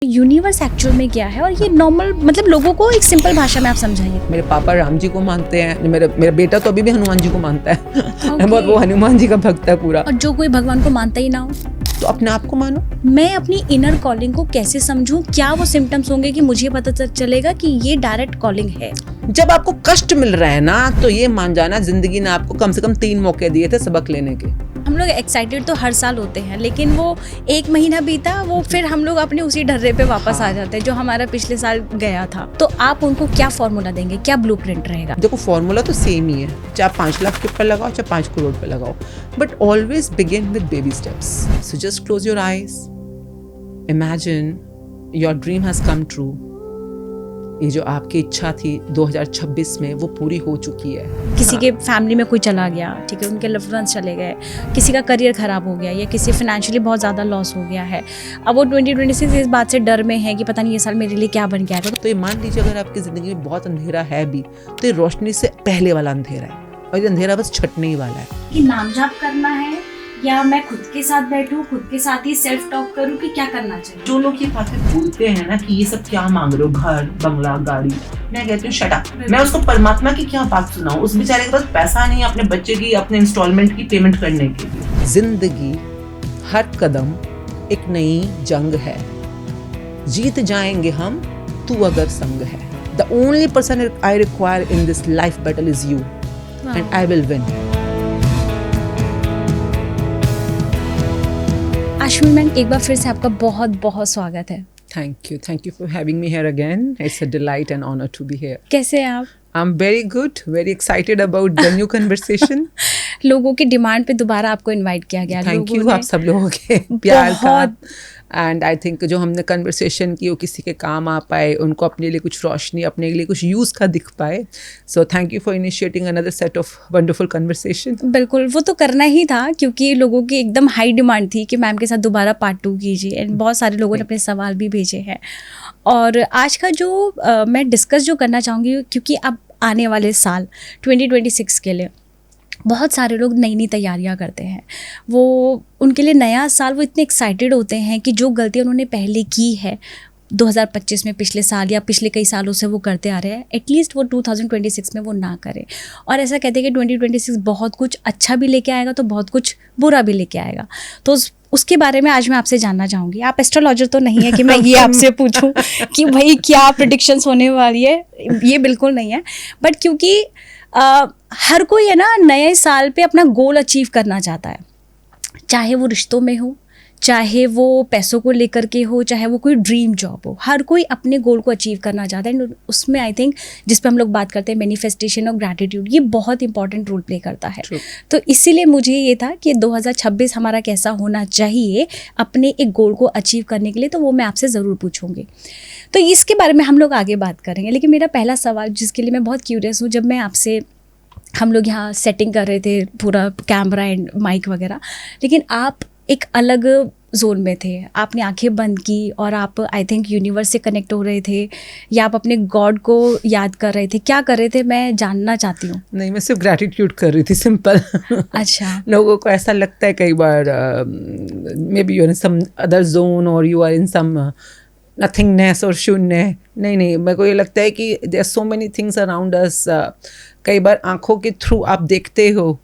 Universe actual में क्या है और ये नॉर्मल मतलब लोगों को एक सिंपल भाषा में आप समझाइए। मेरे पापा राम जी को मानते हैं, मेरा बेटा तो अभी भी हनुमान जी को मानता है। बहुत वो हनुमान जी का भक्त है पूरा। और जो कोई भगवान को मानता ही ना हो तो अपने आप को मानो। मैं अपनी इनर कॉलिंग को कैसे समझूं? क्या वो सिम्टम्स होंगे कि मुझे पता चलेगा कि ये डायरेक्ट कॉलिंग है? जब आपको कष्ट मिल रहा है ना तो ये मान जाना जिंदगी ने आपको कम से कम 3 मौके दिए थे सबक लेने के। हम लोग एक्साइटेड तो हर साल होते हैं, लेकिन वो 1 महीना बीता वो फिर हम लोग अपने उसी ढर्रे पे वापस आ जाते हैं जो हमारा पिछले साल गया था। तो आप उनको क्या फॉर्मूला देंगे, क्या ब्लूप्रिंट रहेगा? देखो फॉर्मूला तो सेम ही है, चाहे 5 लाख के ऊपर लगाओ चाहे 5 करोड़ पे लगाओ, but always begin with baby steps. So just close your eyes, imagine your dream has come true. ये जो आपकी इच्छा थी 2026 में वो पूरी हो चुकी है। किसी के फैमिली में कोई चला गया, ठीक है, उनके लव्ड वंस चले गए, किसी का करियर खराब हो गया या किसी फाइनेंशियली बहुत ज़्यादा लॉस हो गया है। अब वो 2026 इस बात से डर में है कि पता नहीं ये साल मेरे लिए क्या बन गया है। तो ये मान लीजिए अगर आपकी ज़िंदगी में बहुत अंधेरा है भी तो ये रोशनी से पहले वाला अंधेरा है और ये अंधेरा बस छटने ही वाला है। कि नाम जाप करना है या मैं खुद के साथ बैठूं, खुद के साथ ही सेल्फ टॉक करूं कि क्या करना चाहिए? जो लोग ये बातें बोलते हैं ना कि ये सब क्या मांग रहे हो, घर बंगला गाड़ी, मैं कहती हूँ शट अप। मैं उसको परमात्मा की क्या बात सुनाऊं? उस बेचारे के पास पैसा नहीं अपने बच्चे की अपने इंस्टॉलमेंट की पेमेंट करने के लिए। जिंदगी हर कदम एक नई जंग है, जीत जाएंगे हम तू अगर संग है। The only person I require in this life battle is you and I will win. Ashwini ma'am, एक बार फिर से आपका बहुत बहुत स्वागत है। Thank you for having me here again. It's a delight and honor to be here. कैसे हैं आप? I'm very good, very excited about the new conversation. लोगों की डिमांड पे दोबारा आपको इनवाइट किया गया। Thank you आप सब लोगों के प्यार का। एंड आई थिंक जो हमने कन्वर्सेशन की वो किसी के काम आ पाए, उनको अपने लिए कुछ रोशनी, अपने लिए कुछ यूज़ का दिख पाए। So thank you for initiating another set of wonderful conversation. बिल्कुल, वो तो करना ही था क्योंकि लोगों की एकदम हाई डिमांड थी कि मैम के साथ दोबारा पार्ट 2 कीजिए एंड बहुत सारे लोगों ने अपने सवाल भी भेजे हैं। और आज का जो मैं डिस्कस जो करना चाहूँगी, क्योंकि अब आने वाले साल 2026 के लिए बहुत सारे लोग नई नई तैयारियां करते हैं। वो उनके लिए नया साल वो इतने एक्साइटेड होते हैं कि जो गलतियां उन्होंने पहले की है 2025 में, पिछले साल या पिछले कई सालों से वो करते आ रहे हैं, एटलीस्ट वो 2026 में वो ना करें। और ऐसा कहते हैं कि 2026 बहुत कुछ अच्छा भी लेके आएगा तो बहुत कुछ बुरा भी लेके आएगा। तो उसके बारे में आज मैं आपसे जानना चाहूँगी। आप एस्ट्रोलॉजर तो नहीं है कि मैं ये आपसे पूछूं कि भाई क्या प्रेडिक्शंस होने वाली है, ये बिल्कुल नहीं है। बट क्योंकि हर कोई है ना नए साल पे अपना गोल अचीव करना चाहता है, चाहे वो रिश्तों में हो, चाहे वो पैसों को लेकर के हो, चाहे वो कोई ड्रीम जॉब हो। हर कोई अपने गोल को अचीव करना चाहता है। उसमें आई थिंक जिस पे हम लोग बात करते हैं मैनिफेस्टेशन और ग्रैटिट्यूड, ये बहुत इंपॉर्टेंट रोल प्ले करता है। तो इसीलिए मुझे ये था कि 2026 हमारा कैसा होना चाहिए अपने एक गोल को अचीव करने के लिए, तो वो मैं आपसे ज़रूर पूछूंगी। तो इसके बारे में हम लोग आगे बात करेंगे, लेकिन मेरा पहला सवाल जिसके लिए मैं बहुत क्यूरियस हूँ, जब मैं आपसे हम लोग यहाँ सेटिंग कर रहे थे पूरा कैमरा एंड माइक वगैरह, लेकिन आप एक अलग जोन में थे, आपने आंखें बंद की और आप आई थिंक यूनिवर्स से कनेक्ट हो रहे थे या आप अपने गॉड को याद कर रहे थे, क्या कर रहे थे मैं जानना चाहती हूँ। नहीं, मैं सिर्फ ग्रैटिट्यूड कर रही थी, सिंपल। अच्छा। लोगों को ऐसा लगता है कई बार maybe you are in some other zone और you are in some nothingness और शून्य। नहीं, मेरे को ये लगता है कि there are so many things around us. कई बार आंखों के थ्रू आप देखते हो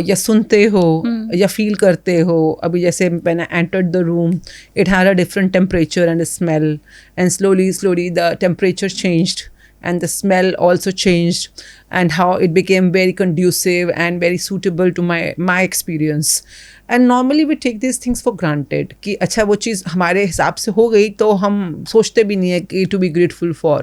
या सुनते हो या फील करते हो। अभी जैसे मैंने entered the room, it had a different temperature and smell and slowly the temperature changed and the smell also changed and how it became very conducive and very suitable to my experience. And normally we take these things for granted कि अच्छा वो चीज़ हमारे हिसाब से हो गई तो हम सोचते भी नहीं है कि to be grateful for।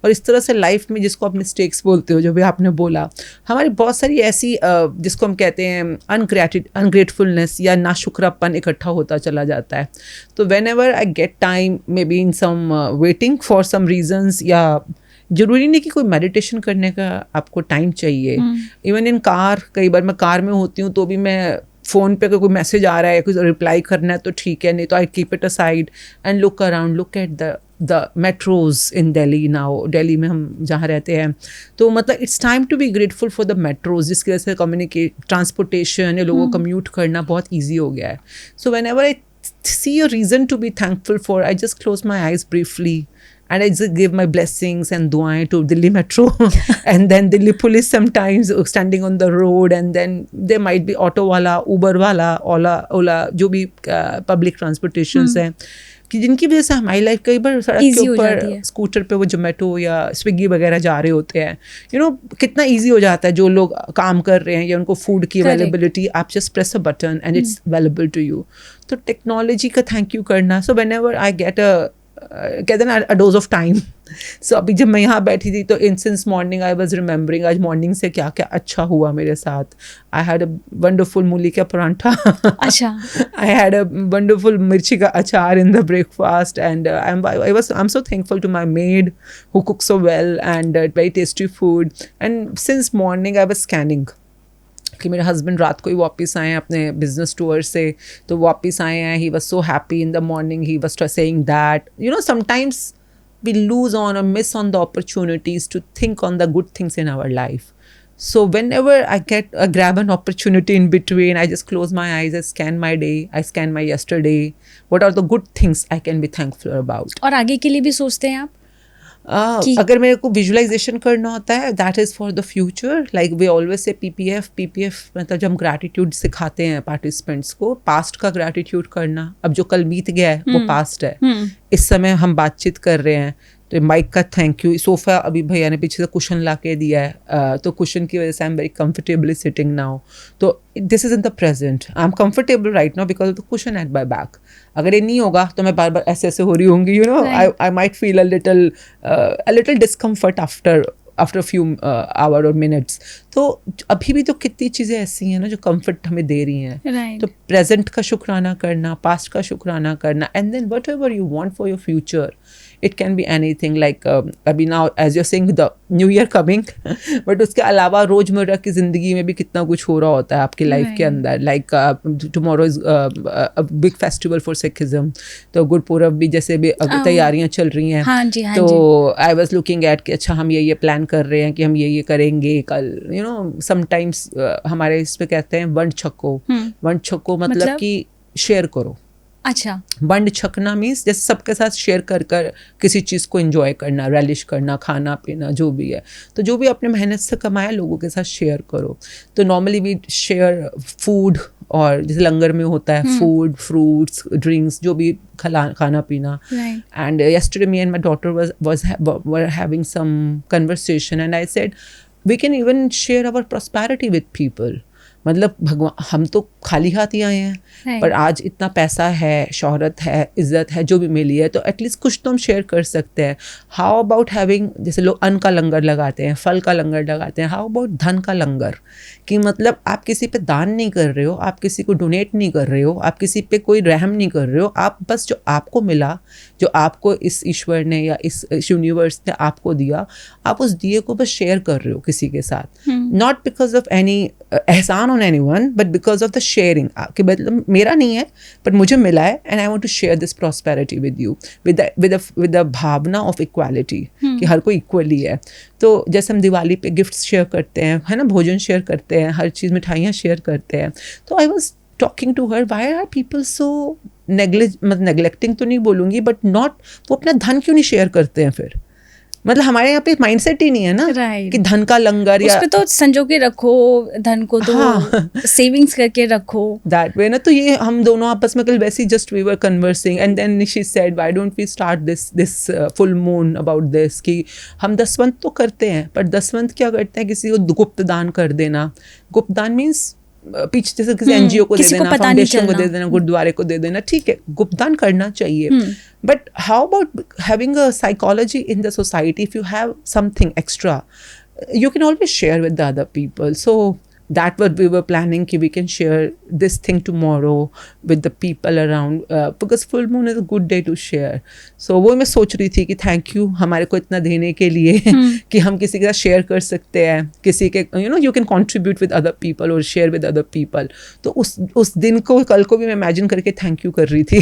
और इस तरह से लाइफ में जिसको आप मिस्टेक्स बोलते हो, जो भी आपने बोला, हमारी बहुत सारी ऐसी जिसको हम कहते हैं अनग्रेटफुलनेस या नाशुक्रापन इकट्ठा होता चला जाता है। तो whenever I get time, maybe in some waiting for some reasons, या जरूरी नहीं कि कोई मेडिटेशन करने का आपको टाइम चाहिए। इवन इन कार, कई बार मैं कार में होती हूँ तो भी मैं फ़ोन पे कोई मैसेज आ रहा है, कुछ रिप्लाई करना है तो ठीक है, नहीं तो I keep it aside and look around, look at the metros in Delhi now. Delhi में हम जहाँ रहते हैं, तो मतलब it's time to be grateful for the metros, जिसकी वजह से ट्रांसपोर्टेशन या लोगों को कम्यूट करना बहुत ईजी हो गया है। So whenever I see a reason to be thankful for, I just close my eyes briefly and I just give my blessings and duaएं to Delhi Metro and then Delhi police sometimes standing on the road, and then there might be auto wala, Uber wala, Ola जो भी public transportations हैं कि जिनकी वजह से हमारी life कई बार सड़क के ऊपर स्कूटर पे वो जोमेटो या स्विगी वगैरह जा रहे होते हैं, यू नो कितना इजी हो जाता है जो लोग काम कर रहे हैं या उनको फूड की अवेलेबिलिटी, आप just press a button and it's available to you. तो टेक्नोलॉजी का थैंक यू करना. So whenever I get कहते हैं ना अ डोज ऑफ टाइम. सो अभी जब मैं यहाँ बैठी थी तो since morning I was remembering आज मॉर्निंग से क्या क्या अच्छा हुआ मेरे साथ. आई हैड अ वंडरफुल मूली का परांठा. अच्छा. आई हैड अ वंडरफुल मिर्ची का अचार in the breakfast and I am so thankful to my maid who cook so well and very tasty food. And since morning I was scanning कि मेरे husband रात को ही वापस आए हैं अपने बिजनेस टूर से, तो वापस आए हैं. He was so happy in the morning. He was saying that you know sometimes we lose on or miss on the opportunities to think on the good things in our life. So whenever I grab an opportunity in between, I just close my eyes, I scan my day, I scan my yesterday. What are the good things I can be thankful about? और आगे के लिए भी सोचते हैं आप? अगर मेरे को विजुअलाइजेशन करना होता है, that is for the future. Like we always say PPF मतलब जब हम ग्रैटिट्यूड सिखाते हैं पार्टिसिपेंट्स को, पास्ट का ग्रैटिट्यूड करना. अब जो कल बीत गया है वो पास्ट है. इस समय हम बातचीत कर रहे हैं तो माइक का थैंक यू. सोफ़ा अभी भैया ने पीछे से कुशन ला के दिया है, तो कुशन की वजह से I am very comfortably sitting now. तो this is in the present. I am comfortable right now because of the cushion at my back. अगर ये नहीं होगा तो मैं बार बार ऐसे ऐसे हो रही होंगी, you know. I might feel a little discomfort after few hour और मिनट्स. तो अभी भी तो कितनी चीज़ें ऐसी हैं ना जो कंफर्ट हमें दे रही हैं. right. तो प्रेजेंट का शुक्राना करना, पास्ट का शुक्राना करना, and then whatever you want for your future. It can be anything like अभी now as you saying the new year coming, but उसके अलावा रोज़मर्रा की ज़िंदगी में भी कितना कुछ हो रहा होता है आपकी लाइफ के अंदर. Like tomorrow is a big festival for Sikhism. तो गुरपुरब भी जैसे भी तैयारियाँ चल रही हैं. हाँ जी, हाँ तो आई वॉज लुकिंग एट कि अच्छा हम ये प्लान कर रहे हैं कि हम ये करेंगे कल. यू नो समटाइम्स हमारे इस पे कहते हैं वंड छक्को. वंड छक्को मतलब कि शेयर करो. अच्छा. वंड छकना मीन्स जैसे सबके साथ शेयर कर किसी चीज़ को एंजॉय करना, रेलिश करना, खाना पीना जो भी है. तो जो भी अपने मेहनत से कमाया लोगों के साथ शेयर करो. तो नॉर्मली वी शेयर फूड, और जैसे लंगर में होता है फूड, फ्रूट्स, ड्रिंक्स, जो भी खाना पीना. And yesterday me and my daughter were having some conversation and I said we can even share our prosperity with people. मतलब भगवान हम तो खाली हाथ ही आए हैं, पर आज इतना पैसा है, शोहरत है, इज़्ज़त है, जो भी मिली है, तो एटलीस्ट कुछ तो हम शेयर कर सकते हैं. हाउ अबाउट हैविंग, जैसे लोग अन्न का लंगर लगाते हैं, फल का लंगर लगाते हैं, हाउ अबाउट धन का लंगर. कि मतलब आप किसी पे दान नहीं कर रहे हो, आप किसी को डोनेट नहीं कर रहे हो, आप किसी पे कोई रहम नहीं कर रहे हो, आप बस जो आपको मिला, जो आपको इस ईश्वर ने या इस यूनिवर्स ने आपको दिया, आप उस दिए को बस शेयर कर रहे हो किसी के साथ. नॉट बिकॉज ऑफ एनी एहसान on anyone, but because of the sharing. कि मतलब मेरा नहीं है बट मुझे मिला है and I want to share this prosperity with you, with the भावना ऑफ इक्वालिटी कि हर कोई इक्वली है. तो जैसे हम दिवाली पे गिफ्ट्स शेयर करते हैं, है ना, भोजन शेयर करते हैं, हर चीज़ मिठाइयाँ शेयर करते हैं. तो I was talking to her, why are people so neglecting तो नहीं बोलूँगी, बट नॉट, वो अपना धन क्यों नहीं शेयर करते हैं फिर. मतलब हमारे यहाँ पे माइंडसेट ही नहीं है ना कि धन का लंगर या उस पे तो संजो के रखो धन को, तो सेविंग्स करके रखो दैट वे ना. तो ये हम दोनों आपस में कल वैसे ही just we were conversing and then she said why don't we start this full moon about this, कि हम दसवंत तो करते हैं पर दसवंत क्या करते हैं, किसी को गुप्त दान कर देना. गुप्त दान मीन्स पीछे जैसे किसी एनजीओ को दे देना, फाउंडेशन को दे देना, गुरुद्वारे को दे देना, ठीक है, गुप्तदान करना चाहिए. But how about having a psychology in the society. If you have something extra you can always share with the other people. So that what we were planning, कि we can share this thing tomorrow with the people around, because full moon is a good day to share. So वो मैं सोच रही थी कि thank you हमारे को इतना देने के लिए कि हम किसी के साथ शेयर कर सकते हैं, किसी के you can contribute with other people or share with other people. तो उस दिन को, कल को भी मैं इमेजिन करके थैंक यू कर रही थी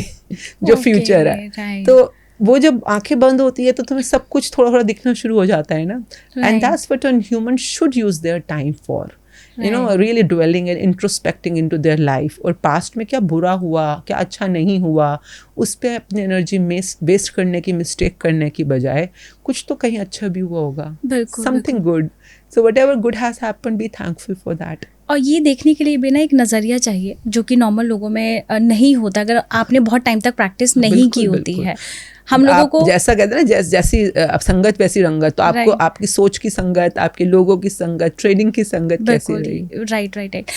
जो फ्यूचर है. तो वो जब आंखें बंद होती है तो तुम्हें सब कुछ थोड़ा थोड़ा दिखना शुरू हो जाता है ना. And that's what an human should use their time for. you know, really dwelling and introspecting into their life, और past में क्या बुरा हुआ, क्या अच्छा नहीं हुआ, उस पे अपनी एनर्जी वेस्ट करने की, मिस्टेक करने की बजाय कुछ तो कहीं अच्छा भी हुआ होगा, something good. So whatever good has happened, be thankful for that. और ये देखने के लिए भी ना एक नज़रिया चाहिए जो कि नॉर्मल लोगों में नहीं होता, अगर आपने बहुत टाइम तक प्रैक्टिस नहीं की होती है। हम लोगों को जैसा कहते हैं ना, जैसी संगत वैसी रंगत, तो आपको आपकी सोच की संगत, आपके लोगों की संगत, ट्रेडिंग की संगत कैसी रही। राइट।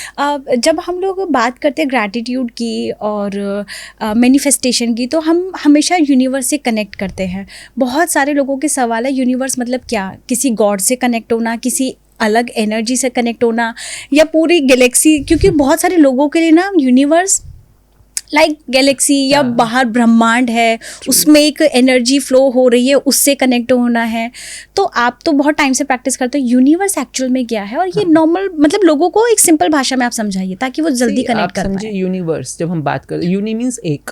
जब हम लोग बात करते हैं ग्रैटिट्यूड की और मैनिफेस्टेशन की, तो हम हमेशा यूनिवर्स से कनेक्ट करते हैं। बहुत सारे लोगों के सवाल है, यूनिवर्स मतलब क्या? किसी गॉड से कनेक्ट होना, किसी अलग एनर्जी से कनेक्ट होना, या पूरी गैलेक्सी? क्योंकि बहुत सारे लोगों के लिए ना यूनिवर्स लाइक गैलेक्सी या बाहर ब्रह्मांड है, उसमें एक एनर्जी फ्लो हो रही है, उससे कनेक्ट होना है। तो आप तो बहुत टाइम से प्रैक्टिस करते हो, यूनिवर्स एक्चुअल में क्या है? और ये नॉर्मल मतलब लोगों को एक सिंपल भाषा में आप समझाइए ताकि वो जल्दी कनेक्ट कर पाए। यूनिवर्स जब हम बात करते हैं, यूनि मीन्स एक,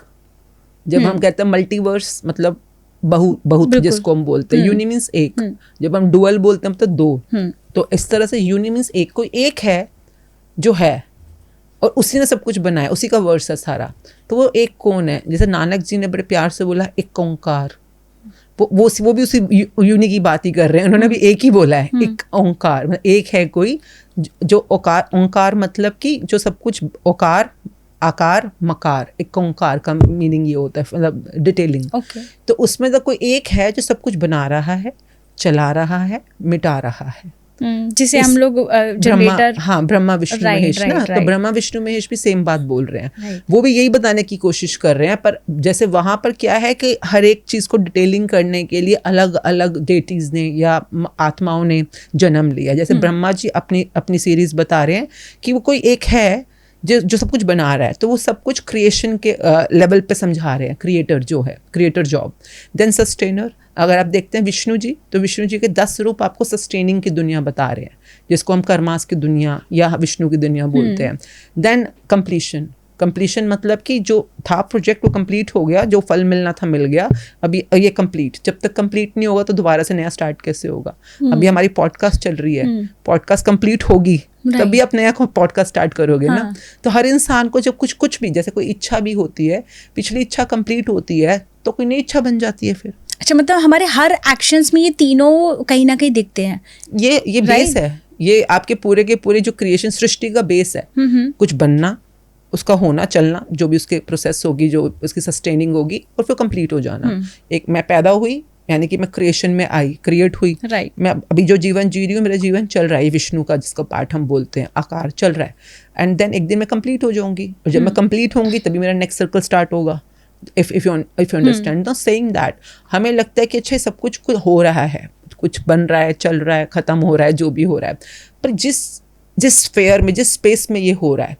जब हम कहते हैं मल्टीवर्स मतलब बहुत जिसको हम बोलते हैं, यूनि मीन्स एक। जब हम डुअल बोलते हैं मतलब दो। तो इस तरह से यूनि मीन्स एक, कोई एक है जो है और उसी ने सब कुछ बनाया, उसी का वर्स है सारा। तो वो एक कौन है? जैसे नानक जी ने बड़े प्यार से बोला एक ओंकार, वो भी उसी यूनि की बात ही कर रहे हैं, उन्होंने भी एक ही बोला है, एक ओंकार। मतलब एक है कोई जो ओंकार मतलब कि जो सब कुछ, ओकार आकार मकार, एक ओंकार का मीनिंग ये होता है, मतलब डिटेलिंग। तो उसमें तो कोई एक है जो सब कुछ बना रहा है, चला रहा है, मिटा रहा है, जिसे हम लोग जनरेटर, हाँ, ब्रह्मा विष्णु महेश ना। तो ब्रह्मा विष्णु महेश भी सेम बात बोल रहे हैं, वो भी यही बताने की कोशिश कर रहे हैं। पर जैसे वहां पर क्या है कि हर एक चीज को डिटेलिंग करने के लिए अलग अलग डेटीज ने या आत्माओं ने जन्म लिया। जैसे ब्रह्मा जी अपनी सीरीज बता रहे हैं कि वो कोई एक है जो सब कुछ बना रहा है, तो वो सब कुछ क्रिएशन के लेवल पे समझा रहे हैं। क्रिएटर जो है, क्रिएटर जॉब। देन सस्टेनर, अगर आप देखते हैं विष्णु जी, तो विष्णु जी के 10 रूप आपको सस्टेनिंग की दुनिया बता रहे हैं, जिसको हम कर्मास की दुनिया या विष्णु की दुनिया बोलते हैं। देन कंप्लीशन मतलब कि जो था प्रोजेक्ट वो कंप्लीट हो गया, जो फल मिलना था मिल गया, अभी ये कंप्लीट। जब तक कंप्लीट नहीं होगा तो दोबारा से नया स्टार्ट कैसे होगा? अभी हमारी पॉडकास्ट चल रही है, पॉडकास्ट कंप्लीट होगी तभी आप नया पॉडकास्ट स्टार्ट करोगे ना। तो हर इंसान को जब कुछ भी, जैसे कोई इच्छा भी होती है, पिछली इच्छा कंप्लीट होती है तो कोई नई इच्छा बन जाती है फिर। अच्छा, मतलब हमारे हर एक्शंस में ये तीनों कहीं ना कहीं दिखते हैं। ये बेस है, ये आपके पूरे के पूरे जो क्रिएशन सृष्टि का बेस है। कुछ बनना, उसका होना, चलना, जो भी उसके प्रोसेस होगी, जो उसकी सस्टेनिंग होगी, और फिर कंप्लीट हो जाना। एक मैं पैदा हुई, यानी कि मैं क्रिएशन में आई, क्रिएट हुई, मैं अभी जो जीवन जी रही हूँ, मेरा जीवन चल रहा है, विष्णु का जिसका पार्ट हम बोलते हैं, आकार चल रहा है। एंड देन एक दिन मैं कंप्लीट हो जाऊंगी, और जब मैं कंप्लीट होंगी तभी मेरा नेक्स्ट सर्कल स्टार्ट होगा। if you understand, not saying that हमें लगता है कि अच्छा सब कुछ हो रहा है, कुछ बन रहा है, चल रहा है, खत्म हो रहा है, जो भी हो रहा है, पर जिस स्फेयर में, जिस स्पेस में ये हो रहा है,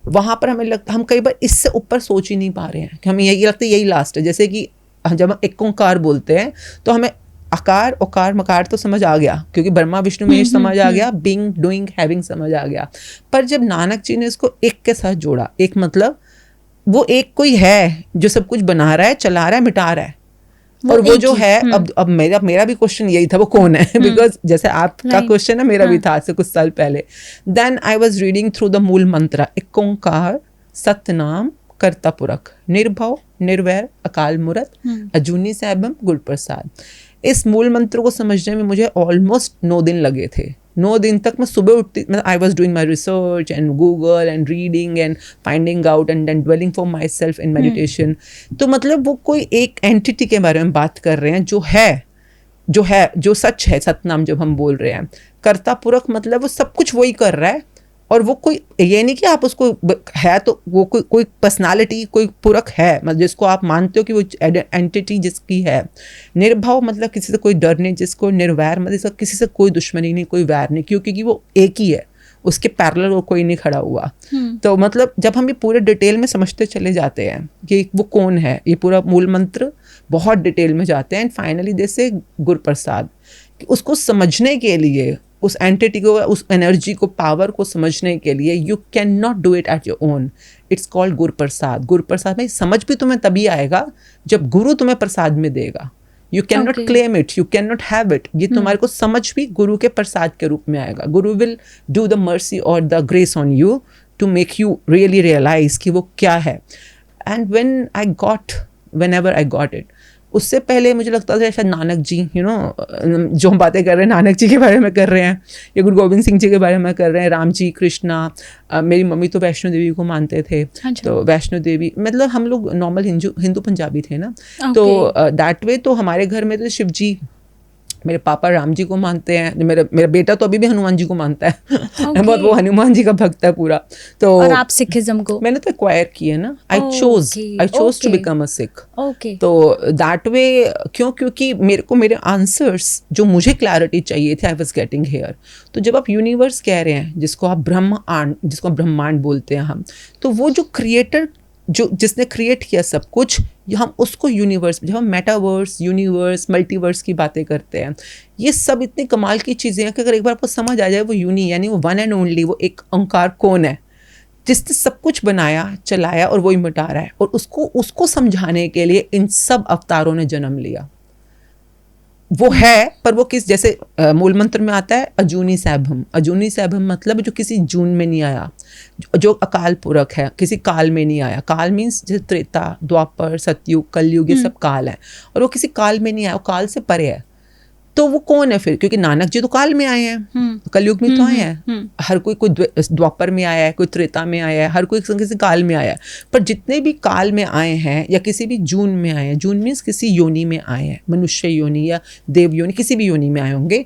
वहाँ पर हमें लगता, हम कई बार इससे ऊपर सोच ही नहीं पा रहे हैं कि हमें यही लगता है यही लास्ट है। जैसे कि जब हम एक ओंकार बोलते हैं तो हमें आकार ओकार मकार तो समझ आ गया, क्योंकि ब्रह्मा विष्णु महेश समझ आ गया, बीइंग डूइंग हैविंग समझ आ गया। पर जब नानक जी ने इसको एक के साथ जोड़ा, एक मतलब वो एक कोई है जो सब कुछ बना रहा है, चला रहा है, मिटा रहा है, और वो जो है, अब मेरा भी क्वेश्चन यही था, वो कौन है? बिकॉज जैसे आपका क्वेश्चन है, मेरा भी था आज से कुछ साल पहले। Then I was reading through the मूल मंत्र, एक ओंकार सतनाम कर्ता पुरख, निर्भव निर्वैर अकाल मूरत, अजूनी सैभम गुर प्रसाद। इस मूल मंत्र को समझने में मुझे ऑलमोस्ट 9 दिन लगे थे। 9 दिन तक मैं सुबह उठती, मतलब I was doing my research and Google and reading and finding out and then dwelling for my self in meditation. तो मतलब वो कोई एक एंटिटी के बारे में बात कर रहे हैं जो सच है, सतनाम जब हम बोल रहे हैं। कर्ता पुरख मतलब वो सब कुछ वही कर रहा है, और वो कोई ये नहीं कि आप उसको है तो वो कोई पर्सनालिटी, कोई पुरख है, मतलब जिसको आप मानते हो कि वो एंटिटी जिसकी है। निर्भव मतलब किसी से कोई डर नहीं, जिसको निर्वैर मतलब किसी से कोई दुश्मनी नहीं, कोई वैर नहीं, क्योंकि वो एक ही है, उसके पैरेलल वो कोई नहीं खड़ा हुआ। तो मतलब जब हम ये पूरे डिटेल में समझते चले जाते हैं कि वो कौन है, ये पूरा मूल मंत्र बहुत डिटेल में जाते हैं। एंड फाइनली जैसे गुर प्रसाद, उसको समझने के लिए, उस एंटिटी को, उस एनर्जी को, पावर को समझने के लिए you can not do it at your own. It's called गुर प्रसाद। गुर प्रसाद में समझ भी तुम्हें तभी आएगा जब गुरु तुम्हें प्रसाद में देगा। You can not Okay. Claim it, you can not have it. ये तुम्हारे को समझ भी गुरु के प्रसाद के रूप में आएगा। Guru will do the mercy और the grace on you to make you really realize कि वो क्या है। And whenever I got it, उससे पहले मुझे लगता था शायद नानक जी, जो हम बातें कर रहे हैं नानक जी के बारे में कर रहे हैं, या गुरु गोविंद सिंह जी के बारे में कर रहे हैं, राम जी, कृष्णा। मेरी मम्मी तो वैष्णो देवी को मानते थे। अच्छा। तो वैष्णो देवी मतलब हम लोग नॉर्मल हिंदू पंजाबी थे ना। Okay. तो दैट वे तो हमारे घर में तो शिव जी, मेरे पापा राम जी को मानते हैं, मेरा बेटा तो अभी भी हनुमान जी को मानता है। बहुत वो हनुमान जी का भक्त है पूरा। तो और आप सिखिज्म को? मैंने तो एक्वायर किया ना। I chose to become a Sikh. Okay. तो दैट वे क्योंकि मेरे को मेरे आंसर्स जो मुझे क्लैरिटी चाहिए थे, आई वाज गेटिंग हियर। तो जब आप यूनिवर्स कह रहे हैं, जिसको आप ब्रह्मांड बोलते हैं हम, तो वो जो क्रिएटर, जिसने क्रिएट किया सब कुछ, हम उसको यूनिवर्स, जब हम मेटावर्स, यूनिवर्स, मल्टीवर्स की बातें करते हैं, ये सब इतनी कमाल की चीज़ें हैं कि अगर एक बार आपको समझ आ जाए वो यानी वो वन एंड ओनली, वो एक ओंकार कौन है जिसने सब कुछ बनाया, चलाया और वही मिटा रहा है, और उसको समझाने के लिए इन सब अवतारों ने जन्म लिया। वो है, पर वो किस, जैसे मूल मंत्र में आता है अजूनी सैभम मतलब जो किसी जून में नहीं आया, जो अकाल पुरख है, किसी काल में नहीं आया। काल मीन्स जैसे त्रेता, द्वापर, सतयुग, कलयुग, ये सब काल है, और वो किसी काल में नहीं आया, वो काल से परे है। तो वो कौन है फिर? क्योंकि नानक जी तो काल में आए हैं, कलयुग में तो आए हैं। हर कोई द्वापर में आया है, कोई त्रेता में आया है, हर कोई किसी काल में आया है। पर जितने भी काल में आए हैं या किसी भी जून में आए हैं, जून मीन्स किसी योनि में आए हैं, मनुष्य योनि या देव योनि, किसी भी योनि में आए होंगे,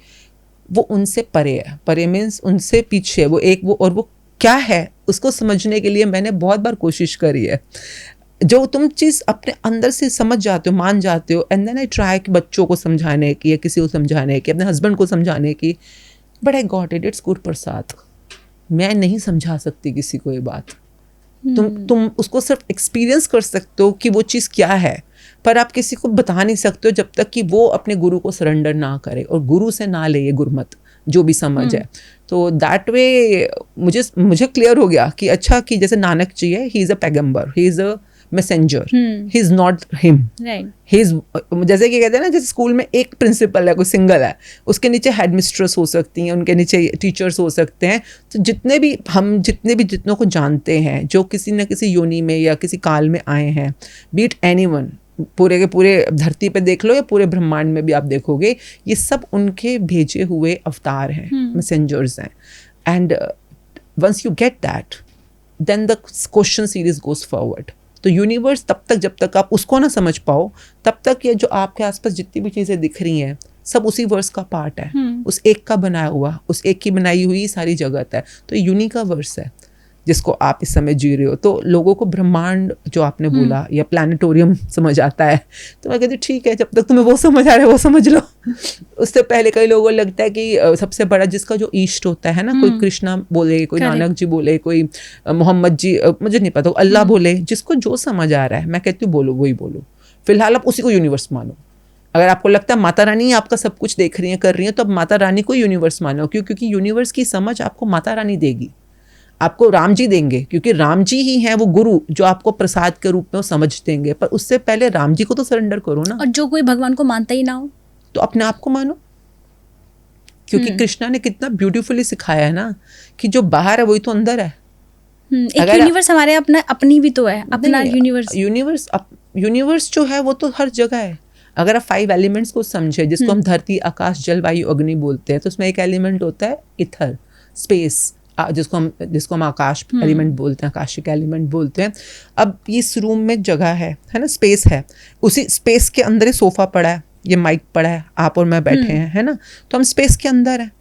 वो उनसे परे है। परे मीन्स उनसे पीछे, वो एक और वो क्या है, उसको समझने के लिए मैंने बहुत बार कोशिश करी है। जो तुम चीज़ अपने अंदर से समझ जाते हो, मान जाते हो, एंड देन आई ट्राई कि बच्चों को समझाने की, या किसी को समझाने की, अपने हस्बैंड को समझाने की, but I got it, it's Guru Prasad. मैं नहीं समझा सकती किसी को ये बात। तुम उसको सिर्फ एक्सपीरियंस कर सकते हो कि वो चीज़ क्या है, पर आप किसी को बता नहीं सकते हो जब तक कि वो अपने गुरु को सरेंडर ना करे और गुरु से ना ले ये गुरमत, जो भी समझ है। तो दैट वे मुझे क्लियर हो गया कि अच्छा, कि जैसे नानक जी है, ही इज़ अ पैगंबर, he is a messenger, he is not him, he is, जैसे कि कहते हैं ना, जैसे स्कूल में एक प्रिंसिपल है, कोई सिंगल है, उसके नीचे हेड मिस्ट्रेस हो सकती हैं, उनके नीचे टीचर्स हो सकते हैं। तो जितनों को जानते हैं, जो किसी न किसी योनि में या किसी काल में आए हैं, बीट एनीवन, पूरे के पूरे धरती पे देख लो या पूरे ब्रह्मांड में भी आप देखोगे, ये सब उनके भेजे हुए अवतार हैं, मैसेंजर्स हैं। And once you get that, then the question series goes forward. तो यूनिवर्स तब तक, जब तक आप उसको ना समझ पाओ, तब तक ये जो आपके आसपास जितनी भी चीज़ें दिख रही हैं, सब उसी वर्स का पार्ट है, उस एक का बनाया हुआ, उस एक की बनाई हुई सारी जगत है। तो यूनि का वर्स है जिसको आप इस समय जी रहे हो। तो लोगों को ब्रह्मांड जो आपने बोला या प्लानिटोरियम समझ आता है, तो मैं कहती हूँ ठीक है, जब तक तुम्हें वो समझ आ रहा है वो समझ लो। उससे पहले कई लोगों को लगता है कि सबसे बड़ा जिसका जो ईष्ट होता है ना, कोई कृष्णा बोले, कोई नानक जी बोले, कोई मोहम्मद जी, मुझे नहीं पता, अल्लाह बोले, जिसको जो समझ आ रहा है, मैं कहती हूँ बोलो, वही बोलो। फिलहाल आप उसी को यूनिवर्स मानो। अगर आपको लगता है माता रानी आपका सब कुछ देख रही है, कर रही है, तो अब माता रानी को यूनिवर्स मानो। क्योंकि यूनिवर्स की समझ आपको माता रानी देगी, आपको राम जी देंगे, क्योंकि राम जी ही हैं वो गुरु जो आपको प्रसाद के रूप में वो समझ देंगे। पर उससे पहले राम जी को तो सरेंडर करो ना। और जो कोई भगवान को मानता ही ना हो, तो अपने आप को मानो। क्योंकि कृष्णा ने कितना ब्यूटीफुली सिखाया है ना, कि जो बाहर है वही तो अंदर है। एक यूनिवर्स हमारे अपनी भी तो है, अपना यूनिवर्स जो है वो तो हर जगह है। अगर आप 5 एलिमेंट्स को समझे, जिसको हम धरती, आकाश, जल, वायु, अग्नि बोलते हैं, तो उसमें एक एलिमेंट होता है इथर, स्पेस, जिसको हम आकाश एलिमेंट बोलते हैं, आकाशिक एलिमेंट बोलते हैं। अब इस रूम में जगह है ना, स्पेस है, उसी स्पेस के अंदर ही सोफा पड़ा है, ये माइक पड़ा है, आप और मैं बैठे हैं, है ना। तो हम स्पेस के अंदर हैं।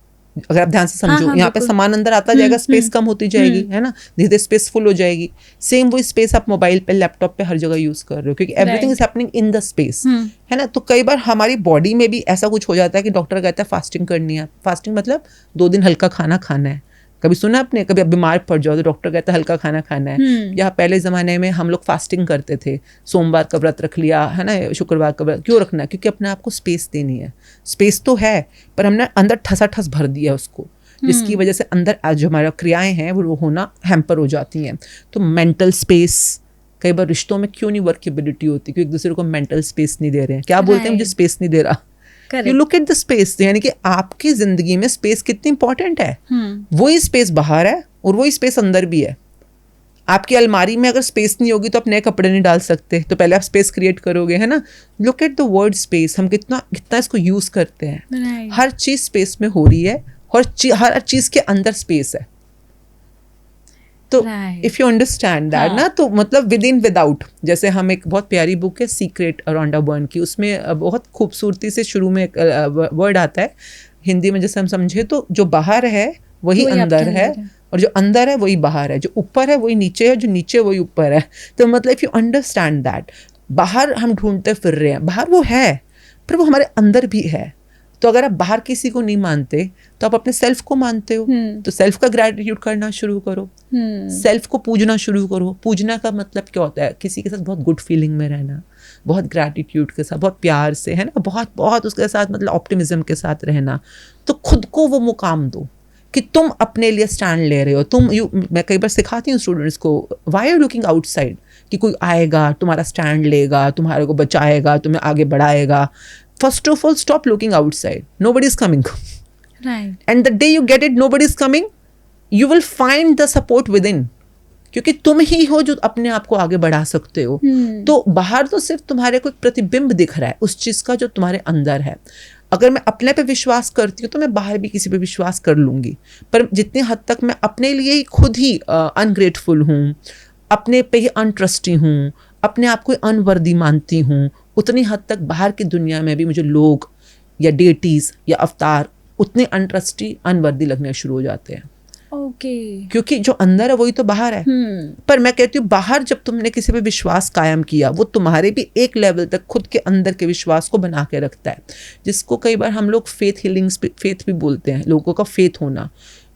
अगर आप ध्यान से समझो, यहाँ पे सामान अंदर आता जाएगा, स्पेस कम होती जाएगी, है ना, धीरे धीरे स्पेस फुल हो जाएगी। सेम वो स्पेस आप मोबाइल पे, लैपटॉप पे, हर जगह यूज कर रहे हो, क्योंकि everything is happening in the space, है ना। तो कई बार हमारी बॉडी में भी ऐसा कुछ हो जाता है कि डॉक्टर कहता है फास्टिंग करनी है। फास्टिंग मतलब 2 दिन हल्का खाना खाना है। कभी सुना आपने, कभी आप बीमार पड़ जाओ तो डॉक्टर कहता है हल्का खाना खाना है। या पहले ज़माने में हम लोग फास्टिंग करते थे, सोमवार का व्रत रख लिया, है ना, शुक्रवार का व्रत। क्यों रखना है? क्योंकि अपने आप को स्पेस देनी है। स्पेस तो है, पर हमने अंदर ठसाठस भर दिया उसको, जिसकी वजह से अंदर आज जो हमारा क्रियाएं हैं वो होना हैम्पर हो जाती हैं। तो मेंटल स्पेस, कई बार रिश्तों में क्यों नहीं वर्केबिलिटी होती, क्योंकि एक दूसरे को मेंटल स्पेस नहीं दे रहे हैं। क्या बोलते हैं, मुझे स्पेस नहीं दे रहा। You look at the space, यानी कि आपकी जिंदगी में स्पेस कितनी इंपॉर्टेंट है। वही स्पेस बाहर है और वही स्पेस अंदर भी है। आपकी अलमारी में अगर स्पेस नहीं होगी तो आप नए कपड़े नहीं डाल सकते, तो पहले आप स्पेस क्रिएट करोगे, है ना। Look at the word space, हम कितना इसको यूज करते हैं। हर चीज स्पेस में हो रही है और हर चीज के अंदर स्पेस है। तो इफ यू अंडरस्टैंड दैट ना, तो मतलब विद इन विदाउट, जैसे हम एक बहुत प्यारी बुक है सीक्रेट रॉन्डा बर्न की, उसमें बहुत खूबसूरती से शुरू में एक वर्ड आता है हिंदी में, जैसे हम समझे तो जो बाहर है वही अंदर है, और जो अंदर है वही बाहर है, जो ऊपर है वही नीचे है, जो नीचे वही ऊपर है। तो मतलब इफ यू अंडरस्टैंड दैट, बाहर हम ढूंढते फिर रहे हैं, बाहर वो है पर वो हमारे अंदर भी है। तो अगर आप बाहर किसी को नहीं मानते तो आप अपने सेल्फ को मानते हो, तो सेल्फ का ग्रैटिट्यूड करना शुरू करो, सेल्फ को पूजना शुरू करो। पूजना का मतलब क्या होता है, किसी के साथ बहुत गुड फीलिंग में रहना, बहुत ग्रैटिट्यूड के साथ, बहुत प्यार से, है ना, बहुत बहुत उसके साथ मतलब ऑप्टिमिज्म के साथ रहना। तो खुद को वो मुकाम दो कि तुम अपने लिए स्टैंड ले रहे हो। मैं कई बार सिखाती हूँ स्टूडेंट्स को, व्हाई आर लुकिंग आउटसाइड, कि कोई आएगा तुम्हारा स्टैंड लेगा, तुम्हारे को बचाएगा, तुम्हें आगे बढ़ाएगा। First of all, stop looking outside. Nobody is coming. Right. And the day you get it, nobody is coming, you will find the support within. क्योंकि तुम ही हो जो अपने आप को आगे बढ़ा सकते हो। तो बाहर तो सिर्फ तुम्हारे को प्रतिबिंब दिख रहा है उस चीज का जो तुम्हारे अंदर है। अगर मैं अपने पे विश्वास करती हूँ तो मैं बाहर भी किसी पे विश्वास कर लूंगी, पर जितनी हद तक मैं अपने लिए ही खुद ही अनग्रेटफुल हूँ, अपने पे ही अनट्रस्टी हूँ, अपने आप को अनवर्दी मानती हूँ, उतनी हद तक बाहर की दुनिया में भी मुझे लोग या डेटीज या अवतार उतने अनट्रस्टी अनवर्दी लगने शुरू हो जाते हैं। क्योंकि जो अंदर है वही तो बाहर है। पर मैं कहती हूँ बाहर जब तुमने किसी पे विश्वास कायम किया, वो तुम्हारे भी एक लेवल तक खुद के अंदर के विश्वास को बना के रखता है, जिसको कई बार हम लोग फेथ हीलिंग, फेथ भी बोलते हैं, लोगों का फेथ होना।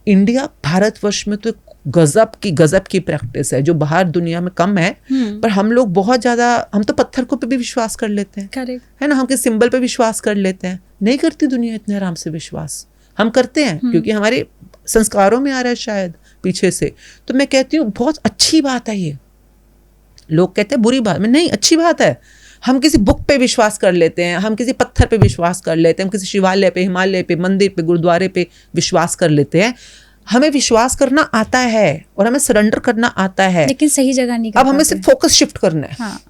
इंडिया भारतवर्ष में तो गजब की प्रैक्टिस है जो बाहर दुनिया में कम है, पर हम लोग बहुत ज्यादा, हम तो पत्थर को पे भी विश्वास कर लेते हैं, है ना, हम किसी सिंबल पे विश्वास कर लेते हैं। नहीं करती दुनिया इतने आराम से विश्वास, हम करते हैं क्योंकि हमारे संस्कारों में आ रहा है शायद पीछे से। तो मैं कहती हूँ बहुत अच्छी बात है ये। लोग कहते हैं बुरी बात, में नहीं, अच्छी बात है। हम किसी बुक पे विश्वास कर लेते हैं, हम किसी पत्थर पे विश्वास कर लेते हैं, हम किसी शिवालय पे, हिमालय पे, मंदिर पे, गुरुद्वारे पे विश्वास कर लेते हैं। हमें विश्वास करना आता है और हमें सरेंडर करना आता है, लेकिन सही जगह नहीं कर अब हमें सिर्फ फोकस शिफ्ट करना है। हाँ।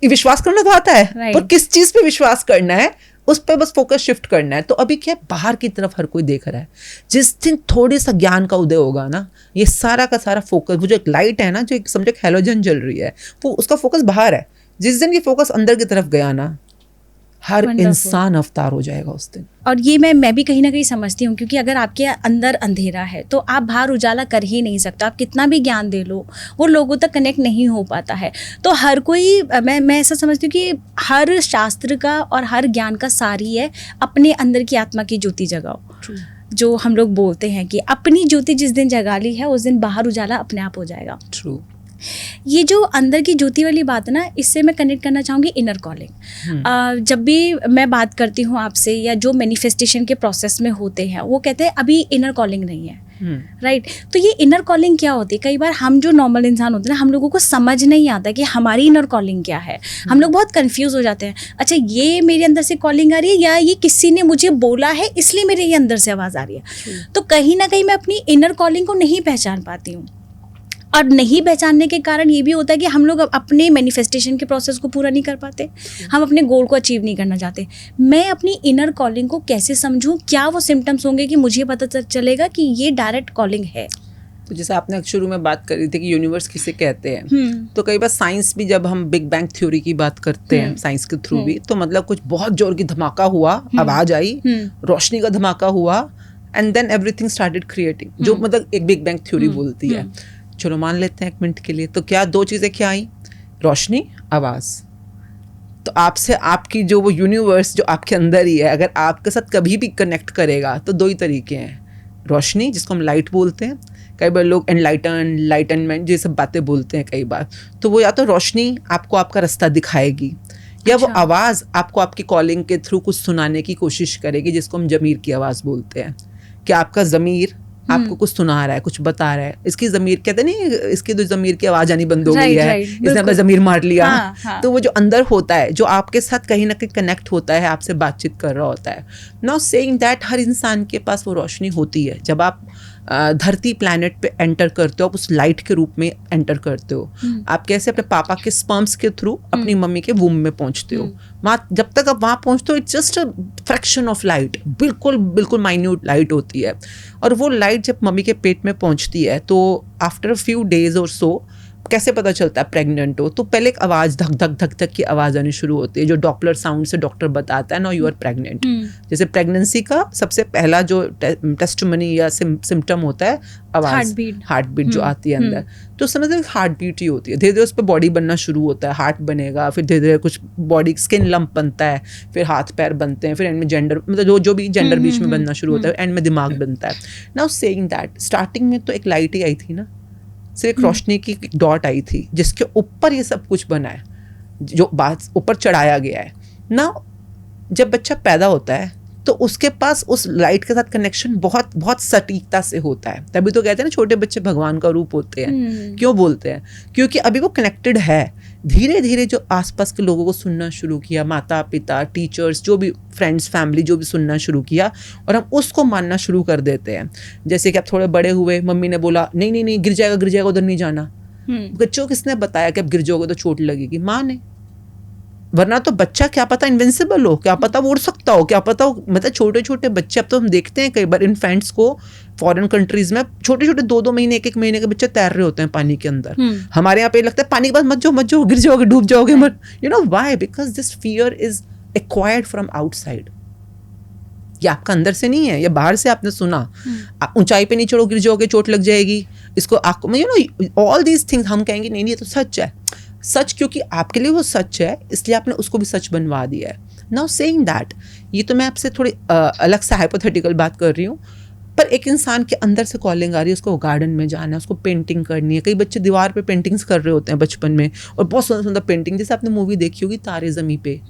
विश्वास करना तो आता है, पर किस चीज पे विश्वास करना है उस पे बस फोकस शिफ्ट करना है। तो अभी क्या है, बाहर की तरफ हर कोई देख रहा है। जिस दिन थोड़ी सा ज्ञान का उदय होगा ना, ये सारा का सारा फोकस, वो जो एक लाइट है ना, जो एक समझो हैलोजन जल रही है, वो उसका फोकस बाहर है। जिस दिन ये फोकस अंदर की तरफ गया ना, हर इंसान अवतार हो जाएगा उस दिन। और ये मैं भी कहीं ना कहीं समझती हूँ, क्योंकि अगर आपके अंदर अंधेरा है तो आप बाहर उजाला कर ही नहीं सकते। आप कितना भी ज्ञान दे लो, वो लोगों तक कनेक्ट नहीं हो पाता है। तो हर कोई, मैं ऐसा समझती हूँ कि हर शास्त्र का और हर ज्ञान का सार ही है अपने अंदर की आत्मा की ज्योति जगाओ। जो हम लोग बोलते हैं कि अपनी ज्योति जिस दिन जगा ली है उस दिन बाहर उजाला अपने आप हो जाएगा। ट्रू। ये जो अंदर की ज्योति वाली बात है ना, इससे मैं कनेक्ट करना चाहूँगी इनर कॉलिंग। जब भी मैं बात करती हूँ आपसे, या जो मैनिफेस्टेशन के प्रोसेस में होते हैं, वो कहते हैं अभी इनर कॉलिंग नहीं है, राइट। तो ये इनर कॉलिंग क्या होती है? कई बार हम जो नॉर्मल इंसान होते हैं ना, हम लोगों को समझ नहीं आता कि हमारी इनर कॉलिंग क्या है। हम लोग बहुत कंफ्यूज हो जाते हैं, अच्छा ये मेरे अंदर से कॉलिंग आ रही है या ये किसी ने मुझे बोला है इसलिए मेरे ये अंदर से आवाज़ आ रही है। तो कहीं ना कहीं मैं अपनी इनर कॉलिंग को नहीं पहचान पाती हूँ, और नहीं पहचानने के कारण ये भी होता है कि हम लोग अपने मैनिफेस्टेशन के प्रोसेस को पूरा नहीं कर पाते, हम अपने गोल को अचीव नहीं करना चाहते। मैं अपनी इनर कॉलिंग को कैसे समझूं? क्या वो सिम्टम्स होंगे कि मुझे पता चलेगा कि ये डायरेक्ट कॉलिंग है? तो जैसे आपने शुरू में बात करी थी कि यूनिवर्स किसे कहते हैं, तो कई बार साइंस भी, जब हम बिग बैंग थ्योरी की बात करते हैं साइंस के थ्रू भी, तो मतलब कुछ बहुत जोर की धमाका हुआ, आवाज आई, रोशनी का धमाका हुआ, and then everything started creating, जो मतलब एक बिग बैंग थ्योरी बोलती है। चलो मान लेते हैं एक मिनट के लिए। तो क्या दो चीज़ें क्या आई? रोशनी, आवाज़। तो आपसे आपकी जो वो यूनिवर्स जो आपके अंदर ही है, अगर आपके साथ कभी भी कनेक्ट करेगा तो दो ही तरीके हैं। रोशनी, जिसको हम लाइट बोलते हैं, कई बार लोग एनलाइटनमेंट ये सब बातें बोलते हैं कई बार। तो वो या तो रोशनी आपको आपका रास्ता दिखाएगी, या वो आवाज़ आपको आपकी कॉलिंग के थ्रू कुछ सुनाने की कोशिश करेगी, जिसको हम ज़मीर की आवाज़ बोलते हैं। कि आपका ज़मीर आपको कुछ सुना रहा है, कुछ बता रहा है, इसकी ज़मीर कहते नहीं, इसकी तो ज़मीर की आवाज़ आनी बंद हो गई है, इसने अपना ज़मीर मार लिया। तो वो जो अंदर होता है, जो आपके साथ कहीं ना कहीं कनेक्ट होता है, आपसे बातचीत कर रहा होता है। नाउ सेइंग दैट, हर इंसान के पास वो रोशनी होती है। जब आप धरती प्लैनेट पे एंटर करते हो, आप उस लाइट के रूप में एंटर करते हो। आप कैसे अपने पापा के स्पर्म्स के थ्रू अपनी मम्मी के वूम में पहुंचते हो। वहाँ जब तक आप वहाँ पहुंचते हो, it's just a fraction of light, बिल्कुल बिल्कुल माइन्यूट लाइट होती है। और वो लाइट जब मम्मी के पेट में पहुंचती है, तो आफ्टर अ फ्यू डेज और सो कैसे पता चलता है प्रेग्नेंट हो? तो पहले एक आवाज़, धक धक धक धक की आवाज़ आनी शुरू होती है, जो डॉपलर साउंड से डॉक्टर बताता है, नो यू आर प्रेग्नेंट। जैसे प्रेगनेंसी का सबसे पहला जो टेस्टिमनी या सिम्टम होता है, आवाज़, हार्ट बीट जो आती है अंदर, तो समझते हार्ट बीट ही होती है। धीरे धीरे उस पर बॉडी बनना शुरू होता है, हार्ट बनेगा, फिर धीरे धीरे कुछ बॉडी स्किन लंप बनता है, फिर हाथ पैर बनते हैं, फिर एंड में जेंडर, मतलब जो भी जेंडर बीच में बनना शुरू होता है, एंड में दिमाग बनता है। नाउ सेइंग दैट, स्टार्टिंग में तो एक लाइट ही आई थी ना, सिर्फ एक रोशनी की डॉट आई थी, जिसके ऊपर ये सब कुछ बना है, जो बात ऊपर चढ़ाया गया है ना। जब बच्चा पैदा होता है तो उसके पास उस लाइट के साथ कनेक्शन बहुत बहुत सटीकता से होता है। तभी तो कहते हैं ना, छोटे बच्चे भगवान का रूप होते हैं। क्यों बोलते हैं? क्योंकि अभी वो कनेक्टेड है। धीरे धीरे जो आसपास के लोगों को सुनना शुरू किया, माता पिता, टीचर्स, जो भी फ्रेंड्स, फैमिली, जो भी सुनना शुरू किया, और हम उसको मानना शुरू कर देते हैं। जैसे कि आप थोड़े बड़े हुए, मम्मी ने बोला नहीं नहीं नहीं, गिर जाएगा, उधर नहीं जाना। बच्चों को किसने बताया कि अब गिर जाओगे तो चोट लगेगी? माँ ने। वरना तो बच्चा क्या पता इनविंसिबल हो, क्या पता वो उड़ सकता हो, क्या पता हो, मतलब छोटे छोटे बच्चे, अब तो हम देखते हैं कई बार इन्फेंट्स को फॉरेन कंट्रीज में, छोटे छोटे 2-2 महीने, 1-1 महीने के बच्चे तैर रहे होते हैं पानी के अंदर। हमारे यहाँ पे लगता है पानी के पास मत जाओ, गिर जाओगे, डूब जाओगे, मत। You know why? Because this fear is acquired from outside. ये आपका अंदर से नहीं है, ये बाहर से आपने सुना। ऊंचाई पे नहीं चढ़ो, गिर जाओगे, चोट लग जाएगी, इसको आपको, you know, all these things हम कहेंगे नहीं ये तो सच है। सच क्योंकि आपके लिए वो सच है, इसलिए आपने उसको भी सच बनवा दिया है। नाउ सेइंग दैट, ये तो मैं आपसे थोड़ी अलग से हाइपोथेटिकल बात कर रही हूँ, पर एक इंसान के अंदर से कॉलिंग आ रही है, उसको गार्डन में जाना है, उसको पेंटिंग करनी है। कई बच्चे दीवार पे पेंटिंग्स कर रहे होते हैं बचपन में, और बहुत सुंदर सुंदर पेंटिंग, जैसे आपने मूवी देखी होगी तारे ज़मीं पे,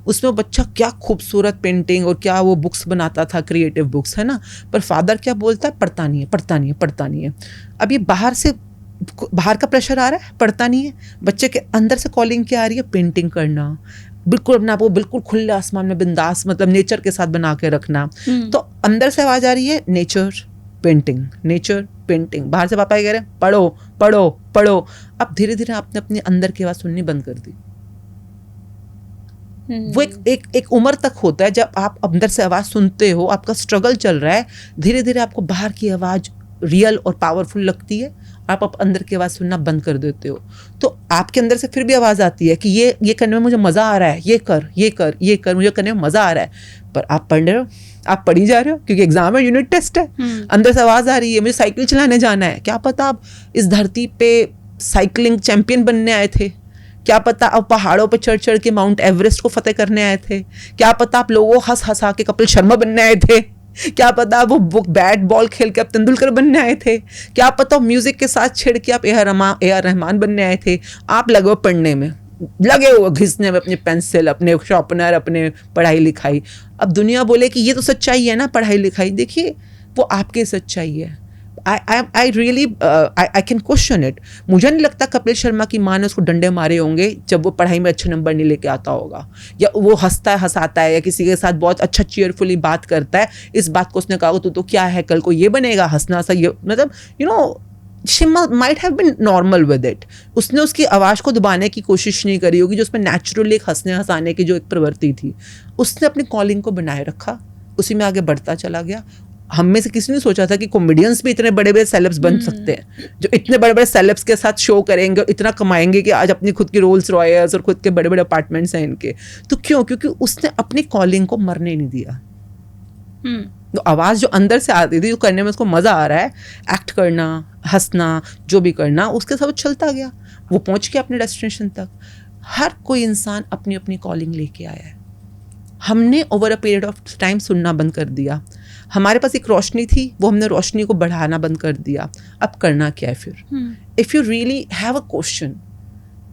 उसमें वो बच्चा क्या खूबसूरत पेंटिंग और क्या वो बुक्स बनाता था, क्रिएटिव बुक्स, है ना। पर फादर क्या बोलता है? पढ़ता नहीं है। अब ये बाहर का प्रेशर आ रहा है, पढ़ता नहीं है। बच्चे के अंदर से कॉलिंग क्या आ रही है? पेंटिंग करना, बिल्कुल अपने आप को बिल्कुल खुले आसमान में बिंदास, मतलब नेचर के साथ बना के रखना। तो अंदर से आवाज आ रही है नेचर पेंटिंग। बाहर से पापा कह रहे हैं पढ़ो। अब धीरे धीरे आपने अपने अंदर की आवाज सुननी बंद कर दी। वो एक उम्र तक होता है जब आप अंदर से आवाज सुनते हो, आपका स्ट्रगल चल रहा है, धीरे धीरे आपको बाहर की आवाज रियल और पावरफुल लगती है, आप अंदर की आवाज़ सुनना बंद कर देते हो। तो आपके अंदर से फिर भी आवाज़ आती है कि ये करने में मुझे मज़ा आ रहा है, ये कर मुझे करने में मज़ा आ रहा है, पर आप पढ़ रहे हो, आप पढ़ी जा रहे हो क्योंकि एग्जाम है, यूनिट टेस्ट है। अंदर से आवाज़ आ रही है मुझे साइकिल चलाने जाना है। क्या पता आप इस धरती पे साइकिलिंग चैंपियन बनने आए थे, क्या पता आप पहाड़ों पर चढ़ के माउंट एवरेस्ट को फतेह करने आए थे, क्या पता आप लोगों को हंसा के कपिल शर्मा बनने आए थे, क्या पता वो बैट बॉल खेल के आप तेंदुलकर बनने आए थे, क्या पता म्यूजिक के साथ छेड़ के आप ए आर रहमान बनने आए थे। आप लगे हो पढ़ने में, लगे हो घिसने में अपनी पेंसिल, अपने शॉर्पनर, अपने पढ़ाई लिखाई। अब दुनिया बोले कि ये तो सच्चाई है ना पढ़ाई लिखाई, देखिए वो आपकी सच्चाई है। I really I can question it। मुझे नहीं लगता कपिल शर्मा की माँ ने उसको डंडे मारे होंगे जब वो पढ़ाई में अच्छे नंबर नहीं लेके आता होगा, या वो हंसाता है या किसी के साथ बहुत अच्छा चीयरफुली बात करता है, इस बात को उसने कहा तू तो क्या है, कल को ये बनेगा, हंसना सा, ये मतलब you know she might have been normal with it। उसने उसकी आवाज़ को दबाने की कोशिश नहीं करी होगी, जो उसमें नेचुरली एक हंसने हंसाने की जो एक प्रवृत्ति थी, उसने अपनी कॉलिंग को बनाए रखा, उसी में आगे बढ़ता चला गया। हम में से किसी ने सोचा था कि कॉमेडियंस भी इतने बड़े बड़े सेलेब्स बन सकते हैं, जो इतने बड़े बड़े सेलेब्स के साथ शो करेंगे और इतना कमाएंगे कि आज अपनी खुद की रोल्स रॉयल्स और खुद के बड़े बड़े अपार्टमेंट्स हैं इनके। तो क्यों? क्योंकि उसने अपनी कॉलिंग को मरने नहीं दिया। तो आवाज़ जो अंदर से आती थी, जो करने में उसको मज़ा आ रहा है, एक्ट करना, हंसना, जो भी करना, उसके साथ चलता गया, वो पहुंच गया अपने डेस्टिनेशन तक। हर कोई इंसान अपनी अपनी कॉलिंग लेके आया है। हमने over a period of time सुनना बंद कर दिया। हमारे पास एक रोशनी थी, वो हमने रोशनी को बढ़ाना बंद कर दिया। अब करना क्या है फिर? If you really have a question,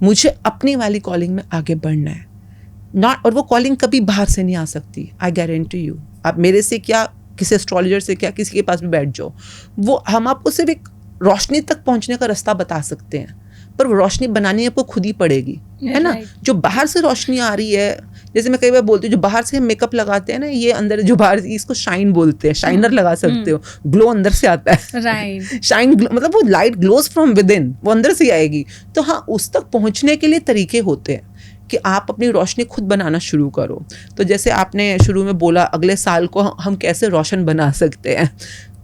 मुझे अपनी वाली कॉलिंग में आगे बढ़ना है, नॉट, और वो कॉलिंग कभी बाहर से नहीं आ सकती, आई गारंटी यू। आप मेरे से क्या किसी एस्ट्रोलॉजर से क्या, किसी के पास भी बैठ जाओ, वो हम आपको सिर्फ एक रोशनी तक पहुंचने का रास्ता बता सकते हैं, पर वो रोशनी बनानी आपको खुद ही पड़ेगी, है ना। जो बाहर से रोशनी आ रही है, जैसे मैं कई बार बोलती हूँ, जो बाहर से मेकअप लगाते हैं ना, ये अंदर जो बाहर, इसको शाइन बोलते हैं, शाइनर लगा सकते हो, ग्लो अंदर से आता है, राइट। शाइन मतलब वो light glows from within, वो अंदर से आएगी। तो हाँ, उस तक पहुँचने के लिए तरीके होते हैं कि आप अपनी रोशनी खुद बनाना शुरू करो। तो जैसे आपने शुरू में बोला अगले साल को हम कैसे रोशन बना सकते हैं,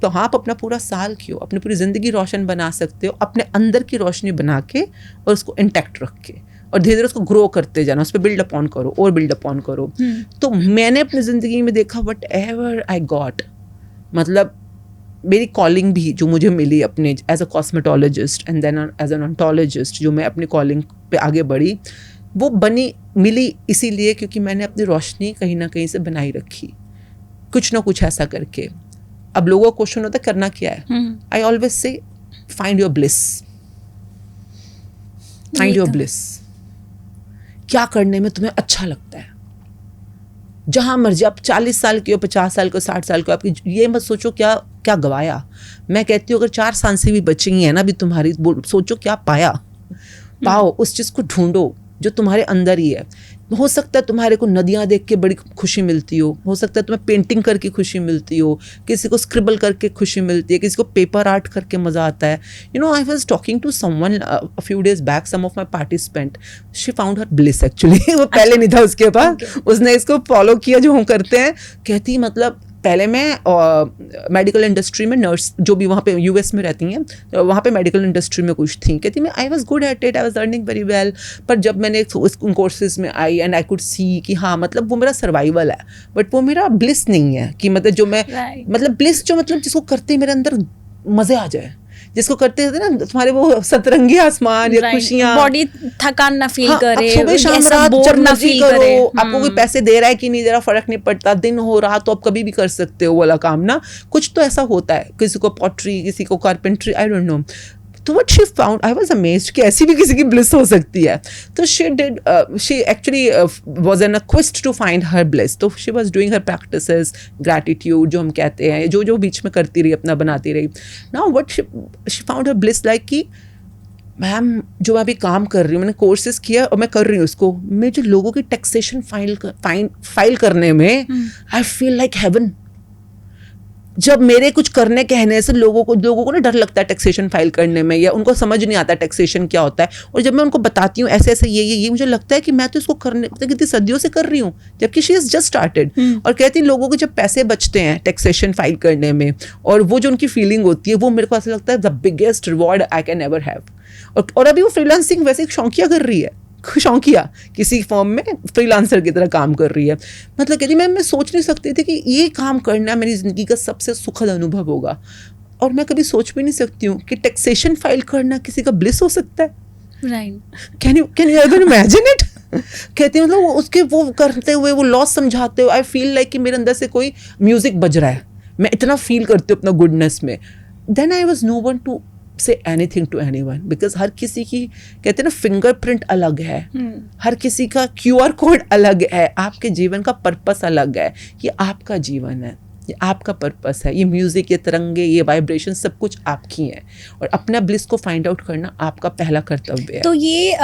तो आप अपना पूरा साल क्यों, अपनी पूरी ज़िंदगी रोशन बना सकते हो, अपने अंदर की रोशनी बना के और उसको इंटैक्ट रख के, और धीरे धीरे उसको ग्रो करते जाना, उस पर बिल्ड अप ऑन करो और बिल्ड अप ऑन करो। तो मैंने अपनी ज़िंदगी में देखा वट एवर आई गॉट, मतलब मेरी कॉलिंग भी जो मुझे मिली अपने as a cosmetologist and then as an ontologist, जो मैं अपनी कॉलिंग पे आगे बढ़ी, वो मिली इसीलिए क्योंकि मैंने अपनी रोशनी कहीं ना कहीं से बनाई रखी, कुछ ना कुछ ऐसा करके। अब लोगों का क्वेश्चन होता है करना क्या है, I always say find your bliss, find your bliss. क्या करने में तुम्हें अच्छा लगता है, जहां मर्जी, आप 40 साल की हो, 50 साल को, 60 साल को, आपकी ये मत सोचो क्या क्या गवाया। मैं कहती हूँ अगर 4 सांसें भी बचेंगी है ना भी तुम्हारी, सोचो क्या पाया, पाओ, उस चीज़ को ढूंढो जो तुम्हारे अंदर ही है। हो सकता है तुम्हारे को नदियाँ देख के बड़ी खुशी मिलती हो सकता है तुम्हें पेंटिंग करके खुशी मिलती हो, किसी को स्क्रिबल करके खुशी मिलती है, किसी को पेपर आर्ट करके मज़ा आता है। You know, I was talking to someone a few days back, some of my participant, she found her bliss actually. वो पहले नहीं था उसके पास, उसने इसको फॉलो किया जो हम करते हैं। कहती मतलब पहले मैं मेडिकल इंडस्ट्री में नर्स, जो भी वहाँ पे यूएस में रहती हैं, वहाँ पे मेडिकल इंडस्ट्री में कुछ थी। कहती मैं I was good at it, I was earning very well, पर जब मैंने उन कोर्सेज में आई एंड आई कुड सी कि हाँ मतलब वो मेरा सर्वाइवल है, बट वो मेरा ब्लिस नहीं है। कि मतलब जो मैं मतलब ब्लिस जो मतलब जिसको करते मेरे अंदर मज़े आ जाए, जिसको करते थे ना तुम्हारे वो सतरंगी आसमान या खुशियाँ, बॉडी थकान ना फील करे, सुबह शाम रात जब मर्जी करो, आपको कोई पैसे दे रहा है कि नहीं दे रहा फर्क नहीं पड़ता, दिन हो रहा तो आप कभी भी कर सकते हो वाला काम ना। कुछ तो ऐसा होता है, किसी को पॉटरी, किसी को कारपेंट्री, आई डोंट नो। तो what she found, I was amazed कि ऐसी भी किसी की ब्लिस हो सकती है। तो she actually was in a quest to find her bliss. तो she was doing her practices, gratitude जो हम कहते हैं, जो बीच में करती रही, अपना बनाती रही। Now what she found her bliss like कि मैम जो मैं अभी काम कर रही हूँ, मैंने कोर्सेज किया और मैं कर रही हूँ उसको, मैं जो लोगों की टैक्सेशन फाइल करने में आई फील लाइक हेवन। जब मेरे कुछ करने कहने से लोगों को ना डर लगता है टैक्सेशन फाइल करने में, या उनको समझ नहीं आता टैक्सेशन क्या होता है, और जब मैं उनको बताती हूँ ऐसे ऐसे ये मुझे लगता है कि मैं तो इसको करने कितनी सदियों से कर रही हूँ, जबकि शी इज़ जस्ट स्टार्टेड। और कहती लोगों को जब पैसे बचते हैं टैक्सेशन फाइल करने में, और वो जो उनकी फीलिंग होती है, वो मेरे को ऐसा लगता है the biggest reward I can ever have. और अभी वो फ्रीलांसिंग वैसे शौकिया कर रही है, शौकिया किसी फॉर्म में फ्रीलांसर की तरह काम कर रही है। मतलब कहती मैं सोच नहीं सकती थी कि ये काम करना मेरी ज़िंदगी का सबसे सुखद अनुभव होगा, और मैं कभी सोच भी नहीं सकती हूँ कि टैक्सेशन फाइल करना किसी का ब्लिस हो सकता है। Right, can you ever imagine it. कहती मतलब उसके वो करते हुए, वो लॉस समझाते हुए, आई फील लाइक कि मेरे अंदर से कोई म्यूजिक बज रहा है, मैं इतना फील करती हूँ अपना गुडनेस में। Then I was no one to say anything to anyone, because हर किसी की कहते हैं ना फिंगरप्रिंट अलग है, हर किसी का QR कोड अलग है, आपके जीवन का पर्पस अलग है। ये आपका जीवन है, ये आपका पर्पस है, ये म्यूजिक, ये तरंगे, ये वाइब्रेशन सब कुछ आपकी हैं, और अपना ब्लिस को फाइंड आउट करना आपका पहला कर्तव्य है। तो ये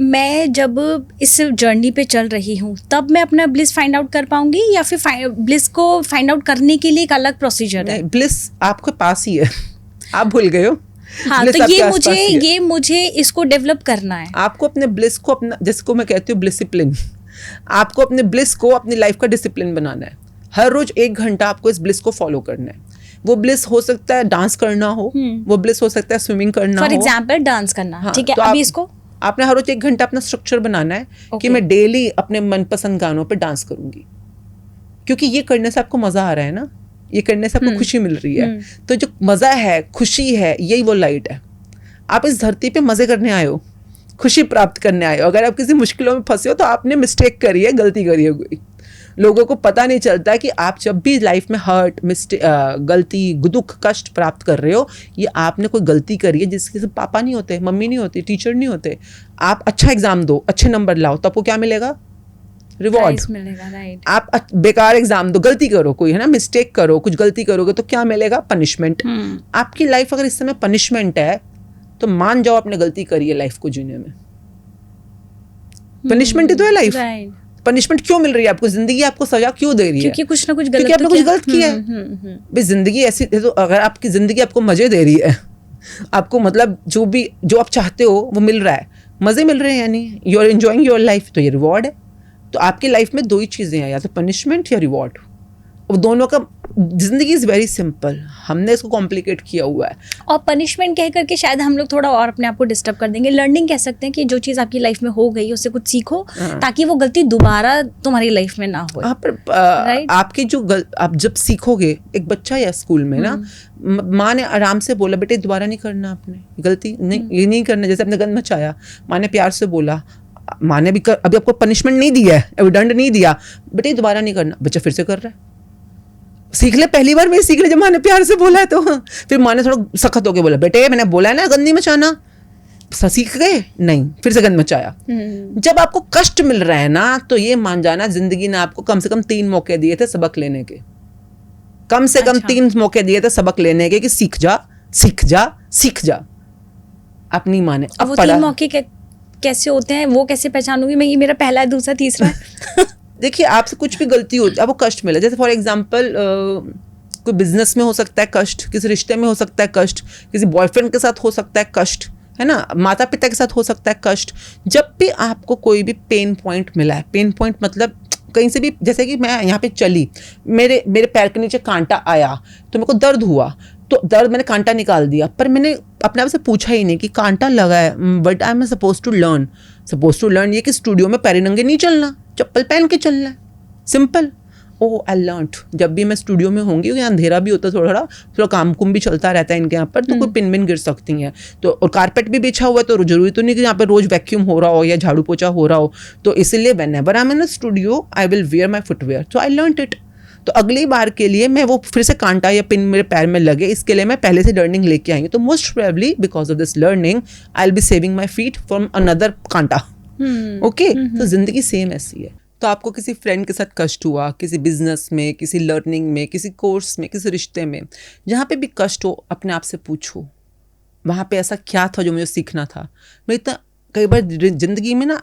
मैं जब इस जर्नी पे चल रही हूँ तब मैं अपना ब्लिस फाइंड आउट कर पाऊंगी, या फिर ब्लिस को फाइंड आउट करने के लिए एक अलग प्रोसीजर है? ब्लिस आपके पास ही है, आप भूल गए हो। हाँ, तो ये मुझे इसको डेवलप करना है। आपको अपने ब्लिस को अपना, जिसको मैं कहती हूँ डिसिप्लिन, आपको अपने ब्लिस को अपनी लाइफ का डिसिप्लिन बनाना है। हर रोज 1 घंटा आपको इस ब्लिस को फॉलो करना है। वो ब्लिस हो सकता है डांस करना हो, वो ब्लिस हो सकता है स्विमिंग करना हो, फॉर एग्जाम्पल डांस करना, ठीक है। तो अभी इसको आपने हर रोज 1 घंटा अपना स्ट्रक्चर बनाना है कि मैं डेली अपने मनपसंद गानों पर डांस करूंगी, क्योंकि ये करने से आपको मजा आ रहा है ना, ये करने से आपको खुशी मिल रही है। तो जो मज़ा है, खुशी है, यही वो लाइट है। आप इस धरती पे मज़े करने आए हो, खुशी प्राप्त करने आए हो। अगर आप किसी मुश्किलों में फंसे हो तो आपने मिस्टेक करी है, गलती करी है कोई। लोगों को पता नहीं चलता कि आप जब भी लाइफ में हर्ट, गलती, दुख, कष्ट प्राप्त कर रहे हो, ये आपने कोई गलती करी है जिसके से पापा नहीं होते, मम्मी नहीं होती, टीचर नहीं होते। आप अच्छा एग्जाम दो, अच्छे नंबर लाओ, तो आपको क्या मिलेगा? रिवॉर्ड मिलेगा, राइट। आप बेकार एग्जाम दो, गलती करो कोई, है ना, मिस्टेक करो, कुछ गलती करोगे तो क्या मिलेगा? पनिशमेंट। आपकी लाइफ अगर इस समय पनिशमेंट है तो मान जाओ आपने गलती करी है लाइफ को जीने में। पनिशमेंट ही तो है लाइफ। पनिशमेंट क्यों मिल रही है आपको? जिंदगी आपको सजा क्यों दे रही है? क्योंकि कुछ ना कुछ गलत, क्योंकि आपने कुछ गलत किया है। भाई जिंदगी ऐसी है, तो अगर आपकी जिंदगी आपको मजे दे रही है, आपको मतलब जो आप चाहते हो वो मिल रहा है, मजे मिल रहे हैं, यानी you are enjoying your life, तो ये रिवॉर्ड है। तो आपकी लाइफ में दो ही चीजें हैं, या तो पनिशमेंट या रिवॉर्ड। और दोनों का, जिंदगी इज वेरी सिंपल, हमने इसको कॉम्प्लिकेट किया हुआ है। और पनिशमेंट कह करके शायद हम लोग थोड़ा और अपने आप को डिस्टर्ब कर देंगे। लर्निंग कह सकते हैं कि जो चीज़ आपकी लाइफ में हो गई उससे कुछ सीखो, ताकि वो गलती दोबारा तुम्हारी लाइफ में ना हो। आपकी आप जब सीखोगे, एक बच्चा या स्कूल में ना, माँ ने आराम से बोला बेटे दोबारा नहीं करना, आपने गलती नहीं, ये नहीं करना। जैसे आपने गंद मचाया, माँ ने प्यार से बोला, माँ ने भी अभी आपको पनिशमेंट नहीं दिया है, अभी दंड नहीं दिया, बेटे दोबारा नहीं करना, बच्चा फिर से कर रहा है। सीख ले, पहली बार में सीख ले, जब माँ ने प्यार से बोला है तो। फिर माँ ने थोड़ा सख्त होकर बोला बेटे मैंने बोला है ना गंद नहीं मचाना, सीख गए नहीं, फिर से गंद मचाया। जब आपको कष्ट मिल रहा है ना, तो ये मान जाना जिंदगी ने आपको कम से कम 3 मौके दिए थे सबक लेने के, कम से कम 3 मौके दिए थे सबक लेने के, कि सीख जा सीख जा सीख जा। अपनी माँ ने अब वो 3 मौके कैसे होते हैं, वो कैसे पहचानूंगी मैं? ये मेरा पहला है, दूसरा, तीसरा है? देखिए आपसे कुछ भी गलती होती है, आपको कष्ट मिला, जैसे फॉर एग्जांपल कोई बिजनेस में हो सकता है कष्ट, किसी रिश्ते में हो सकता है कष्ट, किसी बॉयफ्रेंड के साथ हो सकता है कष्ट, है ना, माता पिता के साथ हो सकता है कष्ट। जब भी आपको कोई भी पेन पॉइंट मिला है, पेन पॉइंट मतलब कहीं से भी, जैसे कि मैं यहाँ पे चली, मेरे पैर के नीचे कांटा आया तो मेरे को दर्द हुआ, तो दर्द मैंने कांटा निकाल दिया, पर मैंने अपने आप से पूछा ही नहीं कि कांटा लगा है, but I am suppose to learn ये कि स्टूडियो में पैर नंगे नहीं चलना, चप्पल पहन के चलना है, सिंपल। Oh I learned. जब भी मैं स्टूडियो में होंगी, यहाँ अंधेरा भी होता है, थोड़ा काम कुम भी चलता रहता है इनके यहाँ पर, तो कोई पिन बिन गिर सकती हैं, तो और कारपेट भी बिछा हुआ है, तो जरूरी तो नहीं कि यहाँ पर रोज वैक्यूम हो रहा हो या झाड़ू पोछा हो रहा हो, तो इसलिए whenever I am in a studio I will where my footwear, तो आई लर्नड इट। तो अगली बार के लिए मैं वो फिर से कांटा या पिन मेरे पैर में लगे, इसके लिए मैं पहले से लर्निंग लेके आई हूँ, तो most probably because of this learning I will be saving my feet from another कांटा। ओके, तो जिंदगी सेम ऐसी है। तो आपको किसी फ्रेंड के साथ कष्ट हुआ, किसी बिजनेस में, किसी लर्निंग में, किसी कोर्स में, किसी रिश्ते में, जहाँ पे भी कष्ट हो, अपने आप से पूछो वहाँ पे ऐसा क्या था जो मुझे सीखना था। मैं इतना कई बार जिंदगी में ना,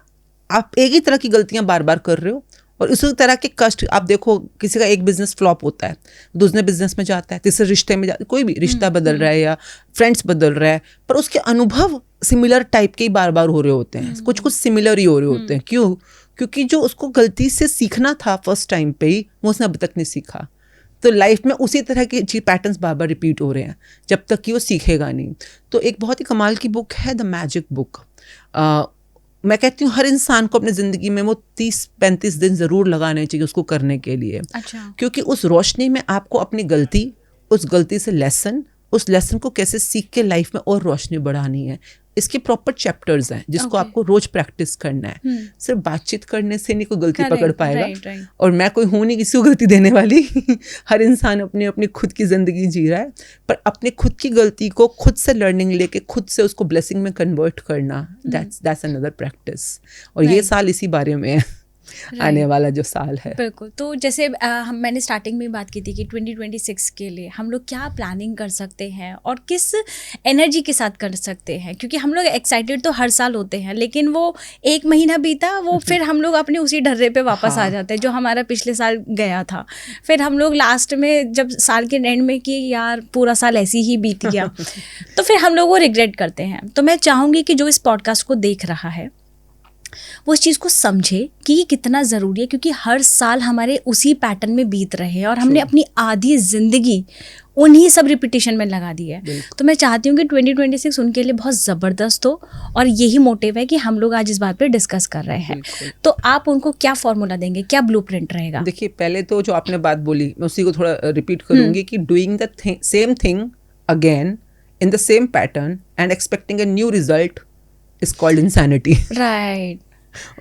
आप एक ही तरह की गलतियाँ बार बार कर रहे हो, और इसी तरह के कष्ट आप देखो, किसी का एक बिजनेस फ्लॉप होता है, दूसरे बिजनेस में जाता है, तीसरे रिश्ते में जाता है, कोई भी रिश्ता बदल रहा है या फ्रेंड्स बदल रहा है, पर उसके अनुभव सिमिलर टाइप के ही बार बार हो रहे होते हैं, कुछ सिमिलर ही हो रहे होते हैं। क्यों? क्योंकि जो उसको गलती से सीखना था फर्स्ट टाइम पे ही, वो उसने अभी तक नहीं सीखा। तो लाइफ में उसी तरह के पैटर्न्स बार बार रिपीट हो रहे हैं जब तक कि वो सीखेगा नहीं। तो एक बहुत ही कमाल की बुक है द मैजिक बुक। मैं कहती हूँ हर इंसान को अपनी ज़िंदगी में वो 30-35 दिन ज़रूर लगाने चाहिए उसको करने के लिए। अच्छा। क्योंकि उस रोशनी में आपको अपनी गलती, उस गलती से लेसन, उस लेसन को कैसे सीख के लाइफ में और रोशनी बढ़ानी है, इसके प्रॉपर चैप्टर्स हैं जिसको आपको रोज प्रैक्टिस करना है। सिर्फ बातचीत करने से नहीं कोई गलती पकड़ पाएगा। और मैं कोई हूँ नहीं किसी को गलती देने वाली हर इंसान अपनी अपनी खुद की ज़िंदगी जी रहा है, पर अपनी खुद की गलती को खुद से लर्निंग लेके खुद से उसको ब्लेसिंग में कन्वर्ट करना, दैट्स अनदर प्रैक्टिस। और ये साल इसी बारे में है, आने वाला जो साल है। बिल्कुल। तो जैसे मैंने स्टार्टिंग में बात की थी कि 2026 के लिए हम लोग क्या प्लानिंग कर सकते हैं और किस एनर्जी के साथ कर सकते हैं, क्योंकि हम लोग एक्साइटेड तो हर साल होते हैं, लेकिन वो 1 महीना बीता, वो फिर हम लोग अपने उसी ढर्रे पे वापस आ जाते हैं जो हमारा पिछले साल गया था। फिर हम लोग लास्ट में जब साल के एंड में कि यार पूरा साल ऐसी ही बीत गया तो फिर हम लोग वो रिग्रेट करते हैं। तो मैं चाहूँगी कि जो इस पॉडकास्ट को देख रहा है वो इस चीज़ को समझे कि ये कितना ज़रूरी है, क्योंकि हर साल हमारे उसी पैटर्न में बीत रहे हैं और हमने अपनी आधी ज़िंदगी उन्हीं सब रिपीटिशन में लगा दी है। तो मैं चाहती हूँ कि 2026 उनके लिए बहुत ज़बरदस्त हो, और यही मोटिव है कि हम लोग आज इस बात पे डिस्कस कर रहे हैं। तो आप उनको क्या फॉर्मूला देंगे, क्या ब्लूप्रिंट रहेगा? देखिए, पहले तो जो आपने बात बोली मैं उसी को थोड़ा रिपीट करूँगी कि doing the same thing again in the same pattern and expecting a new result is called insanity. Right.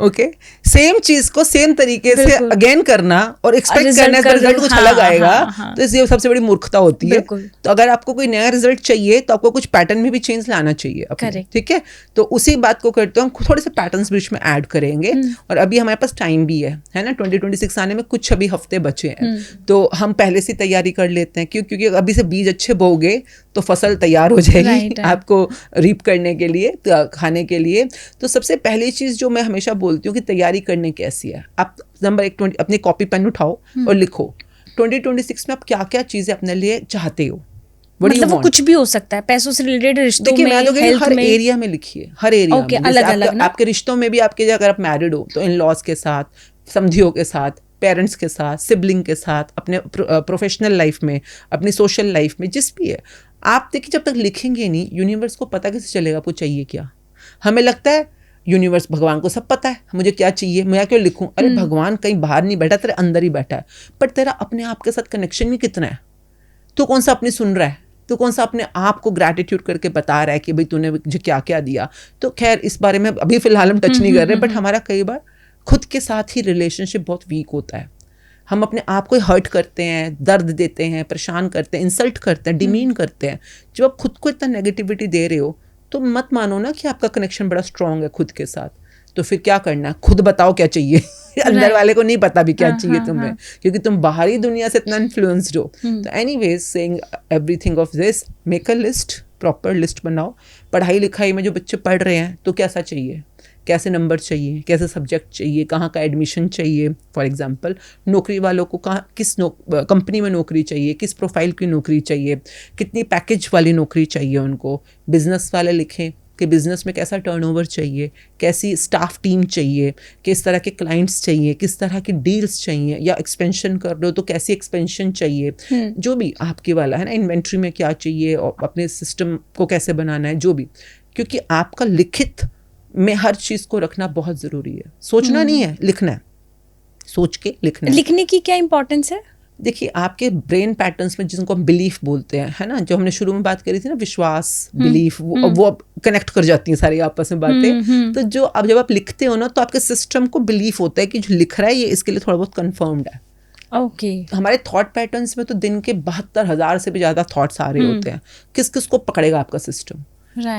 Okay, same चीज को सेम तरीके से बिल्कुल। अगेन करना और एक्सपेक्ट result करना कर रिजल्ट दो, कुछ हाँ, अलग आएगा, हाँ। तो इसलिए सबसे बड़ी मूर्खता होती है। बिल्कुल। तो अगर आपको कोई नया रिजल्ट चाहिए तो आपको कुछ पैटर्न में भी चेंज लाना चाहिए अपने, Correct। ठीक है। तो उसी बात को करते हैं, हम थोड़े से पैटर्न्स बीच में ऐड करेंगे। और अभी हमारे पास टाइम भी है ना, 2026 आने में कुछ अभी हफ्ते बचे हैं, तो हम पहले से तैयारी कर लेते हैं। क्यों? क्योंकि अभी से बीज अच्छे बोगे तो फसल तैयार हो जाएगी Right, right। आपको रीप करने के लिए, खाने के लिए। तो सबसे पहली चीज जो मैं हमेशा बोलती हूँ कि तैयारी करने कैसी है। आप नंबर 1 अपनी कॉपी पेन उठाओ और लिखो 2026 में आप क्या क्या चीजें अपने लिए चाहते हो। मतलब वो कुछ भी हो सकता है, पैसों से रिलेटेड, रिश्तों में, हेल्थ हर में। एरिया में लिखिए, हर एरिया Okay, में। जैसे अलग-अलग ना? आपके रिश्तों में भी, आपके अगर आप मैरिड हो तो इन लॉज के साथ, समधियों के साथ, पेरेंट्स के साथ, सिबलिंग के साथ, अपने प्रोफेशनल लाइफ में, अपनी सोशल लाइफ में, जिस भी है। आप देखिए जब तक लिखेंगे नहीं, यूनिवर्स को पता कैसे चलेगा आपको चाहिए क्या। हमें लगता है यूनिवर्स, भगवान को सब पता है मुझे क्या चाहिए, मैं क्यों लिखूं। अरे भगवान कहीं बाहर नहीं बैठा, तेरे अंदर ही बैठा है। पर तेरा अपने आप के साथ कनेक्शन भी कितना है? तू कौन सा अपनी सुन रहा है? तो कौन सा अपने आप को ग्रैटिट्यूड करके बता रहा है कि भाई तूने मुझे क्या क्या दिया। तो खैर इस बारे में अभी फिलहाल हम टच नहीं कर रहे, बट हमारा कई बार खुद के साथ ही रिलेशनशिप बहुत वीक होता है। हम अपने आप को हर्ट करते हैं, दर्द देते हैं, परेशान करते हैं, इंसल्ट करते हैं, डिमीन करते हैं। जब आप खुद को इतना नेगेटिविटी दे रहे हो तो मत मानो ना कि आपका कनेक्शन बड़ा स्ट्रांग है खुद के साथ। तो फिर क्या करना है, खुद बताओ क्या चाहिए। अंदर वाले को नहीं पता भी क्या चाहिए तुम्हें, क्योंकि तुम बाहरी दुनिया से इतना इन्फ्लुएंस्ड हो। तो anyways saying everything of this, make a list, proper list बनाओ। पढ़ाई लिखाई में जो बच्चे पढ़ रहे हैं तो कैसा चाहिए, कैसे नंबर चाहिए, कैसे सब्जेक्ट चाहिए, कहाँ का एडमिशन चाहिए। फॉर एग्जांपल नौकरी वालों को कहाँ, किस कंपनी में नौकरी चाहिए, किस प्रोफाइल की नौकरी चाहिए, कितनी पैकेज वाली नौकरी चाहिए उनको। बिजनेस वाले लिखें कि बिज़नेस में कैसा टर्नओवर चाहिए, कैसी स्टाफ टीम चाहिए, किस तरह के क्लाइंट्स चाहिए, किस तरह की डील्स चाहिए, या एक्सपेंशन कर रहे हो तो कैसी एक्सपेंशन चाहिए। जो भी आपके वाला है ना, इन्वेंट्री में क्या चाहिए और अपने सिस्टम को कैसे बनाना है, जो भी। क्योंकि आपका लिखित में हर चीज़ को रखना बहुत ज़रूरी है। सोचना नहीं है, लिखना है, सोच के लिखना है। लिखने की क्या इंपॉर्टेंस है? देखिए आपके ब्रेन पैटर्न्स में, जिनको हम बिलीफ बोलते हैं, है ना, जो हमने शुरू में बात करी थी ना, विश्वास, बिलीफ, वो अब कनेक्ट कर जाती हैं सारी आपस में बातें। तो जो अब जब आप लिखते हो ना, तो आपके सिस्टम को बिलीफ होता है कि जो लिख रहा है ये इसके लिए थोड़ा बहुत कन्फर्म्ड है। ओके। हमारे थॉट पैटर्न्स में तो दिन के 72,000 से भी ज़्यादा थॉट्स आ रहे होते हैं। किस किस को पकड़ेगा आपका सिस्टम।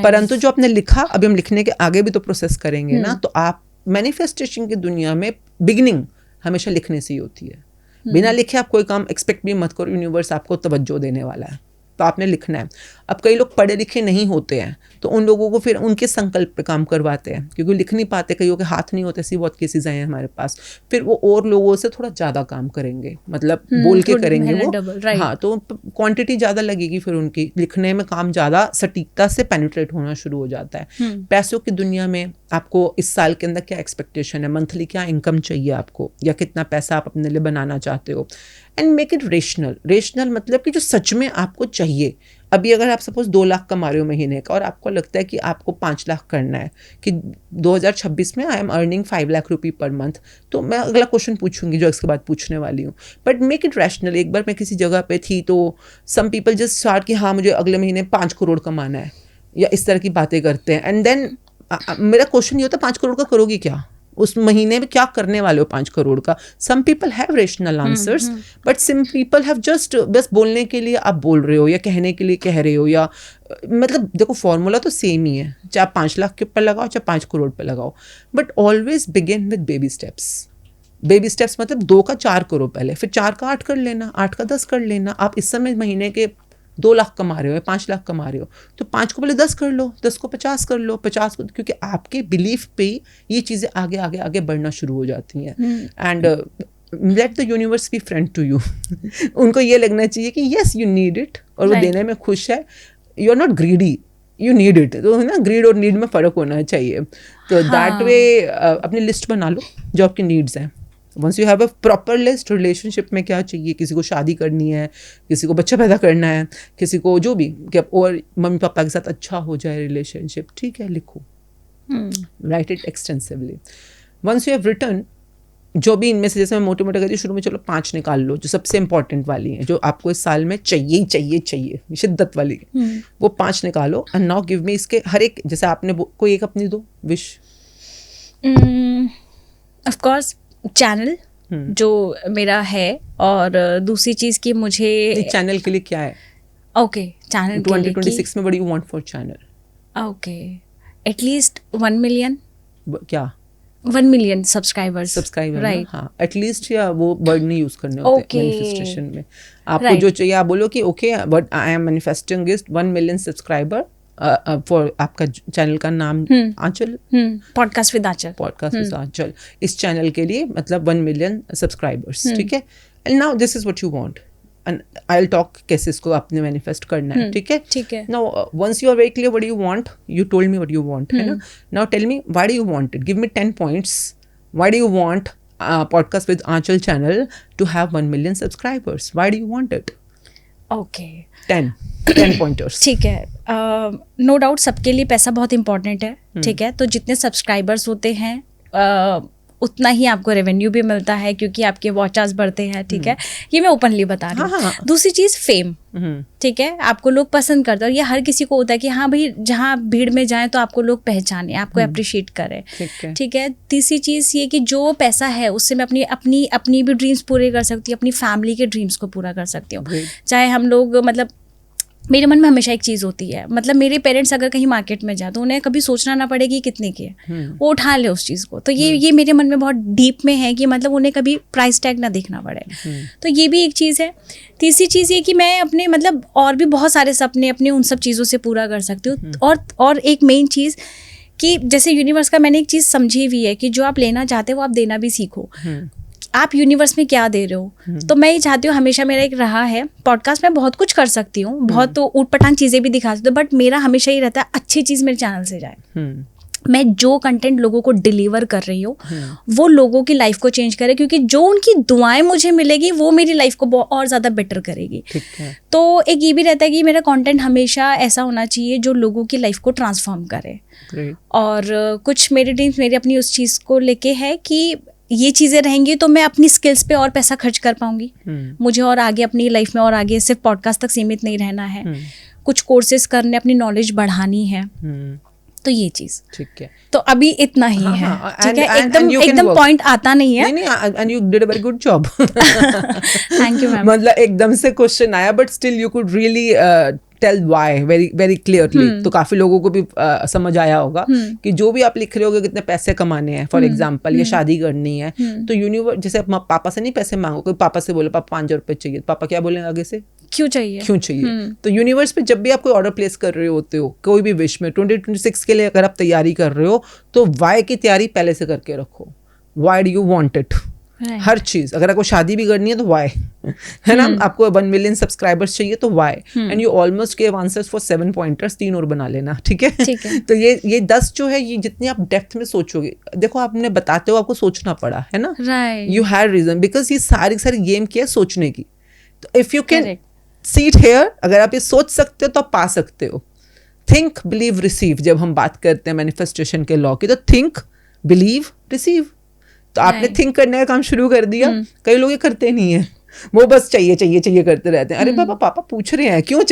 परंतु जो आपने लिखा, अभी हम लिखने के आगे भी तो प्रोसेस करेंगे ना, तो आप मैनिफेस्टेशन की दुनिया में बिगिनिंग हमेशा लिखने से ही होती है। बिना लिखे आप कोई काम एक्सपेक्ट भी मत करो, यूनिवर्स आपको तवज्जो देने वाला है। तो आपने लिखना है। अब कई लोग पढ़े लिखे नहीं होते हैं, तो उन लोगों को फिर उनके संकल्प पे काम करवाते हैं, क्योंकि लिख नहीं पाते, कईयों के हाथ नहीं होते, ऐसी बहुत केसेस आए हैं हमारे पास। फिर वो और लोगों से थोड़ा ज़्यादा काम करेंगे, मतलब बोल के करेंगे वो। हाँ, तो क्वांटिटी ज़्यादा लगेगी, फिर उनकी लिखने में काम ज़्यादा सटीकता से पेनिट्रेट होना शुरू हो जाता है। पैसों की दुनिया में आपको इस साल के अंदर क्या एक्सपेक्टेशन है, मंथली क्या इनकम चाहिए आपको, या कितना पैसा आप अपने लिए बनाना चाहते हो। And make it rational. Rational मतलब कि जो सच में आपको चाहिए। अभी अगर आप सपोज 2 लाख कमा रहे हो महीने का, और आपको लगता है कि आपको 5 लाख करना है, कि 2026 में I am earning 5 lakh rupee per month, तो मैं अगला क्वेश्चन पूछूंगी जो इसके बाद पूछने वाली हूँ। But make it rational. एक बार मैं किसी जगह पे थी, तो सम पीपल जस्ट स्टार्ट कि हाँ मुझे अगले महीने 5 करोड़ कमाना है, या इस तरह की बातें करते हैं। एंड देन मेरा क्वेश्चन ये होता है, 5 करोड़ का करोगी क्या? उस महीने में क्या करने वाले हो 5 करोड़ का? Some people have rational answers, but some people have just बस बोलने के लिए आप बोल रहे हो, या कहने के लिए कह रहे हो, या मतलब देखो फॉर्मूला तो सेम ही है, चाहे 5 लाख के ऊपर लगाओ चाहे 5 करोड़ पे लगाओ, but always begin with baby steps. Baby steps मतलब 2 का 4 करो पहले, फिर 4 का 8 कर लेना, 8 का 10 कर लेना। आप इस समय महीने के 2 लाख कमा रहे हो या 5 लाख कमा रहे हो, तो 5 को पहले 10 कर लो, 10 को 50 कर लो, 50 को, क्योंकि आपके बिलीफ पे ये चीज़ें आगे आगे आगे बढ़ना शुरू हो जाती हैं। And let the universe be friend to you. उनको ये लगना चाहिए कि येस यू नीड इट, और वो देने में खुश है। You are not greedy, you need it. तो है ना, ग्रीड और नीड में फ़र्क होना चाहिए। तो दैट वे अपनी लिस्ट बना लो जो आपकी नीड्स हैं। Once you have a proper list, relationship में क्या चाहिए, किसी को शादी करनी है, किसी को बच्चा पैदा करना है, किसी को जो भी, कि और मम्मी पापा के साथ अच्छा हो जाए रिलेशनशिप, ठीक है, लिखो, write it extensively. Once you have written, जो भी इनमें से, जैसे मैं मोटे मोटे कहती हूँ शुरू में, चलो 5 निकाल लो जो सबसे इंपॉर्टेंट वाली हैं, जो आपको इस साल में चाहिए ही चाहिए, चाहिए शिद्दत वाली, वो 5 निकालो। एंड नाउ गिव मी इसके हर एक, जैसे आपने कोई एक अपनी दो विश। ऑफ कोर्स चैनल जो मेरा है, और दूसरी चीज़ की मुझे चैनल के लिए क्या है? ओके चैनल के लिए 2026 में what do you want for channel? Okay at least 1 million, क्या 1 मिलियन सब्सक्राइबर्स, राइट? हाँ एटलीस्ट, या वो वर्ड नहीं यूज करने होते मैनिफेस्टेशन में। आपको जो चाहिए आप बोलो कि okay but I M manifesting is 1 million subscriber for आपका चैनल का नाम आंचल, पॉडकास्ट विद आंचल। इस चैनल के लिए मतलब 1 मिलियन सब्सक्राइबर्स, ठीक है? And now this is what you want and I will talk कैसे इसको आपने मैनिफेस्ट करना है, ठीक है? ठीक है। Now once you are very clear what you want, you told me what you want, है ना? Now tell me why do you want it, give me 10 points. Why do you want podcast with Aanchal channel to have 1 million subscribers? Why do you want it? Okay 10 pointers. ठीक है। No doubt सबके लिए पैसा बहुत important है, ठीक है? तो जितने सब्सक्राइबर्स होते हैं उतना ही आपको रेवेन्यू भी मिलता है, क्योंकि आपके वॉच आवर्स बढ़ते हैं, ठीक है? ये मैं ओपनली बता रही हूँ। दूसरी चीज़ फेम, ठीक है? आपको लोग पसंद करते हैं, और ये हर किसी को होता है कि हाँ भाई जहाँ भीड़ में जाएं तो आपको लोग पहचाने, आपको अप्रिशिएट करें, ठीक है? तीसरी चीज़ ये कि जो पैसा है उससे मैं अपनी भी ड्रीम्स पूरे कर सकती हूँ, अपनी फैमिली के ड्रीम्स को पूरा कर सकती हूँ। चाहे हम लोग मतलब मेरे मन में हमेशा एक चीज़ होती है, मतलब मेरे पेरेंट्स अगर कहीं मार्केट में जाए तो उन्हें कभी सोचना ना पड़े कि कितने की है, वो उठा ले उस चीज़ को। तो ये मेरे मन में बहुत डीप में है कि मतलब उन्हें कभी प्राइस टैग ना देखना पड़े। तो ये भी एक चीज़ है। तीसरी चीज़ ये कि मैं अपने मतलब और भी बहुत सारे सपने अपने उन सब चीज़ों से पूरा कर सकती हूँ। और एक मेन चीज़ कि जैसे यूनिवर्स का मैंने एक चीज़ समझी हुई है कि जो आप लेना चाहते हो वो आप देना भी सीखो। आप यूनिवर्स में क्या दे रहे हो। तो मैं ये चाहती हूँ, हमेशा मेरा एक रहा है, पॉडकास्ट में बहुत कुछ कर सकती हूँ, बहुत तो ऊटपटांग चीज़ें भी दिखा सकती हूँ, बट मेरा हमेशा ही रहता है अच्छी चीज़ मेरे चैनल से जाए। मैं जो कंटेंट लोगों को डिलीवर कर रही हूँ वो लोगों की लाइफ को चेंज करे, क्योंकि जो उनकी दुआएं मुझे मिलेगी वो मेरी लाइफ को और ज़्यादा बेटर करेगी। तो एक ये भी रहता है कि मेरा कंटेंट हमेशा ऐसा होना चाहिए जो लोगों की लाइफ को ट्रांसफॉर्म करे। और कुछ मेरे ड्रीम्स मेरी अपनी उस चीज़ को लेके है कि ये चीज़ें रहेंगी तो मैं अपनी स्किल्स पे और पैसा खर्च कर पाऊंगी। मुझे और आगे अपनी लाइफ में और आगे सिर्फ पॉडकास्ट तक सीमित नहीं रहना है, कुछ कोर्सेज करने, अपनी नॉलेज बढ़ानी है। तो ये चीज़ ठीक है। तो अभी इतना ही है, ठीक है? एकदम पॉइंट आता नहीं है। नहीं, and you did a very good job. Thank you ma'am. मतलब एकदम से क्वेश्चन आया but still you could really tell why very very clearly. तो काफी लोगों को भी समझ आया होगा कि जो भी आप लिख रहे होगे कितने पैसे कमाने हैं, फॉर एग्जाम्पल ये शादी करनी है तो यूनिवर्स, जैसे पापा से नहीं पैसे मांगो, कोई पापा से बोले पापा 5,000 रुपये चाहिए, पापा क्या बोलेंगे आगे से? क्यों चाहिए? तो यूनिवर्स पे जब भी आप कोई ऑर्डर प्लेस कर रहे होते हो, कोई भी विश में 2026 के लिए अगर आप तैयारी कर रहे हो तो वाई की तैयारी पहले से करके रखो। Why do you want it? हर चीज, अगर आपको शादी भी करनी है तो वाई, है ना? आपको 1 मिलियन सब्सक्राइबर्स चाहिए तो why, and you almost give answers for 7 pointers, 3 और बना लेना, ठीक है? तो ये 10 जो है, ये जितनी आप डेप्थ में सोचोगे, देखो आपने बताते हो आपको सोचना पड़ा, है ना? यू हैड रीजन, बिकॉज ये सारी गेम की है सोचने की। तो if you can see it here, अगर आप ये सोच सकते हो तो आप पा सकते हो। थिंक बिलीव रिसीव, जब हम बात करते हैं मैनिफेस्टेशन के लॉ की, तो थिंक बिलीव रिसीव। तो आपने थिंक करने का काम शुरू कर दिया। कई लोग ये करते नहीं है, वो बस चाहिए करते रहते हैं। अरे पापा पूछ रहे हैं क्यों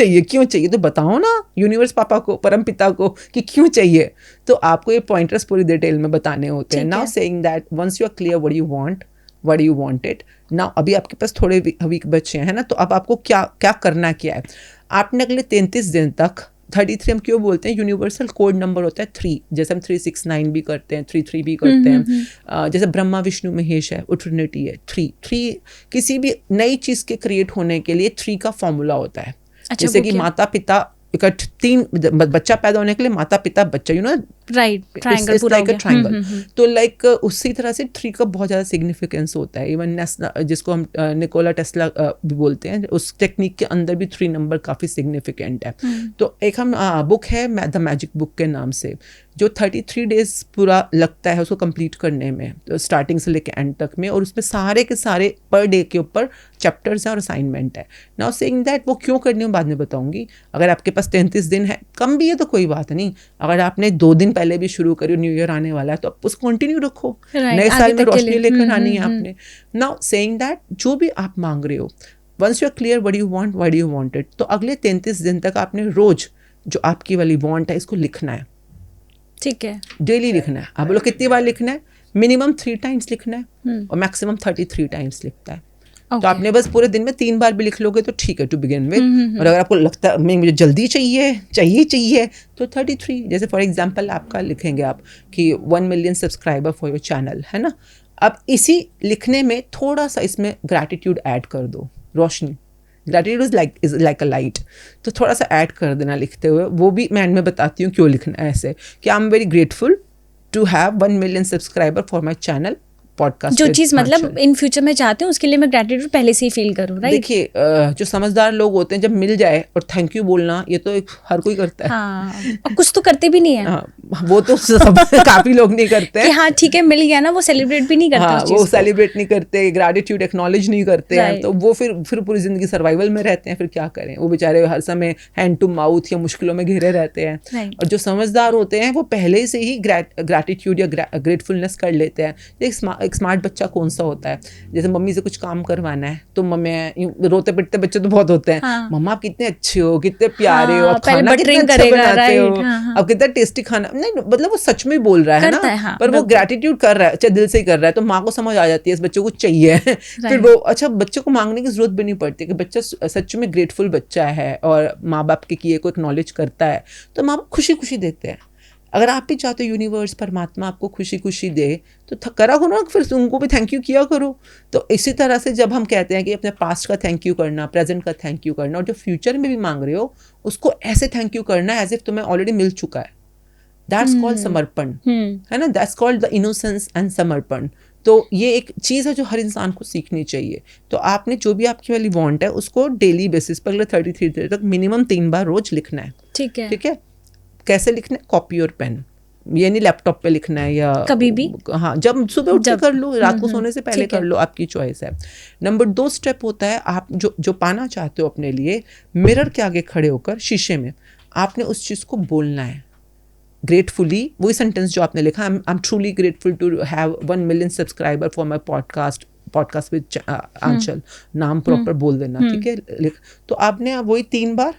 चाहिए, तो बताओ ना यूनिवर्स पापा को, परम पिता को कि क्यों चाहिए। तो आपको ये पॉइंटर्स पूरी डिटेल में बताने होते हैं। Now saying that once you are clear what you want it, now अभी आपके पास थोड़े वीक बचे हैं ना, तो अब आपको क्या करना है। आपने अगले 33 दिन तक 33 हम क्यों बोलते हैं, यूनिवर्सल कोड नंबर होता है 3, जैसे हम 369 भी करते हैं, 33 भी करते हैं। जैसे ब्रह्मा विष्णु महेश है, ट्रिनिटी है, 3 किसी भी नई चीज़ के क्रिएट होने के लिए 3 का फॉर्मूला होता है। जैसे कि माता पिता इकट्ठ 3 बच्चा पैदा होने के लिए माता पिता बच्चा, यू नो, राइट, ट्रायंगल। तो लाइक उसी तरह से 3 का बहुत ज़्यादा सिग्निफिकेंस होता है। इवन जिसको हम निकोला टेस्ला भी बोलते हैं, उस टेक्निक के अंदर भी 3 नंबर काफ़ी सिग्निफिकेंट है। तो एक हम बुक है द मैजिक बुक के नाम से, जो 33 डेज पूरा लगता है उसको कंप्लीट करने में, तो स्टार्टिंग से लेकर एंड तक में, और उसमें सारे के सारे पर डे के ऊपर चैप्टर्स हैं और असाइनमेंट है। नाउ सेइंग दैट वो क्यों करनी है बाद में बताऊंगी। अगर आपके पास 33 दिन है, कम भी है तो कोई बात नहीं। अगर आपने 2 दिन पहले भी शुरू करी, न्यू ईयर आने वाला है, तो आप उसको कंटिन्यू रखो। नए साल में रोशनी लेकर आनी है आपने। नाउ सेइंग दैट जो भी आप मांग रहे हो, once you are clear what you want it, तो अगले 33 दिन तक आपने रोज जो आपकी वाली वांट है इसको लिखना है। ठीक है। डेली लिखना है। आप बोलो कितनी बार लिखना है? मिनिमम 3 टाइम्स लिखना है और मैक्सिमम 33 टाइम्स लिखता है। तो आपने बस पूरे दिन में 3 बार भी लिख लोगे तो ठीक है टू बिगिन विद। और अगर आपको लगता है मुझे जल्दी चाहिए तो 33। जैसे फॉर एग्जांपल आपका लिखेंगे आप कि 1 million subscriber for your channel, है ना। अब इसी लिखने में थोड़ा सा इसमें ग्रैटिट्यूड ऐड कर दो, रोशनी। Gratitude is like a light, तो थोड़ा सा ऐड कर देना लिखते हुए। वो भी मैं एंड में बताती हूँ क्यों लिखना है ऐसे, कि I am very grateful to have 1 million subscriber for my channel podcast. जो चीज़ मतलब इन फ्यूचर में चाहते हैं उसके लिए मैं ग्रैटिट्यूड पहले से ही फील करूँ, राइट। देखिए जो समझदार लोग होते हैं, जब मिल जाए और थैंक यू बोलना, ये तो हर कोई करता है। हाँ, और कुछ तो करते भी नहीं है। हाँ, वो तो सब काफी लोग नहीं करते हैं कि हाँ ठीक है मिल गया ना, वो सेलिब्रेट भी नहीं करते। हाँ, वो सेलिब्रेट नहीं करते, ग्रैटिट्यूड एक्नॉलेज नहीं करते हैं, तो वो फिर पूरी जिंदगी सर्वाइवल में रहते हैं। फिर क्या करें, वो बेचारे हर समय हैंड टू माउथ या मुश्किलों में घिरे रहते हैं। और जो समझदार होते हैं वो पहले से ही ग्रैटिट्यूड या ग्रेटफुलनेस कर लेते हैं। एक स्मार्ट बच्चा कौन सा होता है, जैसे मम्मी से कुछ काम करवाना है तो मम्मी रोते पिटते बच्चे तो बहुत होते हैं। हाँ। मम्मा आप कितने अच्छे हो, कितने प्यारे हो, आप खाना कितना अच्छा बनाते हो, आप कितना टेस्टी खाना। नहीं मतलब वो सच में बोल रहा है ना, हाँ, पर वो ग्रैटिट्यूड कर रहा है, चाहे दिल से ही कर रहा है, तो माँ को समझ आ जाती है इस बच्चे को चाहिए फिर वो अच्छा, बच्चे को मांगने की जरूरत भी नहीं पड़ती कि बच्चा सच में ग्रेटफुल बच्चा है और माँ बाप के किए को एक्नॉलेज करता है, तो माँ बाप खुशी खुशी देते हैं। अगर आप भी चाहते हो यूनिवर्स परमात्मा आपको खुशी खुशी दे, तो करा करो ना, फिर उनको भी थैंक यू किया करो। तो इसी तरह से जब हम कहते हैं कि अपने पास्ट का थैंक यू करना, प्रेजेंट का थैंक यू करना, और जो फ्यूचर में भी मांग रहे हो उसको ऐसे थैंक यू करना एज इफ तुम्हें ऑलरेडी मिल चुका है। दैट्स कॉल्ड समर्पण, है ना। That's called the innocence and समर्पण। तो ये एक चीज़ है जो हर इंसान को सीखनी चाहिए। तो आपने जो भी आपकी वाली वांट है उसको डेली बेसिस पर 33 दिन तक मिनिमम 3 बार रोज लिखना है। ठीक है। कैसे लिखना है? कॉपी और पेन, ये नहीं लैपटॉप पे लिखना है या कभी भी। हाँ, जब सुबह उठ के कर लो, रात को सोने से पहले कर लो, आपकी चॉइस है। नंबर 2 स्टेप होता है, आप जो पाना चाहते हो अपने लिए, मिरर के आगे खड़े होकर शीशे में आपने उस चीज़ को बोलना है ग्रेटफुली। वही सेंटेंस जो आपने लिखा, I am truly grateful to have 1 million subscriber for my podcast with Aanchal, नाम प्रॉपर बोल देना, ठीक है। तो आपने वही 3 बार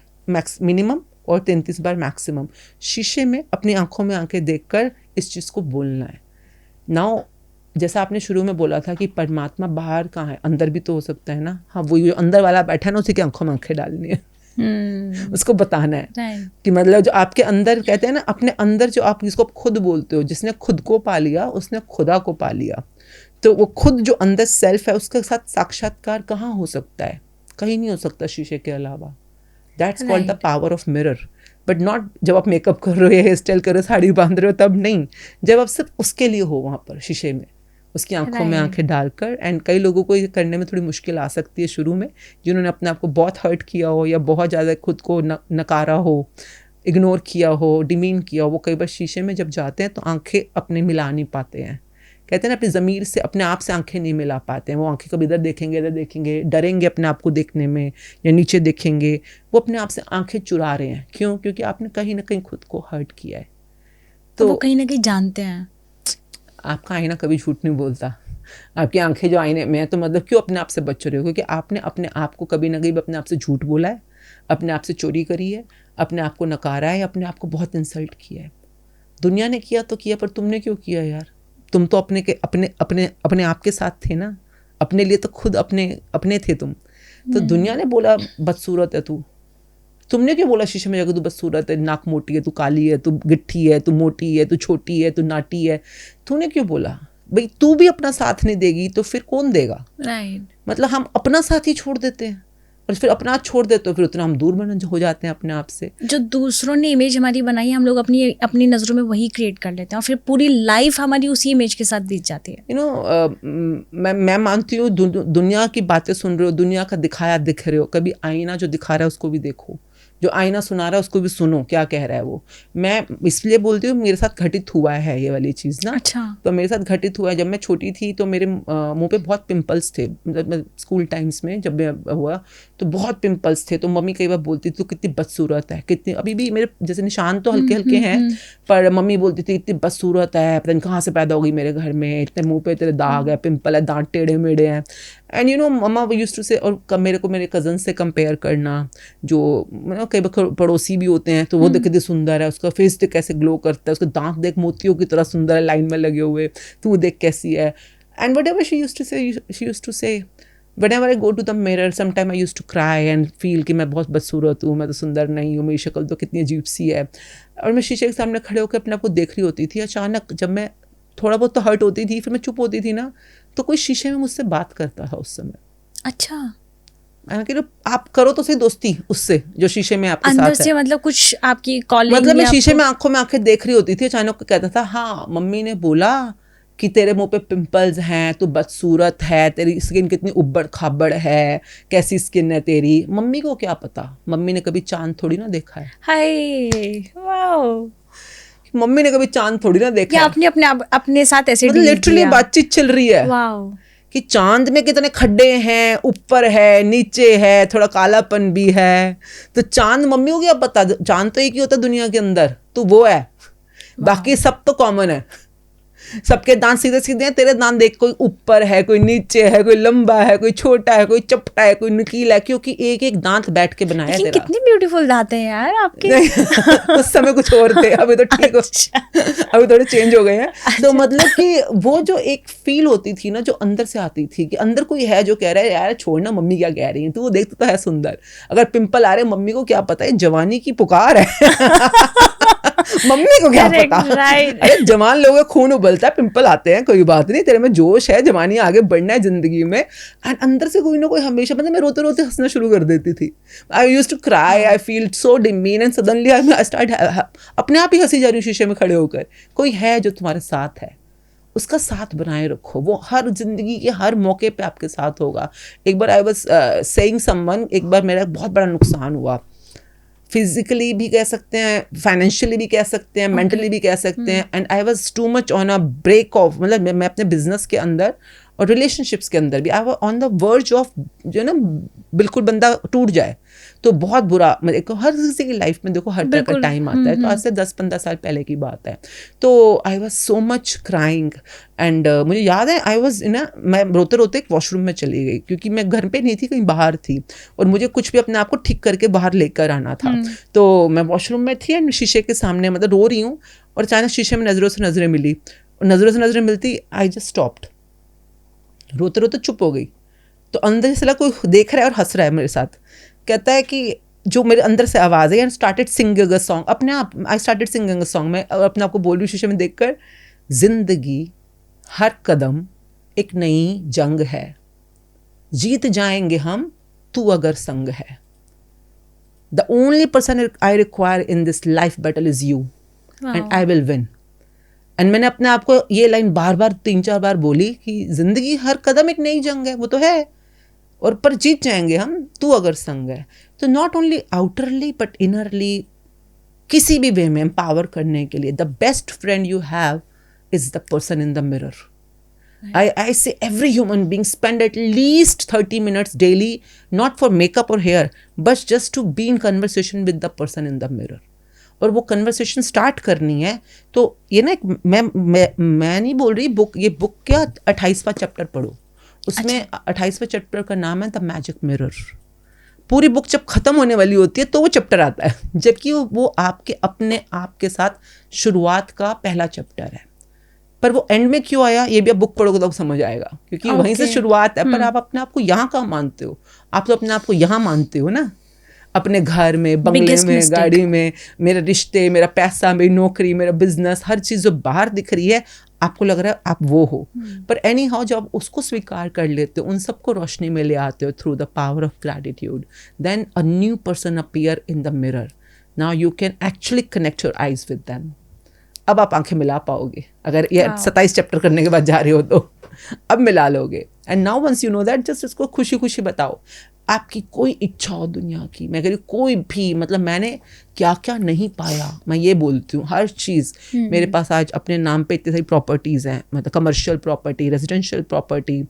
मिनिमम और 33 बार मैक्सिमम शीशे में अपनी आंखों में आंखें देखकर इस चीज़ को बोलना है। नाउ जैसा आपने शुरू में बोला था कि परमात्मा बाहर कहाँ है, अंदर भी तो हो सकता है ना। हाँ, वो जो अंदर वाला बैठा है ना, उसी की आंखों में आंखें डालनी है। उसको बताना है कि मतलब जो आपके अंदर, कहते हैं ना अपने अंदर, जो आप जिसको खुद बोलते हो, जिसने खुद को पा लिया उसने खुदा को पा लिया। तो वो खुद जो अंदर सेल्फ है उसके साथ साक्षात्कार कहाँ हो सकता है? कहीं नहीं हो सकता शीशे के अलावा। That's called the power of mirror. But not जब आप मेकअप कर रहे हो या हेयर स्टाइल कर रहे हो, साड़ी बांध रहे हो, तब नहीं। जब आप सिर्फ उसके लिए हो वहाँ पर शीशे में, उसकी आंखों में आंखें डालकर। एंड कई लोगों को ये करने में थोड़ी मुश्किल आ सकती है शुरू में, जिन्होंने अपने आप को बहुत हर्ट किया हो या बहुत ज़्यादा खुद को नकारा हो, इग्नोर किया हो, डिमीन किया हो। वो कई बार शीशे में जब जाते हैं तो आंखें अपने मिला नहीं पाते हैं। कहते हैं ना अपनी ज़मीर से, अपने आप से आंखें नहीं मिला पाते हैं। वो आंखें कभी इधर देखेंगे, डरेंगे अपने आप को देखने में, या नीचे देखेंगे। वो अपने आप से आंखें चुरा रहे हैं। क्यों? क्योंकि आपने कहीं ना कहीं खुद को हर्ट किया है। तो वो कहीं ना कहीं जानते हैं। आपका आईना कभी झूठ नहीं बोलता। आपकी आंखें जो आईने में है, तो मतलब क्यों अपने आप से बच रहे हो? क्योंकि आपने अपने आप को कभी ना कभी अपने आप से झूठ बोला है, अपने आप से चोरी करी है, अपने आप को नकारा है, अपने आप को बहुत इंसल्ट किया है। दुनिया ने किया तो किया, पर तुमने क्यों किया यार? तुम तो अपने आप के साथ थे ना, अपने लिए तो खुद अपने थे तुम। तो दुनिया ने बोला बदसूरत है तू, तुमने क्यों बोला शीशे में जाकर तू बदसूरत है, नाक मोटी है, तू काली है, तू गिट्ठी है, तू मोटी है, तू छोटी है, तू नाटी है? तूने क्यों बोला? भाई तू भी अपना साथ नहीं देगी तो फिर कौन देगा? राइट। मतलब हम अपना साथ ही छोड़ देते हैं, और फिर अपना छोड़ देते हो, फिर उतना हम दूर हो जाते हैं अपने आप से। जो दूसरों ने इमेज हमारी बनाई है, हम लोग अपनी नज़रों में वही क्रिएट कर लेते हैं, और फिर पूरी लाइफ हमारी उसी इमेज के साथ बीत जाती है। मैं मानती हूँ दुनिया की बातें सुन रहे हो, दुनिया का दिखाया दिख रहे हो, कभी आईना जो दिखा रहा है उसको भी देखो, जो आईना सुना रहा है उसको भी सुनो, क्या कह रहा है वो। मैं इसलिए बोलती हूँ, मेरे साथ घटित हुआ है ये वाली चीज़ ना। अच्छा। तो मेरे साथ घटित हुआ है, जब मैं छोटी थी तो मेरे मुंह पे बहुत पिंपल्स थे। मतलब स्कूल टाइम्स में जब मैं हुआ तो बहुत पिंपल्स थे। तो मम्मी कई बार बोलती थी तू कितनी बदसूरत है, कितनी, अभी भी मेरे जैसे निशान तो हल्के हल्के हैं, पर मम्मी बोलती थी इतनी बदसूरत है, पता नहीं कहाँ से पैदा होगी मेरे घर में, इतने मुँह पे तेरे दाग है, पिंपल है, दांत टेढ़े मेढ़े हैं। एंड यू नो मम्मा वो यूज्ड टू से, और मेरे को मेरे कज़न से कंपेयर करना, जो कई बार पड़ोसी भी होते हैं तो वो देख कितनी सुंदर है, उसका फेस देख कैसे ग्लो करता है, उसके दांत देख मोतियों की तरह सुंदर है लाइन में लगे हुए, तू देख कैसी है. And whatever she used to say whenever I go to the mirror, sometime I used to cry and feel कि मैं बहुत बदसूरत हूँ, मैं तो सुंदर नहीं हूँ, मेरी शक्ल तो कितनी अजीब सी है. और मैं शीशे के सामने खड़े होकर अपने आप को देख रही होती थी. अचानक जब मैं थोड़ा बहुत तो हर्ट होती थी, फिर मैं चुप होती थी ना, तो कोई शीशे में मुझसे बात करता था उस समय. अच्छा, मैंने कहा आप करो तो सही दोस्ती उससे जो शीशे में आपके अंदर साथ से है. मतलब कुछ आपकी कॉलिंग, मतलब मैं शीशे में आंखों में आंखें देख रही होती थी, अचानक कहता था हाँ मम्मी ने बोला कि तेरे मुंह पे पिंपल्स हैं, तू बदसूरत है, तेरी स्किन कितनी उब्बड़ खाबड़ है, कैसी स्किन है तेरी. मम्मी को क्या पता, मम्मी ने कभी चांद थोड़ी ना देखा है. हाय, वाओ, मम्मी ने कभी चांद थोड़ी ना देखा या है. आपने अपने साथ ऐसे मतलब डील लिटरली किया. बातचीत चल रही है वाओ, कि चांद में कितने खड्डे हैं, ऊपर है, नीचे है, थोड़ा कालापन भी है. तो चांद मम्मी को क्या पता, चांद तो एक ही होता है दुनिया के अंदर, तो वो है, बाकी सब तो कॉमन है. सबके दांत सीधे सीधे हैं, तेरे दांत देख, कोई ऊपर है, कोई नीचे है, कोई लंबा है, कोई छोटा है, कोई चपटा है, कोई नुकीला है, क्योंकि एक एक दांत बैठ के बनाया है तेरा. कितने ब्यूटीफुल दांत हैं यार आपके. उस समय कुछ और थे, अभी तो ठीक हो, अभी थोड़े चेंज हो गए हैं. तो मतलब कि वो जो एक फील होती थी ना, जो अंदर से आती थी, कि अंदर कोई है जो कह रहा है यार छोड़ना, मम्मी क्या कह रही है, तू वो देखता तो है सुंदर. अगर पिंपल आ रहे, मम्मी को क्या पता है, जवानी की पुकार है. मम्मी को क्या पता. अरे जवान लोगों का खून उबलता है, पिंपल आते हैं, कोई बात नहीं, तेरे में जोश है, जवानी आगे बढ़ना है जिंदगी में. एंड अंदर से कोई ना कोई हमेशा, मतलब मैं रोते रोते हंसना शुरू कर देती थी. I used to cry, I feel so demean, and suddenly I start, अपने आप ही हंसी जा रही हूँ शीशे में खड़े होकर. कोई है जो तुम्हारे साथ है, उसका साथ बनाए रखो, वो हर जिंदगी के हर मौके पे आपके साथ होगा. एक बार आई वाज सेइंग समवन, एक बार मेरा बहुत बड़ा नुकसान हुआ, फिजिकली भी कह सकते हैं, फाइनेंशियली भी कह सकते हैं, मेंटली भी कह सकते हैं. And I was too much on a break off, मतलब मैं अपने बिजनेस के अंदर और रिलेशनशिप्स के अंदर भी I was on the verge of, जो ना बिल्कुल बंदा टूट जाए. तो बहुत बुरा, मतलब हर किसी की लाइफ में देखो हर तरह का टाइम आता है. तो आज से 10-15 साल पहले की बात है. तो I was so much crying, and मुझे याद है आई वाज मैं रोते रोते एक वॉशरूम में चली गई, क्योंकि मैं घर पे नहीं थी, कहीं बाहर थी, और मुझे कुछ भी अपने आप को ठीक करके बाहर लेकर आना था. तो मैं वॉशरूम में थी एंड शीशे के सामने मतलब रो रही हूँ, और अचानक शीशे में नज़रों से नज़रें मिली, और नज़रों से नज़रें मिलती आई जस्ट स्टॉप्ड, रोते रोते चुप हो गई. तो अंदर से लगा कोई देख रहा है और हंस रहा है मेरे साथ. कहता है कि जो मेरे अंदर से आवाज़ है, and started singing a song, अपने आप I started singing a song. मैं अपने आप को बोल रही हूँ शीशे में देखकर, जिंदगी हर कदम एक नई जंग है, जीत जाएंगे हम, तू अगर संग है. The only person I require in this life battle is you, and I will win. And मैंने अपने आप को ये लाइन बार बार 3-4 बार बोली कि जिंदगी हर कदम एक नई जंग है, वो तो है, और पर जीत जाएंगे हम, तू अगर संग है. तो नॉट ओनली आउटरली बट इनरली, किसी भी वे में एम्पावर करने के लिए the best friend you have is the person in the mirror. I say every human being spend at least 30 minutes daily, not for makeup or hair, but just to be in conversation with the person in the mirror. और वो conversation start करनी है. तो ये ना मैं नहीं बोल रही बुक, ये बुक क्या 28वां चैप्टर पढ़ो, उसमें 28वां चैप्टर का नाम है द मैजिक मिरर. पूरी बुक जब खत्म होने वाली होती है तो वो चैप्टर आता है, जबकि वो आपके अपने आप के साथ शुरुआत का पहला चैप्टर है. पर वो एंड में क्यों आया, ये भी आप बुक पढ़ोगे तो समझ आएगा, क्योंकि वहीं से शुरुआत है. पर आप अपने आप को यहाँ कहाँ मानते हो, आप तो अपने आप को यहाँ मानते हो ना, अपने घर में, बंगले में, गाड़ी में, मेरे रिश्ते, मेरा पैसा, मेरी नौकरी, मेरा बिजनेस, हर चीज़ जो बाहर दिख रही है आपको लग रहा है आप वो हो. पर एनी हाउ जब उसको स्वीकार कर लेते हो, उन सबको रोशनी में ले आते हो through the power of gratitude, then a new person appear in the mirror. Now you can actually connect your eyes with them. अब आप आंखें मिला पाओगे, अगर ये 27 चैप्टर करने के बाद जा रहे हो तो अब मिला लोगे. And now once you know that, just इसको खुशी खुशी बताओ. आपकी कोई इच्छा हो दुनिया की, मैं कह रही कोई भी, मतलब मैंने क्या क्या नहीं पाया, मैं ये बोलती हूँ, हर चीज़ मेरे पास आज अपने नाम पे इतनी सारी प्रॉपर्टीज़ हैं, मतलब कमर्शियल प्रॉपर्टी, रेजिडेंशियल प्रॉपर्टी,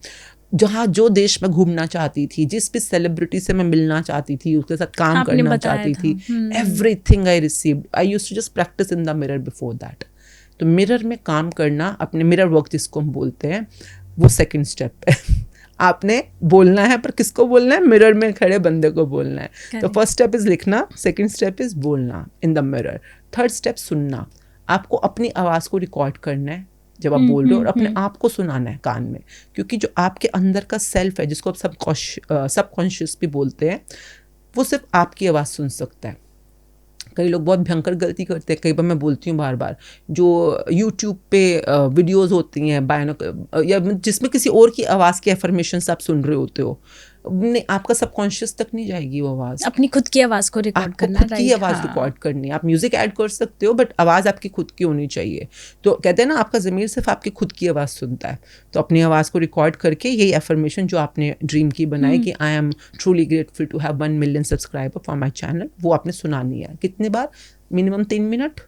जहाँ जो देश में घूमना चाहती थी, जिस भी सेलिब्रिटी से मैं मिलना चाहती थी, उसके साथ काम करना चाहती थी, everything I received. I used to just practice in the mirror before that. तो मिरर में काम करना, अपने मिरर वर्क जिसको हम बोलते हैं, वो सेकंड स्टेप है. आपने बोलना है, पर किसको बोलना है? मिरर में खड़े बंदे को बोलना है। तो फर्स्ट स्टेप इज लिखना, सेकंड स्टेप इज बोलना इन द मिरर, थर्ड स्टेप सुनना। आपको अपनी आवाज़ को रिकॉर्ड करना है जब आप बोल रहे हो, और अपने आप को सुनाना है कान में, क्योंकि जो आपके अंदर का सेल्फ है, जिसको आप सबकॉन्शियस भी बोलते हैं, वो सिर्फ आपकी आवाज़ सुन सकता है। कई लोग बहुत भयंकर गलती करते हैं, कई बार मैं बोलती हूँ बार बार, जो यूट्यूब पे वीडियोस होती हैं या जिसमें किसी और की आवाज़ की एफर्मेशंस आप सुन रहे होते हो, आपका सबकॉन्शियस तक नहीं जाएगी वो आवाज़। अपनी खुद की आवाज़ को रिकॉर्ड करना, खुद की आवाज़ रिकॉर्ड करनी है। आप म्यूजिक ऐड कर सकते हो, बट आवाज़ आपकी खुद की होनी चाहिए। तो कहते हैं ना, आपका ज़मीर सिर्फ आपकी खुद की आवाज़ सुनता है। तो अपनी आवाज़ को रिकॉर्ड करके यही एफर्मेशन जो आपने ड्रीम की बनाई कि I am truly grateful to have 1 million subscriber for my channel, वो आपने सुनानी है। कितनी बार? Minimum 3 minute,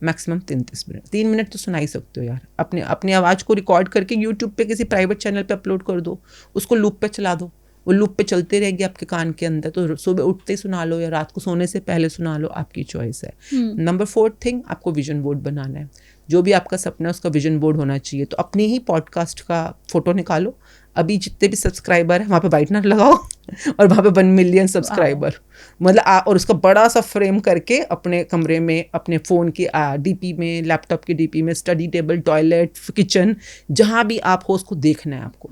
maximum 33 minute. 3 minute तो सुना ही सकते हो यार। अपनी आवाज़ को रिकॉर्ड करके यूट्यूब पे किसी प्राइवेट चैनल पे अपलोड कर दो, उसको लूप पे चला दो, वो लूप पे चलते रहेगी आपके कान के अंदर। तो सुबह उठते ही सुना लो या रात को सोने से पहले सुना लो, आपकी चॉइस है। नंबर 4 थिंग, आपको विजन बोर्ड बनाना है। जो भी आपका सपना है उसका विजन बोर्ड होना चाहिए। तो अपने ही पॉडकास्ट का फोटो निकालो, अभी जितने भी सब्सक्राइबर है वहाँ पे वाइटनर लगाओ और वहाँ पे 1 मिलियन सब्सक्राइबर, मतलब और उसका बड़ा सा फ्रेम करके अपने कमरे में, अपने फ़ोन की डीपी में, लैपटॉप की डीपी में, स्टडी टेबल, टॉयलेट, किचन, जहाँ भी आप हो उसको देखना है आपको।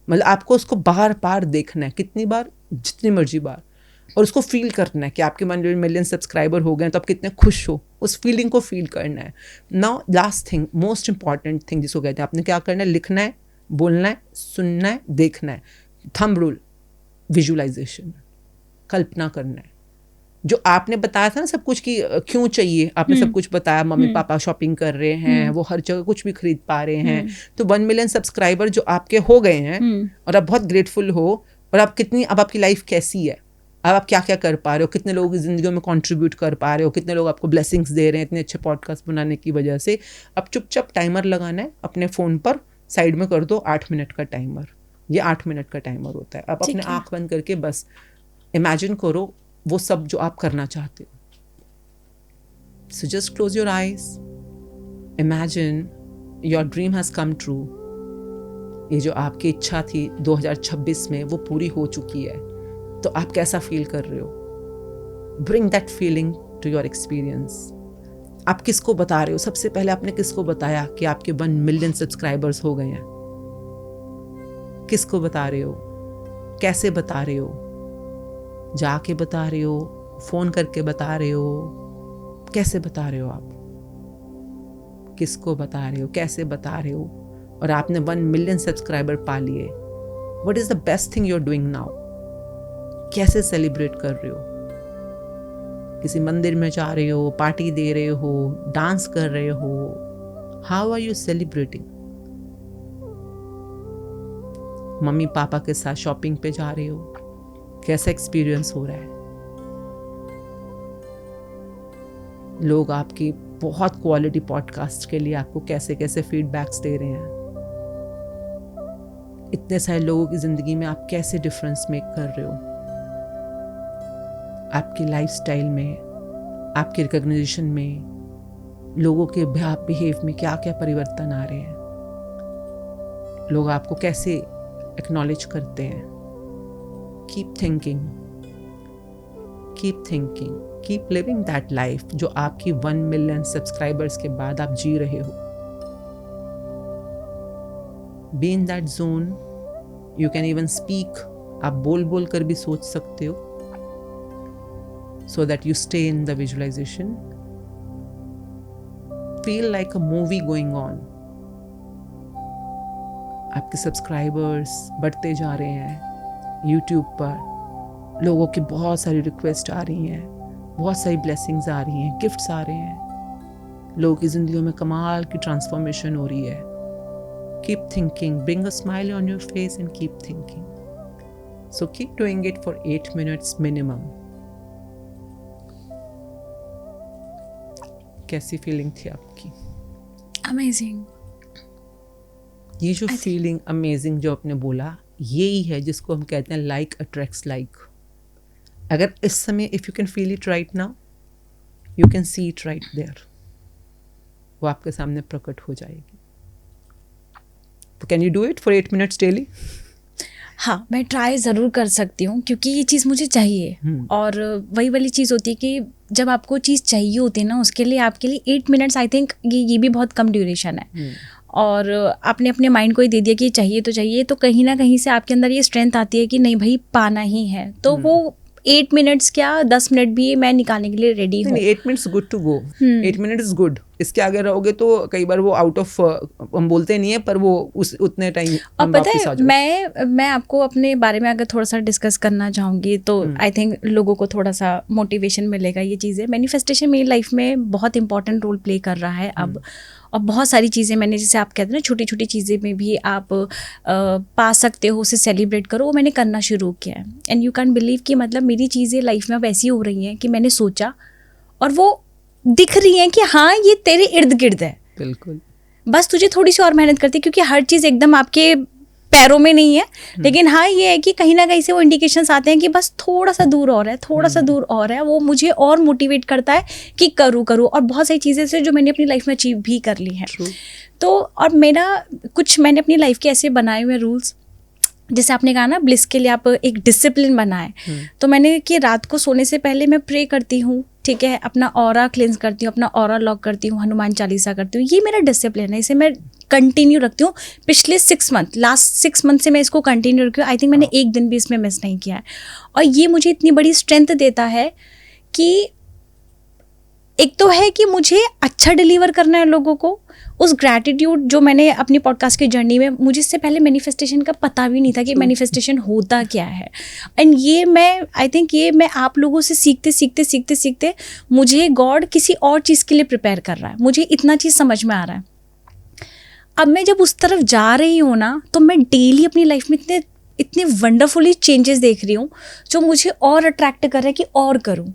मतलब आपको उसको बार बार देखना है, कितनी बार? जितनी मर्जी बार, और उसको फील करना है कि आपके 1 मिलियन सब्सक्राइबर हो गए तो आप कितने खुश हो, उस फीलिंग को फील करना है। Now last thing, most important thing जिसको कहते हैं, आपने क्या करना है? लिखना है, बोलना है, सुनना है, देखना है। थंब रूल, विजुअलाइजेशन, कल्पना करना है। जो आपने बताया था ना सब कुछ कि क्यों चाहिए, आपने सब कुछ बताया, मम्मी पापा शॉपिंग कर रहे हैं, वो हर जगह कुछ भी खरीद पा रहे हैं। तो 1 मिलियन सब्सक्राइबर जो आपके हो गए हैं और आप बहुत ग्रेटफुल हो, और आप कितनी, अब आपकी लाइफ कैसी है, अब आप क्या क्या कर पा रहे हो, कितने लोगों की ज़िंदगी में कंट्रीब्यूट कर पा रहे हो, कितने लोग आपको ब्लेसिंग्स दे रहे हैं इतने अच्छे पॉडकास्ट बनाने की वजह से। अब चुपचाप टाइमर लगाना है अपने फ़ोन पर, साइड में कर दो 8 मिनट का टाइमर। ये 8 मिनट का टाइमर होता है। अब अपने आँख बंद करके बस इमेजिन करो वो सब जो आप करना चाहते हो। So just close your eyes, imagine your dream has come true. ये जो आपकी इच्छा थी 2026 में, वो पूरी हो चुकी है। तो आप कैसा फील कर रहे हो? Bring that feeling to your experience. आप किसको बता रहे हो? सबसे पहले आपने किसको बताया कि आपके 1 मिलियन सब्सक्राइबर्स हो गए हैं? किसको बता रहे हो? कैसे बता रहे हो? जाके बता रहे हो? फोन करके बता रहे हो? कैसे बता रहे हो? आप किसको बता रहे हो? कैसे बता रहे हो? और आपने 1 मिलियन सब्सक्राइबर पा लिए। What is the best thing you are doing now? कैसे सेलिब्रेट कर रहे हो? किसी मंदिर में जा रहे हो, पार्टी दे रहे हो, डांस कर रहे हो? How are you celebrating? Mummy papa के साथ शॉपिंग पे जा रहे हो? कैसा एक्सपीरियंस हो रहा है? लोग आपकी बहुत क्वालिटी पॉडकास्ट के लिए आपको कैसे कैसे फीडबैक्स दे रहे हैं? इतने सारे लोगों की जिंदगी में आप कैसे डिफरेंस मेक कर रहे हो? आपकी लाइफस्टाइल में, आपके रिकॉग्निशन में, लोगों के बिहेव में क्या क्या परिवर्तन आ रहे हैं? लोग आपको कैसे एक्नॉलेज करते हैं? Keep thinking, keep thinking, keep living that life जो आपकी 1 मिलियन सब्सक्राइबर्स के बाद आप जी रहे हो। Be in that zone. You can even speak, आप बोल बोल कर भी सोच सकते हो, so that you stay in the visualization. Feel like a movie going on. आपके सब्सक्राइबर्स बढ़ते जा रहे हैं यूट्यूब पर, लोगों की बहुत सारी रिक्वेस्ट आ रही हैं, बहुत सारी ब्लेसिंग्स आ रही हैं, गिफ्ट्स आ रहे हैं, लोगों की ज़िंदगी में कमाल की ट्रांसफॉर्मेशन हो रही है। Keep thinking, bring a smile on your face and keep thinking. So keep doing it for 8 minutes minimum. कैसी फीलिंग थी आपकी? अमेजिंग। ये जो फीलिंग अमेजिंग जो आपने बोला, यही है जिसको हम कहते हैं लाइक अट्रैक्ट्स लाइक। अगर इस समय if you can feel it right now, you can see it right there, वो आपके सामने प्रकट हो जाएगी। तो can you do it for 8 minutes daily? हाँ, मैं ट्राई ज़रूर कर सकती हूँ क्योंकि ये चीज़ मुझे चाहिए। और वही वाली चीज़ होती है कि जब आपको चीज़ चाहिए होती है ना, उसके लिए आपके लिए 8 मिनट्स आई थिंक ये भी बहुत कम ड्यूरेशन है। और आपने अपने माइंड को ही दे दिया कि चाहिए तो चाहिए, तो कहीं ना कहीं से आपके अंदर ये स्ट्रेंथ आती है कि नहीं भाई पाना ही है, तो वो 8 मिनट्स क्या 10 मिनट भी मैं निकालने के लिए रेडी हूँ। 8 minutes good to go, 8 minute is good. इसके आगे रहोगे तो कई बार वो आउट ऑफ, हम बोलते नहीं है पर वो उतने टाइम। और पता है मैं आपको अपने बारे में अगर थोड़ा सा डिस्कस करना चाहूँगी तो आई थिंक लोगों को थोड़ा सा मोटिवेशन मिलेगा। ये चीज़ें मैनिफेस्टेशन मेरी लाइफ में बहुत इंपॉर्टेंट रोल प्ले कर रहा है अब। और बहुत सारी चीज़ें मैंने, जैसे आप कहते हैं ना छोटी छोटी चीज़ें में भी आप पा सकते हो, उसे सेलिब्रेट करो, वो मैंने करना शुरू किया है। एंड यू कैन बिलीव कि मतलब मेरी चीज़ें लाइफ में अब ऐसी हो रही हैं कि मैंने सोचा और वो दिख रही हैं कि हाँ ये तेरे इर्द गिर्द है। बिल्कुल, बस तुझे थोड़ी सी और मेहनत करती, क्योंकि हर चीज़ एकदम आपके पैरों में नहीं है। लेकिन हाँ ये है कि कहीं ना कहीं से वो इंडिकेशंस आते हैं कि बस थोड़ा सा दूर और है, थोड़ा सा दूर और है। वो मुझे और मोटिवेट करता है कि करूँ। और बहुत सारी चीज़ें से जो मैंने अपनी लाइफ में अचीव भी कर ली हैं। तो और मेरा कुछ मैंने अपनी लाइफ के ऐसे बनाए हुए रूल्स, जैसे आपने कहा ना ब्लिस के लिए आप एक डिसिप्लिन बनाए, तो मैंने कि रात को सोने से पहले मैं प्रे करती हूँ, ठीक है, अपना ऑरा क्लेंस करती हूँ, अपना ऑरा लॉक करती हूँ, हनुमान चालीसा करती हूँ। ये मेरा डिसिप्लिन है, इसे मैं कंटिन्यू रखती हूँ। पिछले 6 मंथ, लास्ट 6 मंथ से मैं इसको कंटिन्यू रखी हूँ। आई थिंक मैंने एक दिन भी इसमें मिस नहीं किया है। और ये मुझे इतनी बड़ी स्ट्रेंथ देता है कि एक तो है कि मुझे अच्छा डिलीवर करना है लोगों को, उस ग्रैटिट्यूड जो मैंने अपनी पॉडकास्ट की जर्नी में, मुझे इससे पहले मैनिफेस्टेशन का पता भी नहीं था कि मैनिफेस्टेशन होता क्या है। एंड ये मैं आई थिंक ये मैं आप लोगों से सीखते मुझे गॉड किसी और चीज़ के लिए प्रिपेयर कर रहा है। मुझे इतना चीज़ समझ में आ रहा है। अब मैं जब उस तरफ जा रही हूँ ना, तो मैं डेली अपनी लाइफ में इतने वंडरफुली चेंजेस देख रही हूँ जो मुझे और अट्रैक्ट कर रहा है कि और करूँ।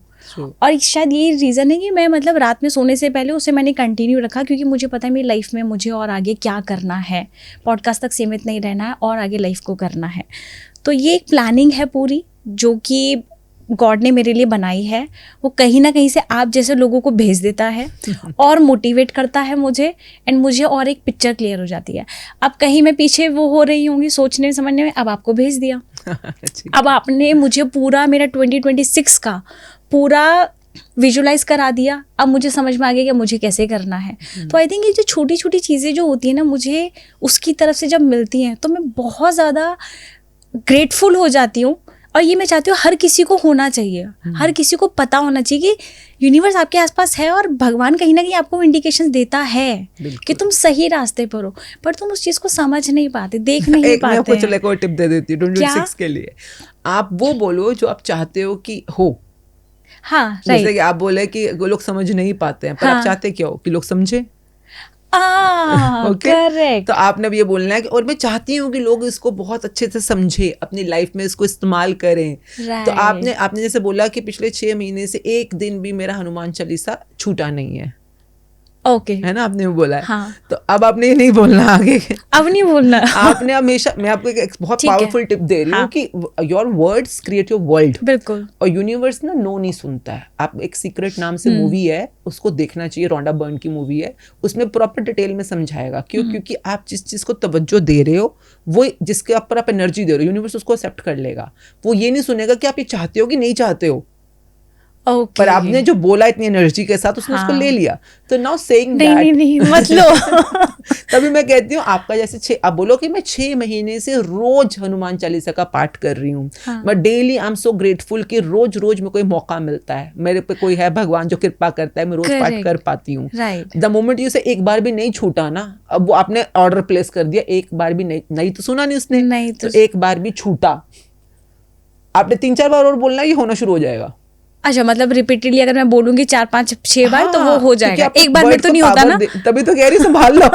और शायद ये रीज़न है कि मैं मतलब रात में सोने से पहले उसे मैंने कंटिन्यू रखा, क्योंकि मुझे पता है मेरी लाइफ में मुझे और आगे क्या करना है। पॉडकास्ट तक सीमित नहीं रहना है और आगे लाइफ को करना है। तो ये एक प्लानिंग है पूरी जो कि गॉड ने मेरे लिए बनाई है। वो कहीं ना कहीं से आप जैसे लोगों को भेज देता है और मोटिवेट करता है मुझे, एंड मुझे और एक पिक्चर क्लियर हो जाती है। अब कहीं मैं पीछे वो हो रही होंगी सोचने समझने में, अब आपको भेज दिया। अब आपने मुझे पूरा मेरा 2026 का पूरा विजुलाइज करा दिया। अब मुझे समझ में आ गया कि मुझे कैसे करना है। तो आई थिंक ये जो छोटी छोटी चीज़ें जो होती है ना, मुझे उसकी तरफ से जब मिलती हैं तो मैं बहुत ज़्यादा ग्रेटफुल हो जाती हूँ। और ये मैं चाहती हूँ हर किसी को होना चाहिए, हर किसी को पता होना चाहिए कि यूनिवर्स आपके आसपास है और भगवान कहीं ना कहीं आपको इंडिकेशंस देता है कि तुम सही रास्ते पर हो, पर तुम उस चीज़ को समझ नहीं पाते, देख नहीं पाते। मैं कुछ एक और टिप दे देती हूँ 2026 के लिए। आप वो बोलो जो आप चाहते हो कि हो। हाँ, जैसे कि आप बोले कि लोग समझ नहीं पाते हैं, पर आप चाहते क्या हो कि लोग समझे। करेक्ट। तो आपने अब ये बोलना है कि और मैं चाहती हूँ कि लोग इसको बहुत अच्छे से समझे, अपनी लाइफ में इसको इस्तेमाल करें। तो आपने जैसे बोला कि पिछले 6 महीने से एक दिन भी मेरा हनुमान चालीसा छूटा नहीं है। ओके, है ना, आपने वो बोला है। हाँ। तो अब आपने ये नहीं बोलना आगे, अब नहीं बोलना। आपने हमेशा, मैं आपको एक बहुत पावरफुल टिप दे रही हूँ कि your words create your world. बिल्कुल। और यूनिवर्स ना नो नहीं सुनता है। आप एक सीक्रेट नाम से मूवी है, उसको देखना चाहिए, रोंडा बर्न की मूवी है। उसमें प्रॉपर डिटेल में समझाएगा क्योंकि आप जिस चीज को तवज्जो दे रहे हो, वो जिसके ऊपर आप एनर्जी दे रहे हो, यूनिवर्स उसको एक्सेप्ट कर लेगा। वो ये नहीं सुनेगा कि आप ये चाहते हो कि नहीं चाहते हो। Okay. पर आपने जो बोला इतनी एनर्जी के साथ, उसने उसको ले लिया। तो नाउ सेइंग दैट नहीं मत लो। तभी मैं कहती हूँ आपका जैसे आप बोलो कि मैं 6 महीने से रोज हनुमान चालीसा का पाठ कर रही हूँ। मैं daily I am so grateful कि रोज में कोई मौका मिलता है, मेरे पे कोई है भगवान जो कृपा करता है, मैं रोज पाठ कर पाती हूँ। द मोमेंट यू से एक बार भी नहीं छूटा ना, अब वो आपने ऑर्डर प्लेस कर दिया, एक बार भी नहीं तो सुना नहीं उसने, नहीं तो एक बार भी छूटा, आपने 3-4 बार और बोलना, ये होना शुरू हो जाएगा। अच्छा, मतलब रिपीटेडली अगर मैं बोलूंगी 4-5-6 बार तो वो हो जाएगा, एक बार में तो नहीं होता ना। तभी तो कह रही संभाल लो।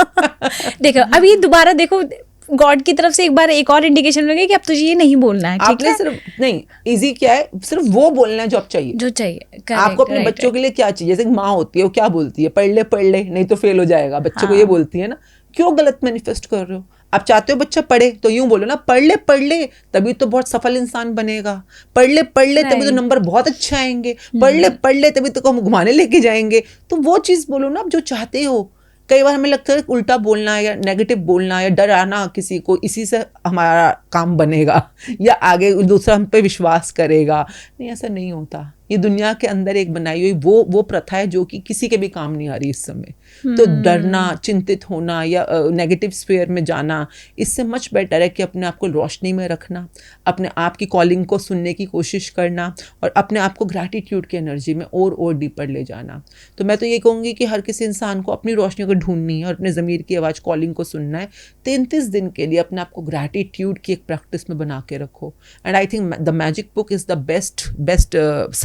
देखो अब ये दोबारा देखो गॉड की तरफ से एक बार एक और इंडिकेशन मिलेगी कि अब तुझे ये नहीं बोलना है, ठीक है। सिर्फ नहीं, इजी क्या है, सिर्फ वो बोलना है जो आप चाहिए, जो चाहिए। आपको अपने बच्चों के लिए क्या चाहिए। जैसे माँ होती है, वो क्या बोलती है, पढ़ ले नहीं तो फेल हो जाएगा, बच्चों को ये बोलती है ना। क्यों गलत मैनिफेस्ट कर रहे हो? आप चाहते हो बच्चा पढ़े तो यूं बोलो ना, पढ़ ले तभी तो बहुत सफल इंसान बनेगा, पढ़ ले तभी तो नंबर बहुत अच्छे आएंगे, पढ़ ले तभी तो हम घुमाने लेके जाएंगे। तो वो चीज बोलो ना आप जो चाहते हो। कई बार हमें लगता है कि उल्टा बोलना या नेगेटिव बोलना या डराना किसी को, इसी से हमारा काम बनेगा या आगे दूसरा हम पे विश्वास करेगा। नहीं, ऐसा नहीं होता। ये दुनिया के अंदर एक बनाई हुई वो प्रथा है जो कि किसी के भी काम नहीं आ रही इस समय। तो डरना, चिंतित होना या नेगेटिव स्फीयर में जाना, इससे मच बेटर है कि अपने आप को रोशनी में रखना, अपने आप की कॉलिंग को सुनने की कोशिश करना और अपने आप को ग्रैटिट्यूड की एनर्जी में और डीपर ले जाना। तो मैं तो ये कहूँगी कि हर किसी इंसान को अपनी रोशनी को ढूंढनी है और अपने ज़मीर की आवाज़ कॉलिंग को सुनना है। 33 दिन के लिए अपने आप को ग्रैटिट्यूड की एक प्रैक्टिस में बना के रखो। And I think the magic book is the best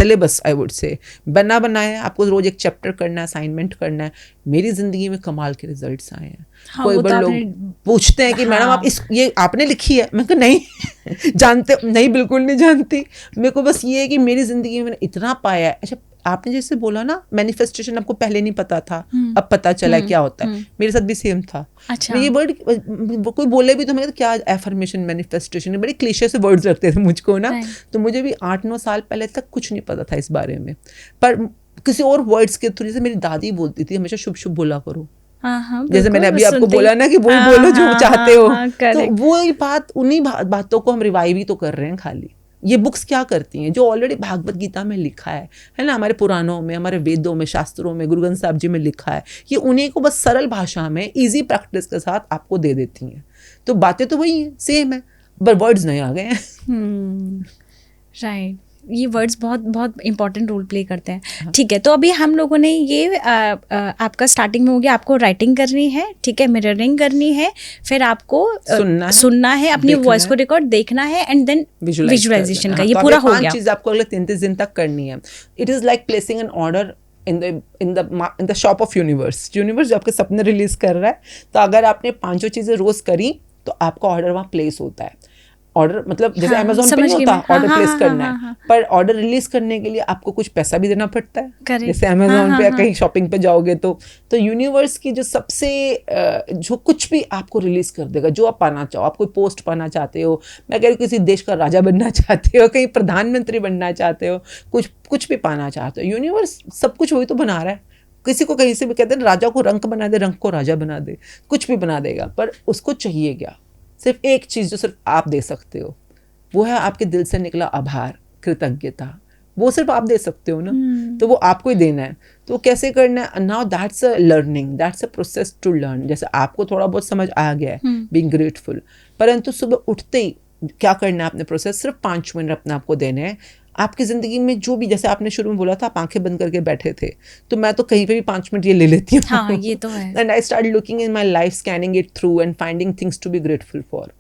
syllabus, I would say. बना बनाया आपको रोज एक चैप्टर करना है, असाइनमेंट करना है। मेरी जिंदगी में कमाल के रिजल्ट्स आए हैं। हाँ, कोई बार लोग पूछते हैं कि हाँ, मैडम आप ये आपने लिखी है? मैं कहा नहीं जानते नहीं, बिल्कुल नहीं जानती। मेरे को बस ये है कि मेरी जिंदगी में इतना पाया है। अच्छा, आपने जैसे बोला ना मैनिफेस्टेशन आपको पहले नहीं पता था, अब पता चला क्या होता है। मेरे साथ भी सेम था। अच्छा। ये वर्ड कोई बोले भी तो मैं क्या एफर्मेशन, मैनिफेस्टेशन, बड़े क्लीशे से वर्ड्स लगते थे मुझको ना। तो मुझे भी 8-9 साल पहले तक कुछ नहीं पता था इस बारे में, पर किसी और वर्ड्स के थ्रू, जैसे मेरी दादी बोलती थी हमेशा शुभ शुभ बोला करो। हाँ, जैसे मैंने अभी आपको बोला ना कि वही बोलो जो चाहते हो। तो वही बात, उन्हीं बातों को हम रिवाइव ही तो कर रहे हैं खाली। ये बुक्स क्या करती हैं? जो ऑलरेडी भागवत गीता में लिखा है ना, हमारे पुराणों में, हमारे वेदों में, शास्त्रों में, गुरु ग्रंथ साहब जी में लिखा है, ये उन्हीं को बस सरल भाषा में इजी प्रैक्टिस के साथ आपको दे देती हैं। तो बातें तो वही हैं, सेम है, पर वर्ड्स नहीं आ गए हैं। राइट, ये वर्ड्स बहुत बहुत इंपॉर्टेंट रोल प्ले करते हैं। ठीक है, तो अभी हम लोगों ने ये आपका स्टार्टिंग में हो गया, आपको राइटिंग करनी है, ठीक है, मिररिंग करनी है, फिर आपको सुनना है, अपनी वॉइस को रिकॉर्ड देखना है, एंड देन विजुअलाइजेशन का ये पूरा हो गया। 5 चीज़ आपको अगले 33 दिन तक करनी है। It is like placing an order in the shop of universe जो आपके सपने रिलीज कर रहा है। तो अगर आपने 5 चीज़ें रोज करी तो आपका ऑर्डर वहाँ प्लेस होता है। ऑर्डर मतलब जैसे अमेज़न पे नहीं होता ऑर्डर प्लेस करना है, पर ऑर्डर रिलीज करने के लिए आपको कुछ पैसा भी देना पड़ता है। जैसे अमेज़न पे या कहीं शॉपिंग पे जाओगे तो यूनिवर्स की जो सबसे जो कुछ भी आपको रिलीज कर देगा, जो आप पाना चाहो। आप कोई पोस्ट पाना चाहते हो, मैं कह रही हूँ किसी देश का राजा बनना चाहते हो, कहीं प्रधानमंत्री बनना चाहते हो, कुछ भी पाना चाहते हो, यूनिवर्स सब कुछ वही तो बना रहा है। किसी को कहीं से भी कहते हैं राजा को रंक बना दे, रंक को राजा बना दे, कुछ भी बना देगा, पर उसको चाहिए क्या? सिर्फ एक चीज़ जो सिर्फ आप दे सकते हो, वो है आपके दिल से निकला आभार, कृतज्ञता। वो सिर्फ आप दे सकते हो ना, तो वो आपको ही देना है। तो कैसे करना है? Now that's a learning, that's a process to learn. जैसे आपको थोड़ा बहुत समझ आ गया है बीइंग ग्रेटफुल, परंतु सुबह उठते ही क्या करना है? अपने प्रोसेस सिर्फ 5 मिनट अपने आप को देने हैं। आपकी ज़िंदगी में जो भी, जैसे आपने शुरू में बोला था आप आंखें बंद करके बैठे थे, तो मैं तो कहीं पे भी 5 मिनट ये ले लेती हूँ। हाँ, ये तो है। And I start looking in my life, scanning it through and finding things to be grateful for.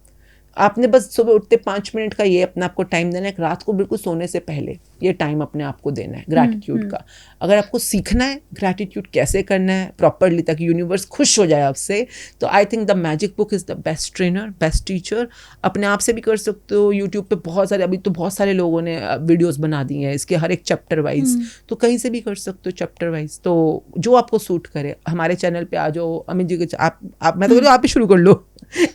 आपने बस सुबह उठते 5 मिनट का ये अपने आपको टाइम देना है। रात को बिल्कुल सोने से पहले ये टाइम अपने आप को देना है ग्रैटिट्यूड का। अगर आपको सीखना है ग्रैटिट्यूड कैसे करना है प्रॉपरली ताकि यूनिवर्स खुश हो जाए आपसे, तो I think the magic book is the best trainer, best teacher. अपने आप से भी कर सकते हो। यूट्यूब पे बहुत सारे, अभी तो बहुत सारे लोगों ने वीडियोज़ बना दी हैं इसके हर एक चैप्टर वाइज, तो कहीं से भी कर सकते हो चैप्टर वाइज। तो जो आपको सूट करे, हमारे चैनल पे आ जाओ। अमित जी के आप मैं तो कह रही हूँ आप ही शुरू कर लो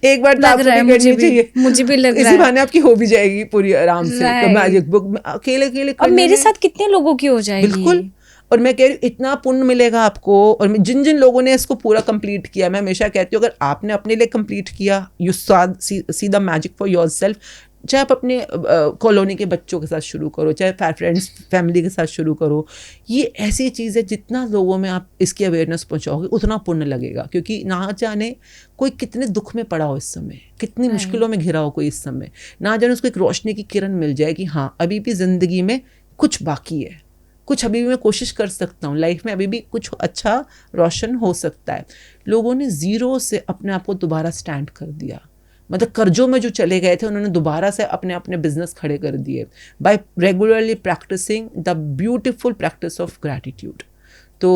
एक बार, तो आपको भी करनी चाहिए। मुझे भी लग रहा है इसी बहाने आपकी हो भी जाएगी पूरी आराम से। तो मैजिक बुक अकेले और मेरे साथ कितने लोगों की हो जाएगी। बिल्कुल, और मैं कह रही हूँ इतना पुण्य मिलेगा आपको। और जिन जिन लोगों ने इसको पूरा कंप्लीट किया, मैं हमेशा कहती हूँ अगर आपने अपने लिए कंप्लीट किया, you see the magic for yourself. चाहे आप अपने कॉलोनी के बच्चों के साथ शुरू करो, चाहे फ्रेंड्स फैमिली के साथ शुरू करो, ये ऐसी चीज़ है जितना लोगों में आप इसकी अवेयरनेस पहुंचाओगे उतना पुण्य लगेगा। क्योंकि ना जाने कोई कितने दुख में पड़ा हो इस समय, कितनी मुश्किलों में घिरा हो कोई इस समय, ना जाने उसको एक रोशनी की किरण मिल जाए कि हाँ अभी भी ज़िंदगी में कुछ बाकी है, कुछ अभी भी मैं कोशिश कर सकता हूँ, लाइफ में अभी भी कुछ अच्छा रोशन हो सकता है। लोगों ने ज़ीरो से अपने आप को दोबारा स्टैंड कर दिया। मतलब कर्जों में जो चले गए थे उन्होंने दोबारा से अपने बिजनेस खड़े कर दिए by regularly practising the beautiful practice of gratitude. तो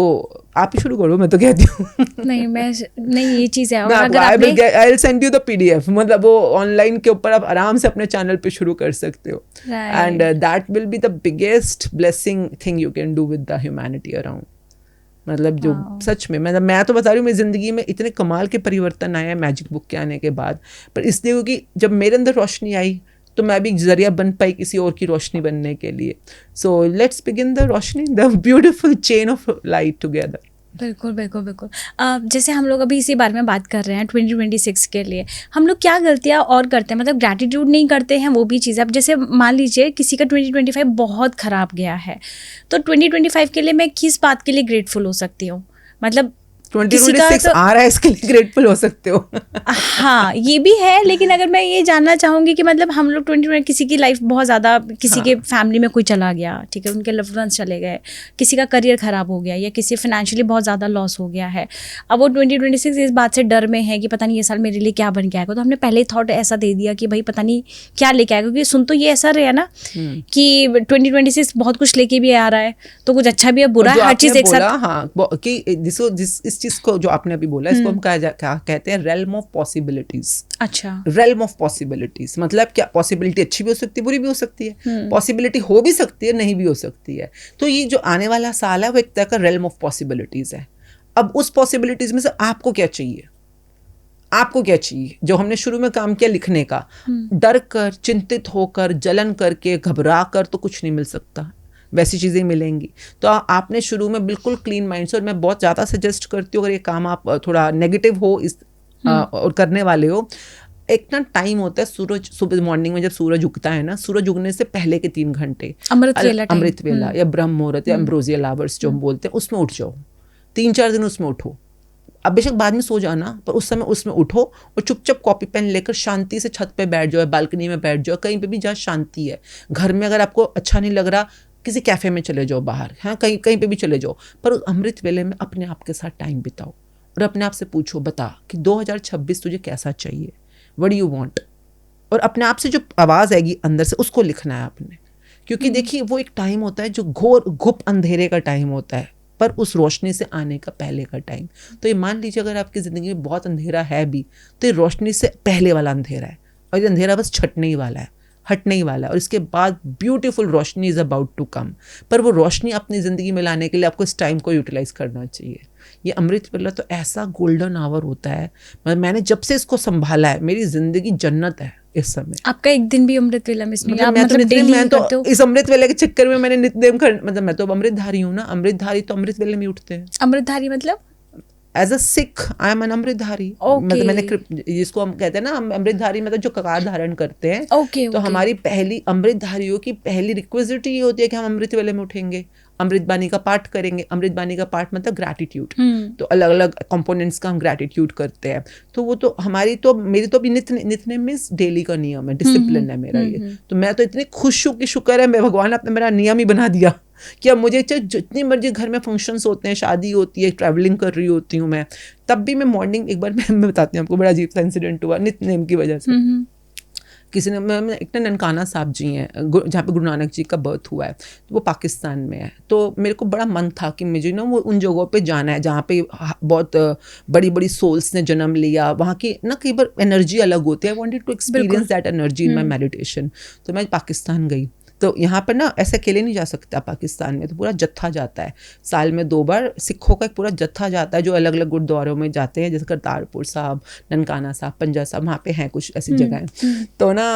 आप ही शुरू करो, मैं तो कहती हूँ। नहीं ये चीज़ है। I will send you the PDF, मतलब वो ऑनलाइन के ऊपर आप आराम से अपने चैनल पे शुरू कर सकते हो। And that will be the biggest blessing thing you can do with the humanity around. मतलब जो सच में मैं तो बता रही हूँ मेरी ज़िंदगी में इतने कमाल के परिवर्तन आए हैं मैजिक बुक के आने के बाद। पर इसलिए क्योंकि जब मेरे अंदर रोशनी आई तो मैं भी जरिया बन पाई किसी और की रोशनी बनने के लिए। So let's begin the Roshni, the beautiful chain of light together. बिल्कुल बिल्कुल बिल्कुल। जैसे हम लोग अभी इसी बारे में बात कर रहे हैं 2026 के लिए, हम लोग क्या गलतियाँ और करते हैं, मतलब ग्रैटिट्यूड नहीं करते हैं, वो भी चीज़। अब जैसे मान लीजिए किसी का 2025 बहुत ख़राब गया है, तो 2025 के लिए मैं किस बात के लिए ग्रेटफुल हो सकती हूँ? मतलब 2026 तो आ रहा है, इसके लिए ग्रेटफुल हो सकते हो। हाँ ये भी है, लेकिन अगर मैं ये जानना चाहूँगी कि मतलब हम लोग 2020 किसी की लाइफ बहुत ज़्यादा, किसी के फैमिली में कोई चला गया, ठीक है, उनके लव्ड वंस चले गए, किसी का करियर ख़राब हो गया, या किसी फाइनेंशियली बहुत ज़्यादा लॉस हो गया है, अब वो 2026 इस बात से डर में है कि पता नहीं ये साल मेरे लिए क्या बन के आएगा, तो हमने पहले थॉट ऐसा दे दिया कि भाई पता नहीं क्या लेके आएगा, क्योंकि सुन तो ये ऐसा रहा ना कि 2026 बहुत कुछ लेके भी आ रहा है, तो कुछ अच्छा भी है बुरा है, हर चीज़ एक साथ। हाँ, कि इस चीज को जो आपने अभी बोला, इसको हम क्या कहते हैं, रेल्म ऑफ पॉसिबिलिटीज। अच्छा, रेल्म ऑफ पॉसिबिलिटीज मतलब क्या, पॉसिबिलिटी अच्छी भी हो सकती है, बुरी भी हो सकती है, पॉसिबिलिटी हो भी सकती है, नहीं भी हो सकती है। तो ये जो आने वाला साल है वो एक तरह का रेल्म ऑफ पॉसिबिलिटीज है। अब उस पॉसिबिलिटीज में से आपको क्या चाहिए, आपको क्या चाहिए? जो हमने शुरू में काम किया लिखने का, डर कर, चिंतित होकर, जलन करके, घबरा कर तो कुछ नहीं मिल सकता, वैसी चीज़ें मिलेंगी। तो आपने शुरू में बिल्कुल क्लीन माइंड से, और मैं बहुत ज़्यादा सजेस्ट करती हूँ अगर ये काम आप थोड़ा नेगेटिव हो इस और करने वाले हो, एक ना टाइम होता है सूरज, सुबह मॉर्निंग में जब सूरज उगता है ना, सूरज उगने से पहले के 3 घंटे अमृत वेला या ब्रह्म मुहूर्त या एम्ब्रोजियल आवर्स जो हम बोलते हैं, उसमें उठ जाओ, 3-4 दिन उसमें उठो। अब बेशक बाद में सो जाना, पर उस समय उसमें उठो और चुपचाप कॉपी पेन लेकर शांति से छत पे बैठ जाओ, बालकनी में बैठ जाओ, कहीं पे भी जहाँ शांति है। घर में अगर आपको अच्छा नहीं लग रहा, किसी कैफे में चले जाओ बाहर, हाँ कहीं कहीं पे भी चले जाओ, पर उस अमृत वेले में अपने आप के साथ टाइम बिताओ और अपने आप से पूछो, बता कि 2026 तुझे कैसा चाहिए, व्हाट डू यू वांट। और अपने आप से जो आवाज़ आएगी अंदर से, उसको लिखना है आपने। क्योंकि देखिए वो एक टाइम होता है जो घोर गुप अंधेरे का टाइम होता है, पर उस रोशनी से आने का पहले का टाइम। तो ये मान लीजिए अगर आपकी ज़िंदगी में बहुत अंधेरा है भी, तो ये रोशनी से पहले वाला अंधेरा है, और ये अंधेरा बस छटने ही वाला है, हटने ही वाला है, और इसके बाद ब्यूटीफुल रोशनी इज़ अबाउट टू कम। पर वो रोशनी अपनी ज़िंदगी में लाने के लिए आपको इस टाइम को यूटिलाइज़ करना चाहिए। ये अमृत वेला तो ऐसा गोल्डन आवर होता है, मैंने जब से इसको संभाला है, मेरी ज़िंदगी जन्नत है इस समय। आपका एक दिन भी अमृत वेला मिस नहीं, मतलब आप मैं मतलब डेली मैं करते हो? तो इस अमृत वेले के चक्कर में मैंने नित्यनेम मतलब मैं तो अमृतधारी हूँ ना, अमृतधारी तो अमृत वेले में उठते हैं। अमृतधारी मतलब as a Sikh I am an Amritdhari. मतलब मैंने जिसको हम कहते हैं ना अमृतधारी, मतलब जो ककार धारण करते हैं। तो हमारी पहली अमृतधारियों की पहली रिक्विजिट ये होती है कि हम अमृत वेले में उठेंगे, अमृत बानी का पाठ करेंगे। अमृत बानी का पाठ मतलब ग्रैटिट्यूड, तो अलग अलग कंपोनेंट्स का हम ग्रैटिट्यूड करते हैं। तो वो तो हमारी तो मेरी तो अभी नित्य मीन्स डेली का नियम है, डिसिप्लिन है मेरा ये। तो मैं तो इतनी खुश हूँ कि शुक्र है मैं भगवान ने मेरा नियम ही बना दिया कि अब मुझे जितनी मर्जी घर में फंक्शंस होते हैं, शादी होती है, ट्रैवलिंग कर रही होती हूँ मैं, तब भी मैं मॉर्निंग, एक बार मैं बताती हूँ आपको, बड़ा अजीब सा इंसिडेंट हुआ नित्य की वजह से। किसी ने, एक ना ननकाना साहब जी हैं जहाँ पे गुरु नानक जी का बर्थ हुआ है, तो वो पाकिस्तान में है। तो मेरे को बड़ा मन था कि मुझे ना वो उन जगहों पे जाना है जहाँ पे बहुत बड़ी बड़ी सोल्स ने जन्म लिया, वहाँ की ना कई बार एनर्जी अलग होती है। I wanted to experience that energy in my meditation. तो मैं पाकिस्तान गई। तो यहाँ पर ना ऐसे अकेले नहीं जा सकता, पाकिस्तान में तो पूरा जत्था जाता है, साल में 2 बार सिखों का एक पूरा जत्था जाता है जो अलग अलग गुरुद्वारों में जाते हैं, जैसे करतारपुर साहब, ननकाना साहब, पंजा साहब, वहाँ पे हैं कुछ ऐसी जगहें। तो ना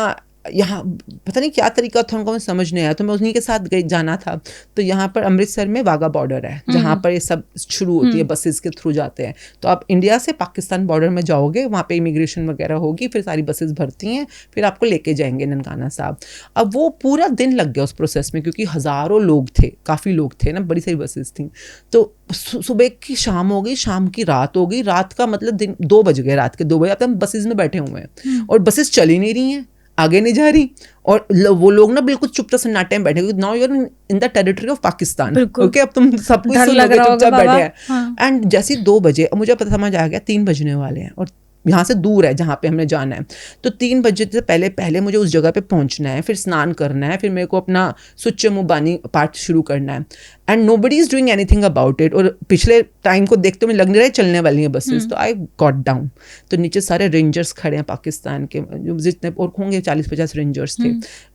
यहाँ पता नहीं क्या तरीका था उनको, समझ नहीं आया, तो मैं उन्हीं के साथ जाना था। तो यहाँ पर अमृतसर में वाघा बॉर्डर है जहाँ पर ये सब शुरू होती है, बसेस के थ्रू जाते हैं। तो आप इंडिया से पाकिस्तान बॉर्डर में जाओगे, वहाँ पे इमिग्रेशन वगैरह होगी, फिर सारी बसेस भरती हैं, फिर आपको लेके जाएंगे ननकाना साहब। अब वो पूरा दिन लग गया उस प्रोसेस में, क्योंकि हज़ारों लोग थे, काफ़ी लोग थे ना, बड़ी सारी बसेस थी। तो सुबह की शाम हो गई, शाम की रात हो गई, रात का मतलब दिन 2 बज गए, रात के 2 बजे। अब हम बसेस में बैठे हुए हैं और बसेस चल ही नहीं रही हैं, आगे नहीं जा रही, और वो लोग ना बिल्कुल चुपचाप सन्नाटे में बैठे, now you are in the territory of Pakistan, okay, अब तुम सब कुछ सुन लोगे, चुपचाप बैठे हैं। एंड जैसे 2 बजे मुझे पता समझ आ गया 3 बजने वाले हैं, और यहाँ से दूर है जहाँ पे हमने जाना है। तो 3 बजे से पहले मुझे उस जगह पे पहुँचना है, फिर स्नान करना है, फिर मेरे को अपना सुच्चे मुबानी पाठ शुरू करना है। And nobody is doing anything about it. और पिछले टाइम को देखते हुए लग नहीं रहा है चलने वाली हैं बसेस। तो आई गॉट डाउन, तो नीचे सारे रेंजर्स खड़े हैं पाकिस्तान के, जितने और होंगे 40-50 रेंजर्स थे।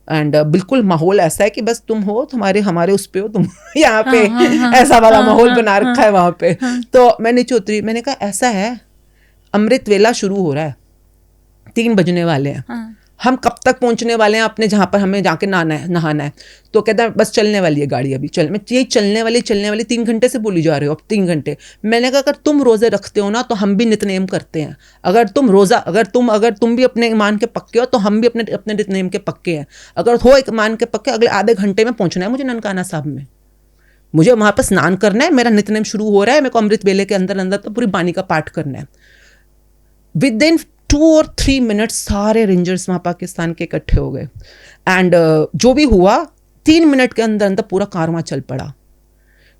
एंड बिल्कुल माहौल ऐसा है कि बस तुम हो, तुम्हारे हमारे उस पे हो तुम यहाँ पे, ऐसा वाला माहौल बना रखा है वहाँ पे। तो मैं नीचे उतरी, मैंने कहा ऐसा है, अमृत वेला शुरू हो रहा है, 3 बजने वाले हैं, हम कब तक पहुंचने वाले हैं अपने जहाँ पर हमें जाके नहाना है। तो कहता है बस चलने वाली है गाड़ी, अभी मैं यही चलने वाली 3 घंटे से बोली जा रहे हो, अब 3 घंटे। मैंने कहा अगर तुम रोज़े रखते हो ना तो हम भी नितनेम करते हैं। अगर तुम भी अपने ईमान के पक्के हो तो हम भी अपने नितनेम के पक्के हैं। अगर हो एक ईमान के पक्के, अगले आधे घंटे में पहुँचना है मुझे ननकाना साहब में, मुझे वहाँ पर स्नान करना है, मेरा नितनेम शुरू हो रहा है, मेरे को अमृत वेले के अंदर तो पूरी बानी का पाठ करना है। विद इन 2 और 3 मिनट्स सारे रेंजर्स वहाँ पाकिस्तान के इकट्ठे हो गए। एंड जो भी हुआ 3 मिनट के अंदर पूरा कार वहाँ चल पड़ा,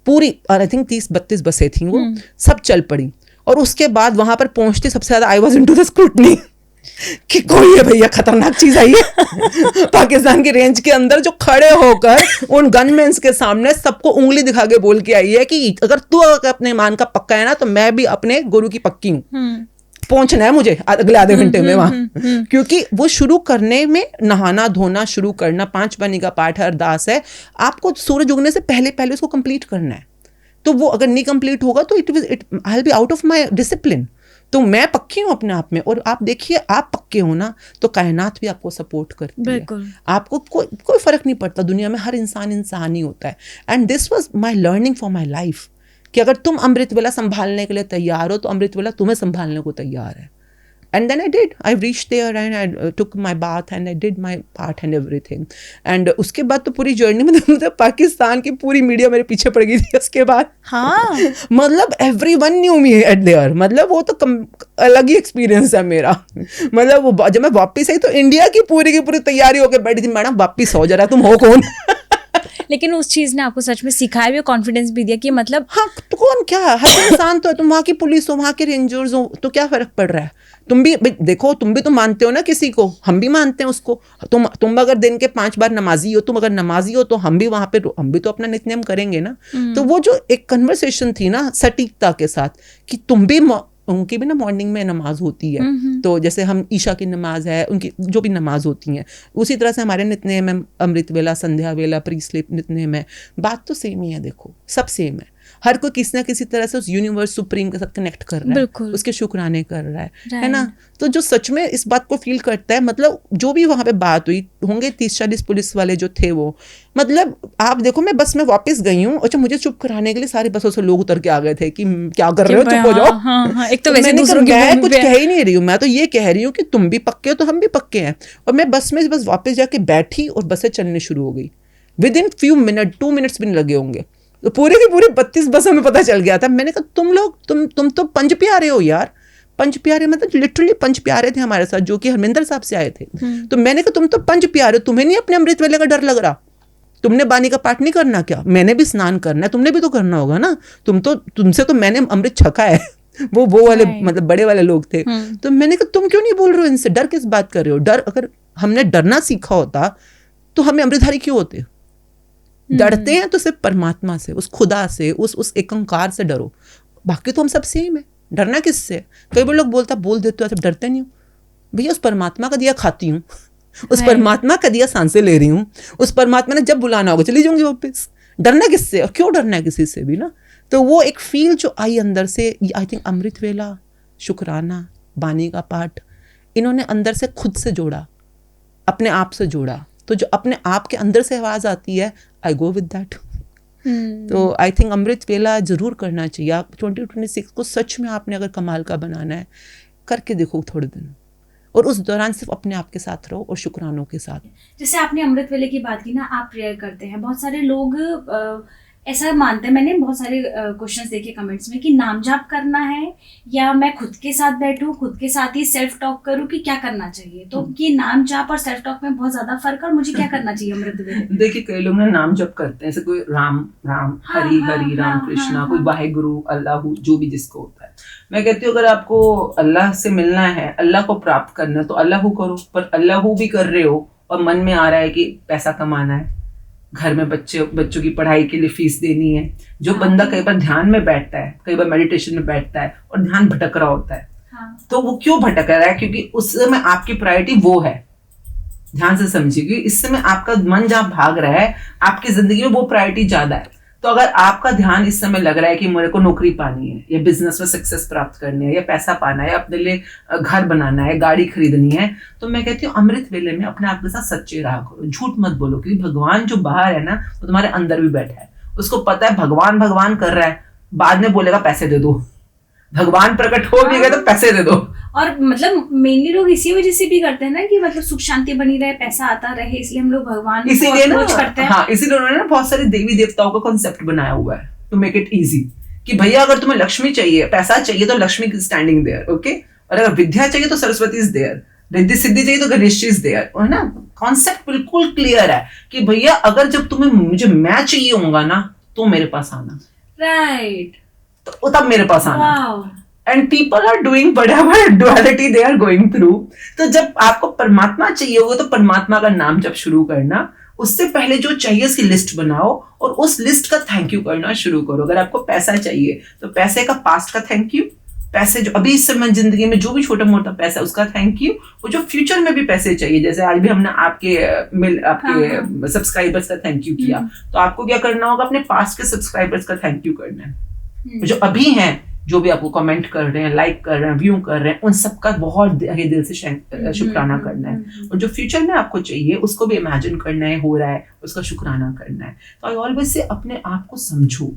पूरी, और आई थिंक 30-32 बसें थी वो, सब चल पड़ी। और उसके बाद वहाँ पर पहुँचते सबसे ज़्यादा I was into the scrutiny कि कोई है भैया खतरनाक चीज आई है पाकिस्तान की रेंज के अंदर, जो खड़े होकर उन गनमैन्स के सामने सबको उंगली दिखा के बोल के आई है कि अगर तू अपने ईमान का पक्का है ना तो मैं भी अपने गुरु की पक्की हूँ। पहुंचना है मुझे अगले आधे घंटे में वहां, क्योंकि वो शुरू करने में नहाना धोना शुरू करना, 5 बानी का पाठ है, अरदास है, आपको सूरज उगने से पहले उसको कंप्लीट करना है। तो वो अगर नहीं कंप्लीट होगा तो I will be out of my discipline. तो मैं पक्की हूँ अपने आप में, और आप देखिए आप पक्के हो ना तो कायनात भी आपको सपोर्ट करती है। आपको कोई फर्क नहीं पड़ता, दुनिया में हर इंसान ही होता है। And this was my learning for my life कि अगर तुम अमृत वेला संभालने के लिए तैयार हो तो अमृत वेला तुम्हें संभालने को तैयार है। And then I reached there and I took my bath and I did my part and everything. And उसके बाद तो पूरी जर्नी में मतलब पाकिस्तान की पूरी मीडिया मेरे पीछे पड़ गई थी उसके बाद। हाँ मतलब everyone knew me at there। मतलब वो तो अलग ही एक्सपीरियंस है मेरा। मतलब वो जब मैं वापस आई तो इंडिया की पूरी तैयारी होकर बैठी थी, मैडम वापस हो जरा, तुम हो कौन? लेकिन उस चीज ने आपको सच में सिखाया भी, कॉन्फिडेंस भी दिया कि मतलब हाँ तो कौन क्या, हर इंसान तो है, तुम वहाँ की पुलिस हो, वहाँ के रेंजर्स हो, तो क्या फर्क पड़ रहा है? तुम भी देखो, तुम भी तो मानते हो ना किसी को, हम भी मानते हैं उसको। तुम अगर दिन के 5 बार नमाजी हो, तुम अगर नमाजी हो तो हम भी वहाँ पे हम भी तो अपना नित्यनेम करेंगे ना। तो वो जो एक कन्वर्सेशन थी ना सटीकता के साथ कि तुम भी, उनकी भी ना मॉर्निंग में नमाज होती है, तो जैसे हम ईशा की नमाज है, उनकी जो भी नमाज होती हैं उसी तरह से हमारे नित्यनेम में अमृत वेला, संध्या वेला, प्री स्लीप नित्यनेम है। बात तो सेम ही है, देखो सब सेम है। हर कोई किसी ना किसी तरह से उस यूनिवर्स सुप्रीम के साथ कनेक्ट कर रहा है, उसके शुक्राने कर रहा है ना। तो जो सच में इस बात को फील करता है, मतलब जो भी वहाँ पे बात हुई होंगे 30-40 पुलिस वाले जो थे वो, मतलब आप देखो मैं बस में वापस गई हूँ, अच्छा मुझे चुप कराने के लिए सारी बसों से लोग उतर के आ गए थे कि क्या कर रहे हो, चुप हो जाओ। एक तो वैसे मैं कुछ कह ही नहीं रही हूँ, मैं तो ये कह रही हूँ कि तुम भी पक्के हो तो हम भी पक्के हैं। और मैं बस में बस वापस जाके बैठी और बसें चलने शुरू हो गई। With in few minute, 2 minutes भी नहीं लगे होंगे, तो पूरी की पूरी 32 बसों में पता चल गया था। मैंने कहा तुम लोग तुम तो पंज प्यारे हो यार। पंज प्यारे मतलब लिटरली पंज प्यारे थे हमारे साथ, जो कि हरमिंदर साहब से आए थे। तो मैंने कहा तुम तो पंज प्यारे हो, तुम्हें नहीं अपने अमृत वेले का डर लग रहा? तुमने बानी का पाठ नहीं करना क्या? मैंने भी स्नान करना है, तुमने भी तो करना होगा ना। तुमसे तो मैंने अमृत छका है। वो वाले मतलब बड़े वाले लोग थे। तो मैंने कहा तुम क्यों नहीं बोल रहे हो इनसे, डर किस बात कर रहे हो? डर, अगर हमने डरना सीखा होता तो हमें अमृतधारी क्यों होते? डरते हैं तो सिर्फ परमात्मा से, उस खुदा से, उस एकंकार से डरो, बाकी तो हम सब सेम है। डरना किससे? कई बार लोग बोल देते हो, सब डरते नहीं हो भैया, उस परमात्मा का दिया खाती हूँ, उस परमात्मा का दिया सांसें ले रही हूँ, उस परमात्मा ने जब बुलाना होगा चली जाऊंगी वापस। डरना किससे और क्यों डरना है किसी से भी ना। तो वो एक फील जो आई अंदर से, आई थिंक अमृत वेला, शुक्राना, बानी का पाठ, इन्होंने अंदर से खुद से जोड़ा, अपने आप से जोड़ा। तो जो अपने आप के अंदर से आवाज आती है, आई गो विद दैट। तो आई थिंक अमृत वेला जरूर करना चाहिए। आप 2026 को सच में आपने अगर कमाल का बनाना है, करके देखो थोड़े दिन, और उस दौरान सिर्फ अपने आप के साथ रहो और शुक्रानों के साथ। जैसे आपने अमृत वेले की बात की ना, आप प्रेयर करते हैं, बहुत सारे लोग ऐसा मानते हैं, मैंने बहुत सारे क्वेश्चंस देखे कमेंट्स में कि नाम जाप करना है या मैं खुद के साथ बैठूं, खुद के साथ ही सेल्फ टॉक करूं, कि क्या करना चाहिए? तो ये नाम जाप और सेल्फ टॉक में बहुत ज्यादा फर्क है, और मुझे क्या करना चाहिए अमृत वेले? देखिए कई लोग ना नाम जप करते हैं, जैसे कोई राम राम, हरि हरि, राम कृष्णा, कोई वाहेगुरु, अल्लाह, जो भी जिसको होता है। मैं कहती हूँ अगर आपको अल्लाह से मिलना है, अल्लाह को प्राप्त करना है, तो अल्लाह करो। पर अल्लाह भी कर रहे हो और मन में आ रहा है कि पैसा कमाना है, घर में बच्चों की पढ़ाई के लिए फीस देनी है। जो बंदा कई बार ध्यान में बैठता है, कई बार मेडिटेशन में बैठता है और ध्यान भटक रहा होता है, तो वो क्यों भटक रहा है? क्योंकि उस समय आपकी प्रायोरिटी वो है। ध्यान से समझिए, इस समय आपका मन जहाँ भाग रहा है, आपकी जिंदगी में वो प्रायोरिटी ज्यादा है। तो अगर आपका ध्यान इस समय लग रहा है कि मेरे को नौकरी पानी है, या बिजनेस में सक्सेस प्राप्त करनी है, या पैसा पाना है, अपने लिए घर बनाना है, गाड़ी खरीदनी है, तो मैं कहती हूँ अमृत वेले में अपने आप के साथ सच्चे रहा करो, झूठ मत बोलो, क्योंकि भगवान जो बाहर है ना वो तुम्हारे अंदर भी बैठा है। उसको पता है भगवान भगवान कर रहा है, बाद में बोलेगा पैसे दे दो। भगवान प्रकट हो भी गए तो पैसे दे दो। और मतलब मेनली लोग इसी वजह से भी करते हैं ना कि मतलब सुख शांति बनी रहे, पैसा आता रहे, इसलिए हम लोग भगवान इसीलिए ना करते हैं। हाँ, इसीलिए उन्होंने ना बहुत सारे देवी देवताओं का कॉन्सेप्ट बनाया हुआ है टू मेक इट इजी, कि भैया अगर तुम्हें लक्ष्मी चाहिए, पैसा चाहिए तो लक्ष्मी की स्टैंडिंग देयर, ओके, और अगर विद्या चाहिए तो सरस्वती इज देयर, रिद्धि सिद्धि चाहिए तो गणेश जी इज देयर, है ना। कॉन्सेप्ट बिल्कुल क्लियर है कि भैया अगर जब तुम्हें मुझे मैं चाहिए होगा ना तो मेरे पास आना, राइट, तो तब मेरे पास आना। And people are doing whatever duality they are going through। तो जब आपको परमात्मा चाहिए होगा तो परमात्मा का नाम जब शुरू करना, उससे पहले जो चाहिए उसकी लिस्ट बनाओ और उस लिस्ट का थैंक यू करना शुरू करो। अगर आपको पैसा चाहिए तो पैसे का पास्ट का थैंक यू, पैसे जो अभी इस समय जिंदगी में जो भी छोटा मोटा पैसा उसका थैंक यू, और जो फ्यूचर में भी पैसे चाहिए, जैसे आज भी हमने आपके सब्सक्राइबर्स का थैंक यू किया, तो आपको क्या करना होगा, अपने पास्ट के सब्सक्राइबर्स का थैंक यू करना है। जो अभी हैं, जो भी आपको कमेंट कर रहे हैं, लाइक कर रहे हैं, व्यू कर रहे हैं, उन सबका बहुत दिल से शुक्राना करना है। और जो फ्यूचर में आपको चाहिए उसको भी इमेजिन करना है, हो रहा है, उसका शुक्राना करना है। तो आई ऑलवेज से अपने आप को समझो,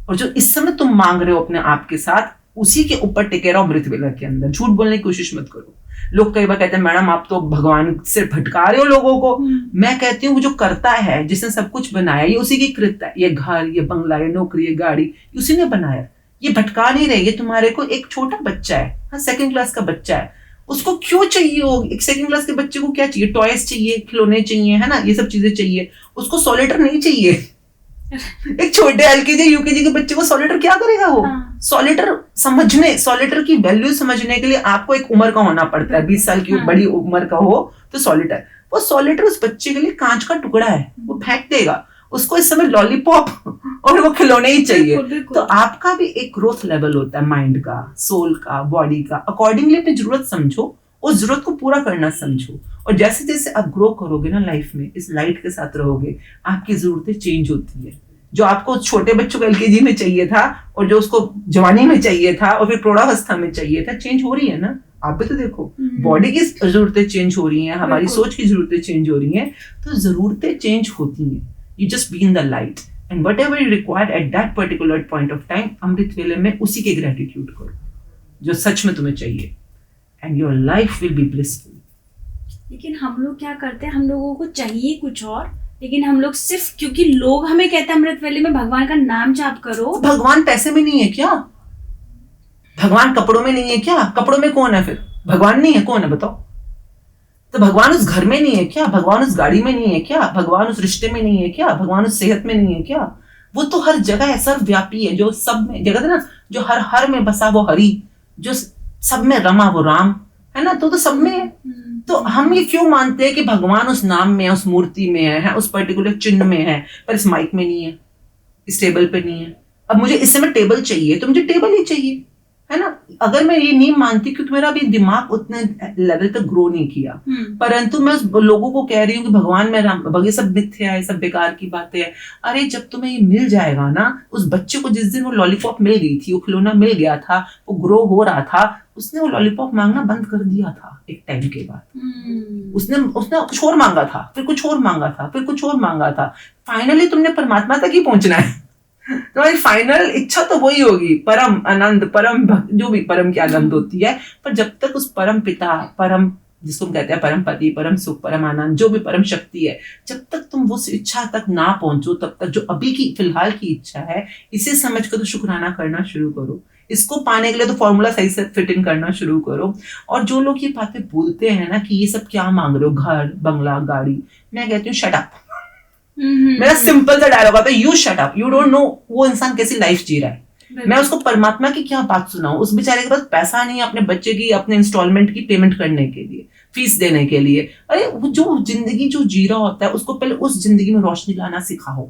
और जो इस समय तुम मांग रहे हो अपने आप के साथ, उसी के ऊपर टिके रहो अमृत वेला के अंदर। झूठ बोलने की कोशिश मत करो। लोग कई बार कहते हैं मैडम आप तो भगवान से भटका रहे हो लोगों को। मैं कहती हूँ जो करता है, जिसने सब कुछ बनाया, ये उसी की कृत्य है। ये घर, ये बंगला, ये नौकरी, ये गाड़ी, उसी ने बनाया। ये भटका नहीं रही है तुम्हारे को। एक छोटा बच्चा है, हाँ, 2nd क्लास का बच्चा है, उसको क्यों चाहिए होगी? एक 2nd क्लास के बच्चे को क्या चाहिए? टॉयज चाहिए, खिलौने चाहिए, है ना, ये सब चीजें चाहिए। उसको सॉलिटर नहीं चाहिए। एक छोटे एलकेजी यूकेजी के बच्चे को सॉलिटर क्या करेगा वो? हाँ। सॉलिटर की वैल्यू समझने के लिए आपको एक उम्र का होना पड़ता है। 20 साल की बड़ी उम्र का हो तो सॉलिटर, वो सॉलिटर उस बच्चे के लिए कांच का टुकड़ा है, वो फेंक देगा। उसको इस समय लॉलीपॉप और वो खिलौने ही चाहिए। तो आपका भी एक ग्रोथ लेवल होता है, माइंड का, सोल का, बॉडी का। अकॉर्डिंगली अपनी जरूरत समझो, उस जरूरत को पूरा करना समझो। और जैसे जैसे आप ग्रो करोगे ना लाइफ में, इस लाइट के साथ रहोगे, आपकी जरूरतें चेंज होती है। जो आपको छोटे बच्चों को एलकेजी में चाहिए था और जो उसको जवानी में चाहिए था और फिर प्रौढ़ावस्था में चाहिए था, चेंज हो रही है ना। आप भी तो देखो, बॉडी की जरूरतें चेंज हो रही हैं, हमारी सोच की जरूरतें चेंज हो रही हैं। तो जरूरतें चेंज होती हैं। You just be in the light and whatever you require at that particular point of time, अमृत वेले में उसी के ग्रेटिट्यूड करो जो सच में तुम्हें चाहिए, and your life will be blissful। लेकिन हम लोग क्या करते हैं, हम लोगों को चाहिए कुछ और, लेकिन हम लोग सिर्फ क्योंकि लोग हमें कहते हैं अमृत वेले में भगवान का नाम जाप करो। भगवान पैसे में नहीं है क्या? भगवान कपड़ों में नहीं है क्या? कपड़ों में कौन है फिर? भगवान नहीं है, कौन है बताओ? तो भगवान उस घर में नहीं है क्या? भगवान उस गाड़ी में नहीं है क्या? भगवान उस रिश्ते में नहीं है क्या? भगवान उस सेहत में नहीं है क्या? वो तो हर जगह है, सर्वव्यापी है, जो सब में जगह है ना, जो हर में बसा वो हरि, जो सब में रमा वो राम, है ना। तो सब में है। तो हम ये क्यों मानते हैं कि भगवान उस नाम में है, उस मूर्ति में है, उस पर्टिकुलर चिन्ह में है, पर इस माइक में नहीं है, इस टेबल पे नहीं है। अब मुझे इस समय टेबल चाहिए तो मुझे टेबल ही चाहिए, है ना। अगर मैं ये नहीं मानती, क्योंकि मेरा अभी दिमाग उतने लेवल तक ग्रो नहीं किया, परंतु मैं लोगों को कह रही हूँ कि भगवान में राम, ये सब मिथ्या है, सब बेकार की बातें हैं। अरे जब तुम्हें ये मिल जाएगा ना, उस बच्चे को जिस दिन वो लॉलीपॉप मिल गई थी, वो खिलौना मिल गया था, वो ग्रो हो रहा था, उसने वो लॉलीपॉप मांगना बंद कर दिया था एक टाइम के बाद। उसने कुछ और मांगा था, फिर कुछ और मांगा था, फिर कुछ और मांगा था। फाइनली तुमने परमात्मा तक ही पहुंचना है। तुम्हारी फाइनल इच्छा तो वही होगी, परम आनंद, परम जो भी परम की आनंद होती है। पर जब तक उस परम पिता, परम जिसको हम कहते हैं परम पति, परम सुख, परम आनंद, जो भी परम शक्ति है, जब तक तुम उस इच्छा तक ना पहुंचो, तब तक जो अभी की फिलहाल की इच्छा है, इसे समझ कर तो शुक्राना करना शुरू करो। इसको पाने के लिए तो फॉर्मूला सही से फिट इन करना शुरू करो। और जो लोग ये बातें बोलते हैं ना कि ये सब क्या मांग रहे हो, घर, बंगला, गाड़ी, मैं कहती हूँ शट अप। मेरा सिंपल सा डायलॉग आता है, you shut up, you don't know वो इंसान कैसी लाइफ जी रहा है। मैं उसको परमात्मा की क्या बात सुनाऊं? उस बेचारे के पास पैसा नहीं है अपने बच्चे की, अपने इंस्टॉलमेंट की पेमेंट करने के लिए, फीस देने के लिए। अरे वो जो जिंदगी जो जी रहा होता है, उसको पहले उस जिंदगी में रोशनी लाना सिखाओ।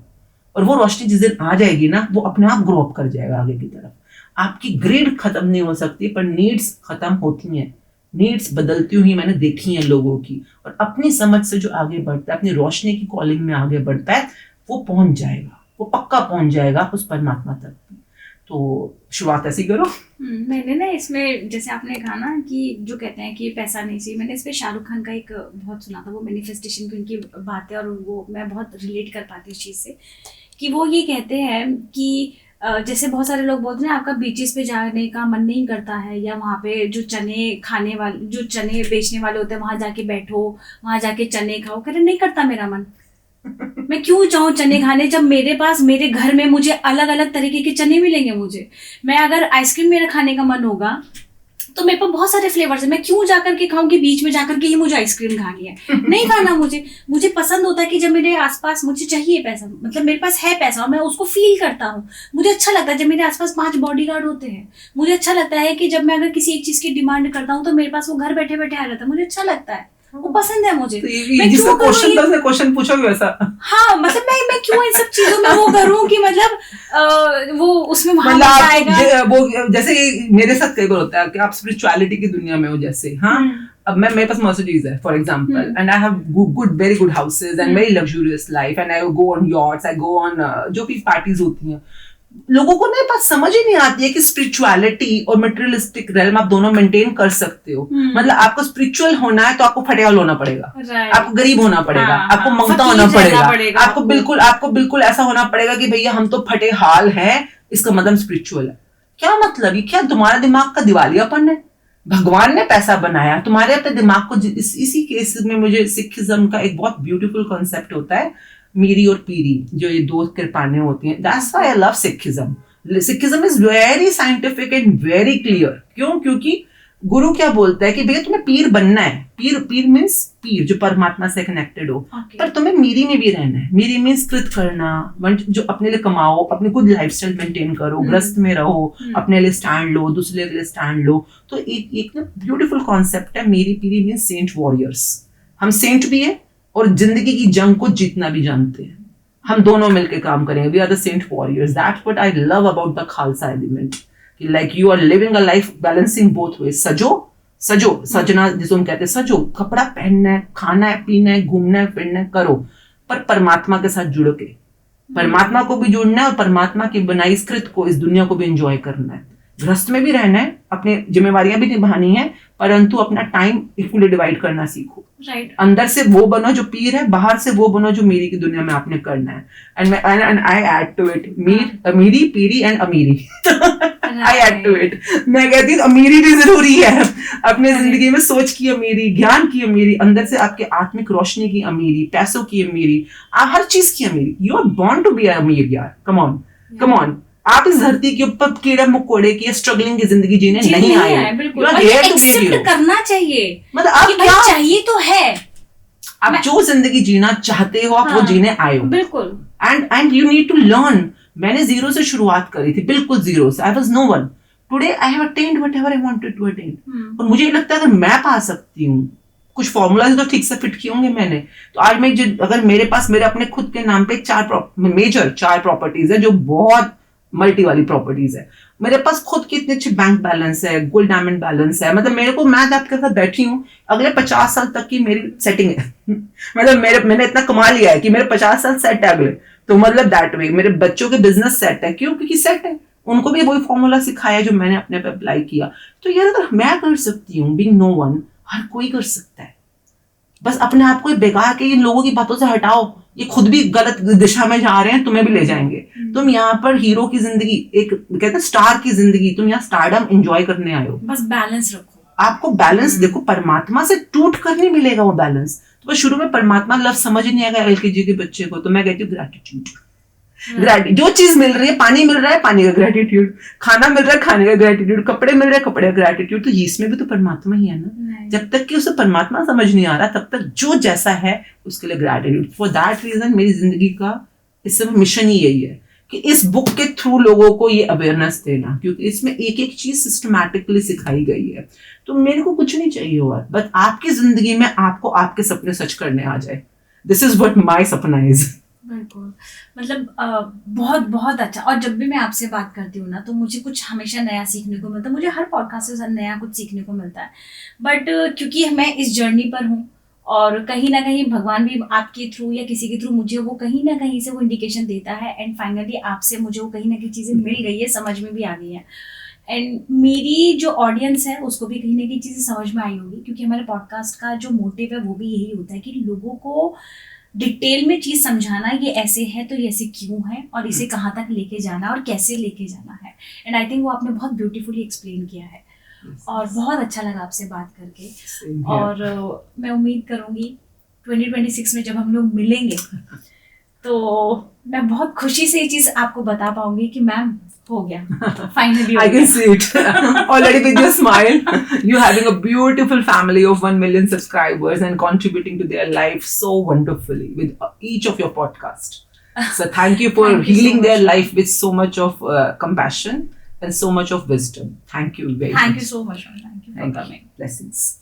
और वो रोशनी जिस दिन आ जाएगी ना, वो अपने आप ग्रो अप कर जाएगा आगे की तरफ। आपकी ग्रेड खत्म नहीं हो सकती, पर नीड्स खत्म होती हैं। नीड्स बदलती हुई मैंने देखी हैं लोगों की। और अपनी समझ से जो आगे बढ़ता है, अपनी रोशनी की कॉलिंग में आगे बढ़ता है, वो पहुंच जाएगा। वो पक्का पहुंच जाएगा उस परमात्मा तक। तो शुरुआत ऐसी करो। मैंने ना इसमें जैसे आपने कहा ना कि जो कहते हैं कि पैसा नहीं चाहिए, मैंने इसमें शाहरुख खान का एक बहुत सुना था, वो मैनिफेस्टेशन की उनकी बात है और वो मैं बहुत रिलेट कर पाती हूँ इस चीज़ से, कि वो ये कहते हैं कि जैसे बहुत सारे लोग बोलते हैं आपका बीचेस पे जाने का मन नहीं करता है, या वहाँ पे जो चने खाने वाले, जो चने बेचने वाले होते हैं वहाँ जाके बैठो, वहाँ जाके चने खाओ। कह रहे नहीं करता मेरा मन, मैं क्यों जाऊं चने खाने जब मेरे पास मेरे घर में मुझे अलग अलग तरीके के चने मिलेंगे। मुझे मैं अगर आइसक्रीम मेरा खाने का मन होगा तो मेरे पास बहुत सारे फ्लेवर्स है, मैं क्यों जाकर के खाऊंगी बीच में जाकर के ही मुझे आइसक्रीम खानी है। नहीं खाना मुझे पसंद होता है कि जब मेरे आसपास मुझे चाहिए पैसा, मतलब मेरे पास है पैसा और मैं उसको फील करता हूँ। मुझे अच्छा लगता है जब मेरे आसपास 5 बॉडीगार्ड होते हैं। मुझे अच्छा लगता है कि जब मैं अगर किसी एक चीज की डिमांड करता हूँ तो मेरे पास वो घर बैठे बैठे आ जाता है। मुझे अच्छा लगता है, वो पसंद है मुझे। तो मैं जिसका क्वेश्चन पूछोगे वैसा। हाँ मतलब मैं क्यों इन सब चीजों में वो करूँ कि मतलब वो उसमें वहां आएगा। वो जैसे मेरे साथ कई बार होता है कि आप स्पिरिचुअलिटी की दुनिया में हो जैसे, हाँ अब मेरे पास मर्सिडीज है for example, and I have very good houses and very luxurious life, and I go on yachts, I go on जो भी पार्टीज होती हैं। लोगों को ना बात समझ ही नहीं आती है कि स्पिरिचुअलिटी और मटेरियलिस्टिक रेलम आप दोनों मेंटेन कर सकते हो। मतलब आपको स्पिरिचुअल होना है तो आपको फटेहाल होना पड़ेगा, आपको गरीब होना पड़ेगा, आपको मंगता होना पड़ेगा, आपको बिल्कुल ऐसा होना पड़ेगा कि भैया हम तो फटेहाल हैं, इसका मतलब स्पिरिचुअल है। क्या मतलब, ये क्या तुम्हारा दिमाग का दिवालियापन है? भगवान ने पैसा बनाया, तुम्हारे अपने दिमाग को इसी केस में मुझे सिखिज्म का एक बहुत ब्यूटीफुल कॉन्सेप्ट होता है, मीरी और पीरी, जो ये दो कृपाने होती हैं। That's why I love Sikhism. Sikhism is very scientific and very clear. क्यों? क्योंकि गुरु क्या बोलता है कि भैया तुम्हें पीर बनना है। पीर मीन्स पीर जो परमात्मा से कनेक्टेड हो, पर तुम्हें मीरी में भी रहना है। मीरी मीन्स कृत करना, जो अपने लिए कमाओ, अपनी खुद लाइफस्टाइल मेंटेन करो, ग्रस्त में रहो, अपने लिए स्टैंड लो, दूसरे के लिए स्टैंड लो। तो एक ब्यूटीफुल कॉन्सेप्ट है मीरी पीरी मीन्स सेंट वॉरियर्स। हम सेंट भी है और जिंदगी की जंग को जीतना भी जानते हैं। हम दोनों मिलकर काम करेंगे। We are the saint warriors. That's what I love about the Khalsa element, कि like you are living a life balancing both way. सजना जिसे हम कहते हैं, सजो, कपड़ा पहनना है, खाना है, पीना है, घूमना है, फिरना है, करो, पर परमात्मा के साथ जुड़ के, परमात्मा को भी जुड़ना है और परमात्मा की बनाई स्कृत को, इस दुनिया को भी एंजॉय करना है। गृहस्थ में भी रहना है, अपनी जिम्मेवारियां भी निभानी है, परंतु अपना टाइम इक्वली डिवाइड करना सीखो। राइट। अंदर से वो बनो जो पीर है, बाहर से वो बनो जो मेरी की दुनिया में आपने करना है। And I add to it Miri Piri and Amiri. I add to it. मैं कहती हूँ अमीरी भी जरूरी है अपने जिंदगी में। सोच की अमीरी, ज्ञान की अमीरी, अंदर से आपके आत्मिक रोशनी की अमीरी, पैसों की अमीरी, हर चीज की अमीरी। You are born to be अमीर यार। Come on. आप इस धरती के ऊपर कीड़ा मकोड़े की स्ट्रगलिंग की जिंदगी जीने नहीं आए। एक्सेप्ट करना चाहिए, मतलब आप क्या चाहिए तो है, आप जो जिंदगी जीना चाहते हो आप वो जीने आए हो। बिल्कुल। And you need to learn. मैंने जीरो से शुरुआत करी थी, बिल्कुल जीरो से। I was no one. Today I have attend whatever I wanted to attain. और मुझे ये लगता है अगर मैं पा सकती हूँ, कुछ फॉर्मूला तो ठीक से फिट किए होंगे मैंने, तो आज मैं अगर मेरे पास मेरे अपने खुद के नाम पे 4 प्रॉपर्टीज है, जो बहुत मल्टी वाली प्रॉपर्टीज है। मेरे पास खुद की इतनी अच्छी बैंक बैलेंस है, गोल्ड डायमंड बैलेंस है। मतलब मेरे को, मैं आपके साथ बैठी हूँ, अगले 50 साल तक की मेरी सेटिंग है। मतलब मैंने इतना कमा लिया है कि मेरे 50 साल सेट है अगले। तो मतलब दैट वे मेरे बच्चों के बिजनेस सेट है। क्यों? क्योंकि सेट है। उनको भी वही फॉर्मूला सिखाया जो मैंने अपने पे अप्लाई किया। तो यार अगर मैं कर सकती हूँ, बीइंग नो वन, हर कोई कर सकता है। बस अपने आप को बेकार के इन लोगों की बातों से हटाओ। ये खुद भी गलत दिशा में जा रहे हैं, तुम्हें भी ले जाएंगे। तुम यहाँ पर हीरो की जिंदगी, एक कहते हैं स्टार की जिंदगी, तुम यहाँ स्टारडम एंजॉय करने आए हो। बस बैलेंस रखो। आपको बैलेंस देखो, परमात्मा से टूट कर नहीं मिलेगा वो बैलेंस। तो बस शुरू में परमात्मा लफ्ज समझ ही नहीं आएगा एलकेजी के बच्चे को, तो मैं कहती हूँ ग्रैटिट्यूड। जो चीज मिल रही है, पानी मिल रहा है, पानी का ग्रेटिट्यूड, खाना मिल रहा है, खाने का ग्रेटिट्यूड, कपड़े मिल रहे हैं, कपड़े का ग्रेटिट्यूड। तो इसमें भी तो परमात्मा ही है ना। जब तक कि उसे परमात्मा समझ नहीं आ रहा, तब तक जो जैसा है उसके लिए ग्रेटिट्यूड। फॉर दैट रीजन मेरी जिंदगी का इस समय मिशन ही यही है कि इस बुक के थ्रू लोगों को ये अवेयरनेस देना, क्योंकि इसमें एक एक चीज सिस्टमैटिकली सिखाई गई है। तो मेरे को कुछ नहीं चाहिए हुआ, बस आपकी जिंदगी में आपको आपके सपने सच करने आ जाए। दिस इज व्हाट माय सपना इज। बिल्कुल, मतलब बहुत बहुत अच्छा। और जब भी मैं आपसे बात करती हूँ ना, तो मुझे कुछ हमेशा नया सीखने को मिलता है। मुझे हर पॉडकास्ट से नया कुछ सीखने को मिलता है। बट क्योंकि मैं इस जर्नी पर हूँ और कहीं ना कहीं भगवान भी आपके थ्रू या किसी के थ्रू मुझे वो कहीं ना कहीं से वो इंडिकेशन देता है, एंड फाइनली आपसे मुझे वो कहीं ना कहीं चीज़ें मिल गई है, समझ में भी आ गई है, एंड मेरी जो ऑडियंस है उसको भी कहीं ना कहीं चीज़ें समझ में आई होगी, क्योंकि हमारे पॉडकास्ट का जो मोटिव है वो भी यही होता है कि लोगों को डिटेल में चीज़ समझाना, ये ऐसे है तो ये ऐसे क्यों है, और इसे कहाँ तक लेके जाना और कैसे लेके जाना है, एंड आई थिंक वो आपने बहुत ब्यूटीफुली एक्सप्लेन किया है, और बहुत अच्छा लगा आपसे बात करके। Same here. और मैं उम्मीद करूँगी 2026 में जब हम लोग मिलेंगे तो मैं बहुत खुशी से ये चीज़ आपको बता पाऊंगी कि मैम हो गया, finally I can see it already with your smile. You having a beautiful family of 1 million subscribers and contributing to their life so wonderfully with each of your podcast. So thank you for Thank you so healing their much. life with so much of compassion and so much of wisdom. Thank you very much. Thank you so much, ma'am. Thank you for Thank you. coming. Blessings.